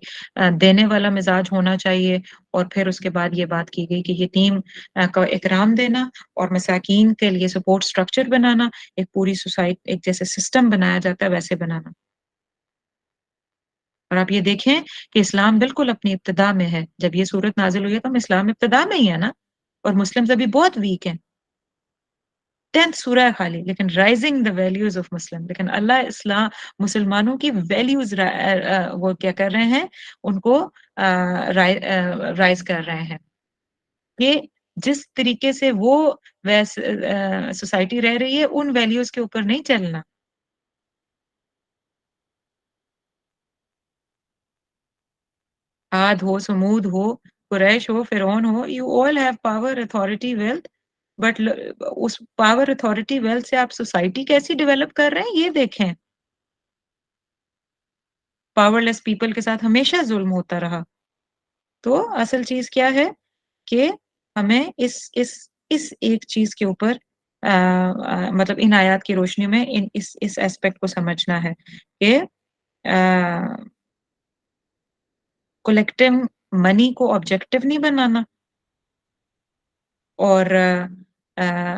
دینے والا مزاج ہونا چاہیے، اور پھر اس کے بعد یہ بات کی گئی کہ یتیم کا اکرام دینا اور مساکین کے لیے سپورٹ سٹرکچر بنانا، ایک پوری سوسائٹی ایک جیسے سسٹم بنایا جاتا ہے ویسے بنانا۔ اور آپ یہ دیکھیں کہ اسلام بالکل اپنی ابتدا میں ہے، جب یہ صورت نازل ہوئی ہے تو ہم اسلام ابتدا میں ہی ہے نا، اور مسلمز ابھی بہت ویک ہیں، 10th سورہ ہے خالی، لیکن rising the values of Muslim, لیکن اللہ اسلام مسلمانوں کی ویلیوز وہ کیا کر رہے ہیں، ان کو رائز کر رہے ہیں کہ جس طریقے سے وہ سوسائٹی رہ رہی ہے ان ویلیوز کے اوپر نہیں چلنا۔ عاد ہو، سمود ہو، قریش ہو، فرعون ہو، you all have power, authority, wealth, but اس پاور، اتھارٹی، ویلتھ سے آپ سوسائٹی کیسی ڈیولپ کر رہے ہیں یہ دیکھیں۔ پاور لیس پیپل کے ساتھ ہمیشہ ظلم ہوتا رہا۔ تو اصل چیز کیا ہے کہ ہمیں اس ایک چیز کے اوپر مطلب ان آیات کی روشنی میں اس ایسپیکٹ کو سمجھنا ہے کہ کولیکٹیو منی کو آبجیکٹیو نہیں بنانا، اور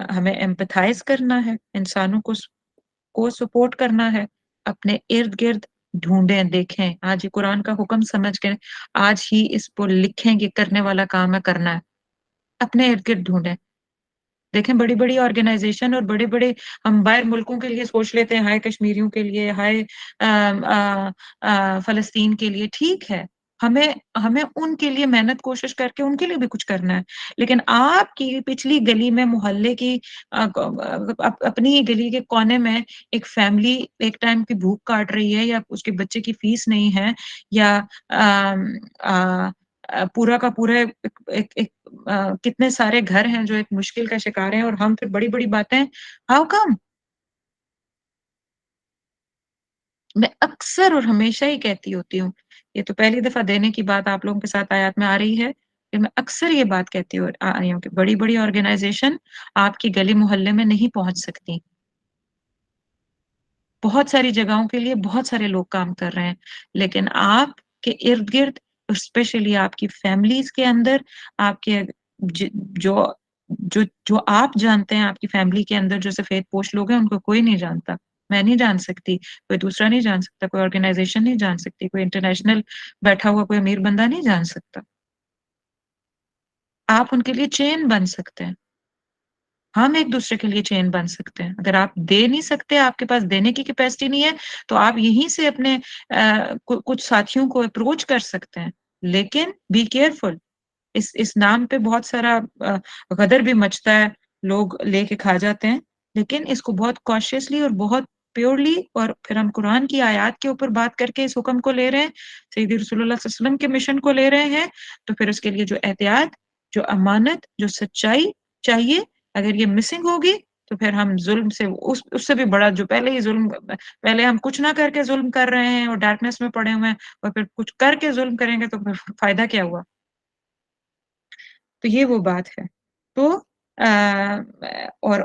ہمیں ایمپتھائز کرنا ہے، انسانوں کو سپورٹ کرنا ہے، اپنے ارد گرد ڈھونڈیں، دیکھیں، آج یہ قرآن کا حکم سمجھ کے آج ہی اس کو لکھیں کہ کرنے والا کام ہے، کرنا ہے، اپنے ارد گرد ڈھونڈیں۔ دیکھیں بڑی بڑی آرگنائزیشن اور بڑے بڑے، ہم باہر ملکوں کے لیے سوچ لیتے ہیں، ہائے کشمیریوں کے لیے، ہائے فلسطین کے لیے، ٹھیک ہے، ہمیں ہمیں ان کے لیے محنت کوشش کر کے ان کے لیے بھی کچھ کرنا ہے، لیکن آپ کی پچھلی گلی میں، محلے کی اپنی ہی گلی کے کونے میں ایک فیملی ایک ٹائم کی بھوک کاٹ رہی ہے، یا اس کے بچے کی فیس نہیں ہے، یا پورا کا پورا کتنے سارے گھر ہیں جو ایک مشکل کا شکار ہیں، اور ہم پھر بڑی بڑی باتیں، ہاؤ کم؟ میں اکثر اور ہمیشہ ہی کہتی ہوتی ہوں، یہ تو پہلی دفعہ دینے کی بات آپ لوگوں کے ساتھ آیات میں آ رہی ہے، کہ میں اکثر یہ بات کہتی آ رہی ہوں کہ بڑی بڑی آرگنائزیشن آپ کی گلی محلے میں نہیں پہنچ سکتی، بہت ساری جگہوں کے لیے بہت سارے لوگ کام کر رہے ہیں، لیکن آپ کے ارد گرد، اسپیشلی آپ کی فیملیز کے اندر، آپ کے جو جو آپ جانتے ہیں، آپ کی فیملی کے اندر جو سفید پوش لوگ ہیں، ان کو کوئی نہیں جانتا، میں نہیں جان سکتی، کوئی دوسرا نہیں جان سکتا، کوئی آرگنائزیشن نہیں جان سکتی، کوئی انٹرنیشنل بیٹھا ہوا کوئی امیر بندہ نہیں جان سکتا۔ آپ ان کے لیے چین بن سکتے ہیں، ہم ایک دوسرے کے لیے چین بن سکتے ہیں۔ اگر آپ دے نہیں سکتے، آپ کے پاس دینے کی کیپیسٹی نہیں ہے، تو آپ یہیں سے اپنے کچھ ساتھیوں کو اپروچ کر سکتے ہیں، لیکن بی کیئرفل، اس نام پہ بہت سارا غدر بھی مچتا ہے، لوگ لے کے کھا جاتے ہیں، لیکن اس کو بہت کاشیسلی اور بہت پیورلی، اور پھر ہم قرآن کی آیات کے اوپر بات کر کے اس حکم کو لے رہے ہیں، سیدی رسول اللہ صلی اللہ علیہ وسلم کے مشن کو لے رہے ہیں، تو پھر اس کے لیے جو احتیاط، جو امانت، جو سچائی چاہیے، اگر یہ مسنگ ہوگی تو پھر ہم ظلم سے اس سے بھی بڑا، جو پہلے ہی ظلم، پہلے ہم کچھ نہ کر کے ظلم کر رہے ہیں اور ڈارکنیس میں پڑے ہوئے ہیں، اور پھر کچھ کر کے ظلم کریں گے تو پھر فائدہ کیا ہوا؟ تو یہ وہ بات ہے۔ تو اور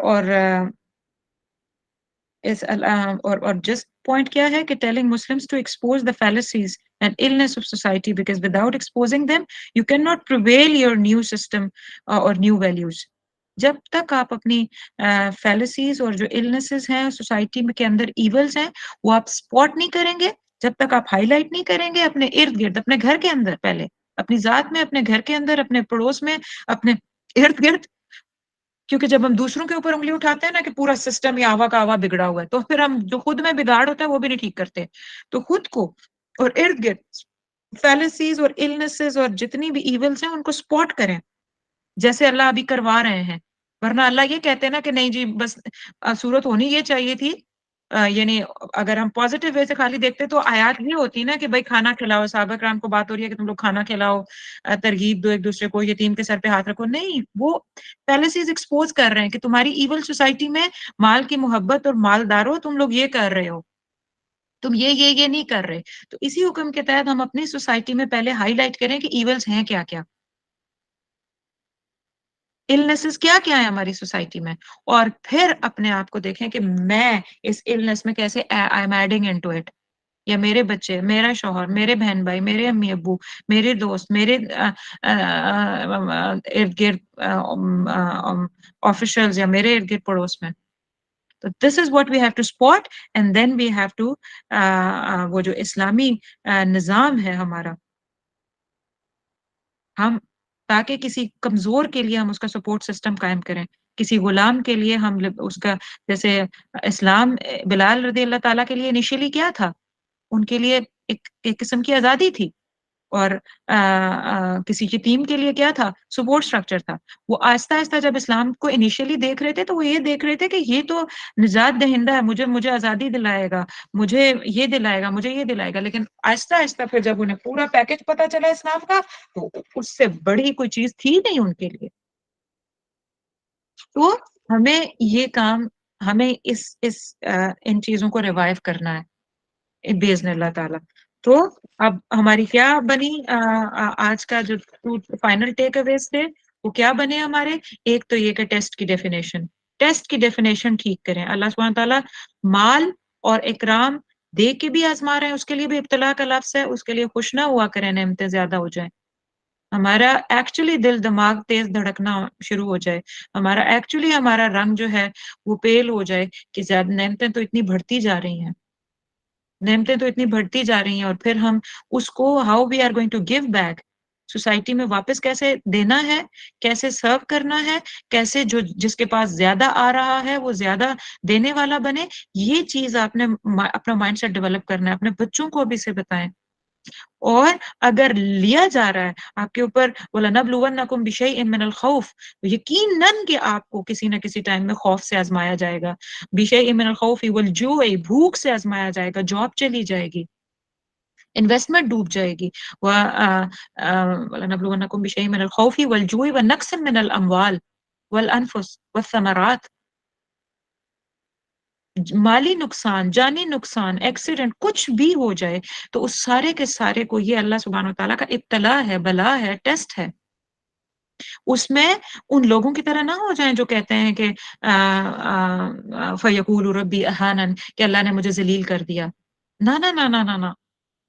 اور جسٹ پوائنٹ کیا ہے کہ telling Muslims to expose the fallacies and illness of society because without exposing them you cannot prevail your new system اور new values۔ جب تک آپ اپنی فیلسیز اور جو illnesses ہیں سوسائٹی میں کے اندر ایولز ہیں وہ آپ سپوٹ نہیں کریں گے، جب تک آپ ہائی لائٹ نہیں کریں گے اپنے ارد گرد، اپنے گھر کے اندر، پہلے اپنی ذات میں، اپنے گھر کے اندر، اپنے پڑوس میں، اپنے ارد گرد، کیونکہ جب ہم دوسروں کے اوپر انگلی اٹھاتے ہیں نا کہ پورا سسٹم یا آوا کا آوا بگڑا ہوا ہے، تو پھر ہم جو خود میں بگاڑ ہوتا ہے وہ بھی نہیں ٹھیک کرتے، تو خود کو اور ارد گرد فیلسیز اور illnesses اور جتنی بھی ایولز ہیں ان کو سپورٹ کریں، جیسے اللہ ابھی کروا رہے ہیں، ورنہ اللہ یہ کہتے ہیں نا کہ نہیں جی بس صورت ہونی یہ چاہیے تھی، یعنی اگر ہم پازیٹیو وے سے خالی دیکھتے تو آیات یہ ہوتی نا کہ بھائی کھانا کھلاؤ، صحابہ کرام کو بات ہو رہی ہے کہ تم لوگ کھانا کھلاؤ، ترغیب دو ایک دوسرے کو، یتیم کے سر پہ ہاتھ رکھو، نہیں، وہ پالیسیز ایکسپوز کر رہے ہیں کہ تمہاری ایول سوسائٹی میں مال کی محبت اور مالداروں تم لوگ یہ کر رہے ہو، تم یہ نہیں کر رہے، تو اسی حکم کے تحت ہم اپنی سوسائٹی میں پہلے ہائی لائٹ کریں کہ ایولز ہیں کیا کیا، illnesses کیا کیا ہے ہماری سوسائٹی میں، اور پھر اپنے آپ کو دیکھیں کہ میں اس illness میں کیسے I am adding into it، یا میرے بچے، میرا شوہر، میرے بہن بھائی، میرے امی ابو، میرے دوست، میرے ارد گرد آفیشلز یا میرے ارد گرد پڑوس میں. تو this is what we have to spot, and then we have to وہ جو اسلامی نظام ہے ہمارا، ہم تاکہ کسی کمزور کے لیے ہم اس کا سپورٹ سسٹم قائم کریں، کسی غلام کے لیے ہم اس کا، جیسے اسلام بلال رضی اللہ تعالیٰ کے لیے انیشیلی کیا تھا، ان کے لیے ایک قسم کی آزادی تھی، اور کسی یتیم کے لیے کیا تھا، سپورٹ سٹرکچر تھا. وہ آہستہ آہستہ جب اسلام کو انیشیلی دیکھ رہے تھے تو وہ یہ دیکھ رہے تھے کہ یہ تو نجات دہندہ ہے، مجھے آزادی دلائے گا، مجھے یہ دلائے گا، مجھے یہ دلائے گا. لیکن آہستہ آہستہ پھر جب انہیں پورا پیکج پتا چلا اسلام کا، تو اس سے بڑی کوئی چیز تھی نہیں ان کے لیے. تو ہمیں یہ کام، ہمیں ان چیزوں کو ریوائیو کرنا ہے باذن اللہ تعالیٰ. تو اب ہماری کیا بنی آج کا جو فائنل ٹیک اویز تھے، وہ کیا بنے ہمارے؟ ایک تو یہ کہ ٹیسٹ کی ڈیفینیشن ٹھیک کریں. اللہ سبحانہ تعالیٰ مال اور اکرام دے کے بھی آزما رہے ہیں، اس کے لیے بھی ابتلا کا لفظ ہے، اس کے لیے خوش نہ ہوا کریں نعمتیں زیادہ ہو جائیں، ہمارا ایکچولی دل دماغ تیز دھڑکنا شروع ہو جائے، ہمارا رنگ جو ہے وہ پیل ہو جائے کہ زیادہ نعمتیں تو اتنی بڑھتی جا رہی ہیں، اور پھر ہم اس کو how we are going to give back, society میں واپس کیسے دینا ہے، کیسے سرو کرنا ہے، کیسے جس کے پاس زیادہ آ رہا ہے وہ زیادہ دینے والا بنے. یہ چیز آپ نے اپنا مائنڈ سیٹ ڈیولپ کرنا ہے، اپنے بچوں کو بھی سے بتائیں. اور اگر لیا جا رہا ہے آپ کے اوپر، وَلَنَبْلُوَنَّكُمْ بِشَيْءٍ مِّنَ الْخَوْفِ، یقیناً کہ آپ کو کسی نہ کسی ٹائم میں خوف سے آزمایا جائے گا، بِشَيْءٍ مِّنَ الْخَوْفِ وَالْجُوعِ، بھوک سے آزمایا جائے گا، جاب چلی جائے گی، انویسٹمنٹ ڈوب جائے گی. وَلَنَبْلُوَنَّكُمْ بِشَيْءٍ مِّنَ الْخَوْفِ وَالْجُوعِ وَنَقْصٍ مِّنَ الْأَمْوَالِ وَالْأَنفُسِ وَالثَّمَرَاتِ، مالی نقصان، جانی نقصان، ایکسیڈنٹ کچھ بھی ہو جائے تو اس سارے کے سارے کو یہ اللہ سبحانہ وتعالیٰ کا ابتلا ہے، بلا ہے، ٹیسٹ ہے. اس میں ان لوگوں کی طرح نہ ہو جائیں جو کہتے ہیں کہ فَيَقُولُ رَبِّي أَهَانَنِ، کہ اللہ نے مجھے ذلیل کر دیا. نہ نہ نہ نہ نہ نہ،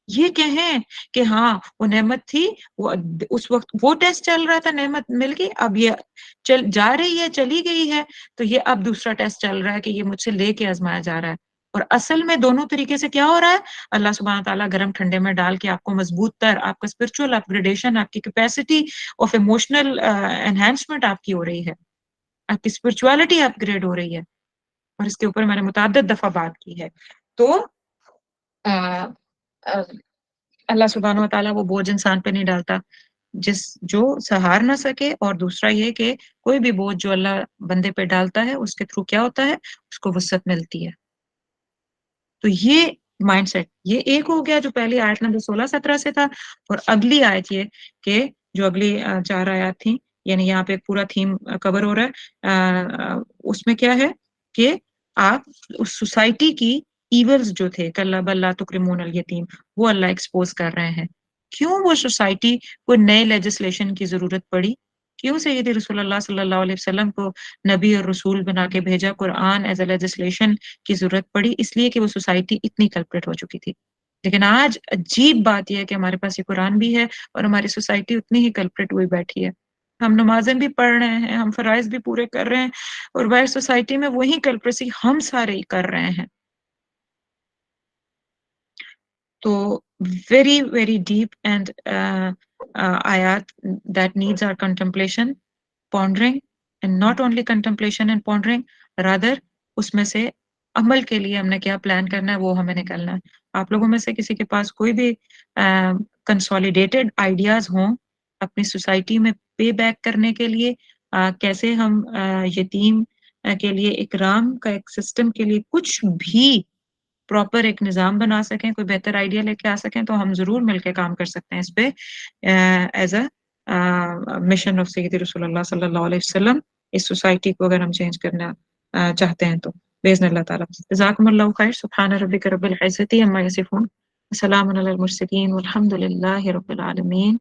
یہ کہیں کہ ہاں وہ نعمت تھی، وہ اس وقت وہ ٹیسٹ چل رہا تھا، نعمت مل گئی، اب یہ جا رہی ہے، چلی گئی ہے، تو یہ اب دوسرا ٹیسٹ چل رہا ہے کہ یہ مجھ سے لے کے آزمایا جا رہا ہے. اور اصل میں دونوں طریقے سے کیا ہو رہا ہے؟ اللہ سبحانہ تعالیٰ گرم ٹھنڈے میں ڈال کے آپ کو مضبوط تر، آپ کا اسپرچل اپ گریڈیشن، آپ کی کیپیسٹی آف ایموشنل انہینسمنٹ آپ کی ہو رہی ہے، آپ کی اسپرچوالٹی اپ گریڈ ہو رہی ہے. اور اس کے اوپر میں نے متعدد دفعہ بات کی ہے. تو اللہ سبحانہ و تعالیٰ وہ بوجھ انسان پہ نہیں ڈالتا جو سہار نہ سکے. اور دوسرا یہ کہ کوئی بھی بوجھ جو اللہ بندے پہ ڈالتا ہے اس کے تھرو کیا ہوتا ہے؟ اس کو وسعت ملتی ہے. تو یہ مائنڈ سیٹ، یہ ایک ہو گیا جو پہلی آیت نمبر 16-17 سے تھا. اور اگلی آیت یہ کہ جو اگلی 4 آیات تھیں، یعنی یہاں پہ ایک پورا تھیم کور ہو رہا ہے. اس میں کیا ہے کہ آپ اس سوسائٹی کی ایولز جو تھے، کلا بلا تکرمون الیتیم، وہ اللہ ایکسپوز کر رہے ہیں. کیوں وہ سوسائٹی کو نئے لیجسلیشن کی ضرورت پڑی؟ کیوں سیدی رسول اللہ صلی اللہ علیہ وسلم کو نبی اور رسول بنا کے بھیجا، قرآن ایز اے لیجسلیشن کی ضرورت پڑی؟ اس لیے کہ وہ سوسائٹی اتنی کلپریٹ ہو چکی تھی. لیکن آج عجیب بات یہ ہے کہ ہمارے پاس یہ قرآن بھی ہے اور ہماری سوسائٹی اتنی ہی کلپریٹ ہوئی بیٹھی ہے. ہم نمازیں بھی پڑھ رہے ہیں، ہم فرائض بھی پورے کر رہے ہیں، اور باہر سوسائٹی میں وہی کلپریسی ہم سارے کر رہے ہیں. تو very very deep and ayat that needs our contemplation, pondering, and not only contemplation and pondering, rather اس میں سے عمل کے لیے ہم نے کیا پلان کرنا ہے وہ ہمیں نکلنا ہے. آپ لوگوں میں سے کسی کے پاس کوئی بھی کنسولیڈیٹڈ آئیڈیاز ہوں اپنی سوسائٹی میں پے بیک کرنے کے لیے، کیسے ہم یتیم کے لیے اکرام کا ایک سسٹم کے لیے کچھ بھی پراپر ایک نظام بنا سکیں، کوئی بہتر آئیڈیا لے کے آ سکیں، تو ہم ضرور مل کے کام کر سکتے ہیں اس پہ ایز اے مشن آف سیدی رسول اللہ صلی اللہ علیہ وسلم. اس سوسائٹی کو اگر ہم چینج کرنا چاہتے ہیں تو باذن اللہ تعالیٰ. جزاکم اللہ خیر. سبحان ربک رب العزۃ عما یصفون، وسلام علی المرسلین والحمد للہ رب العالمین.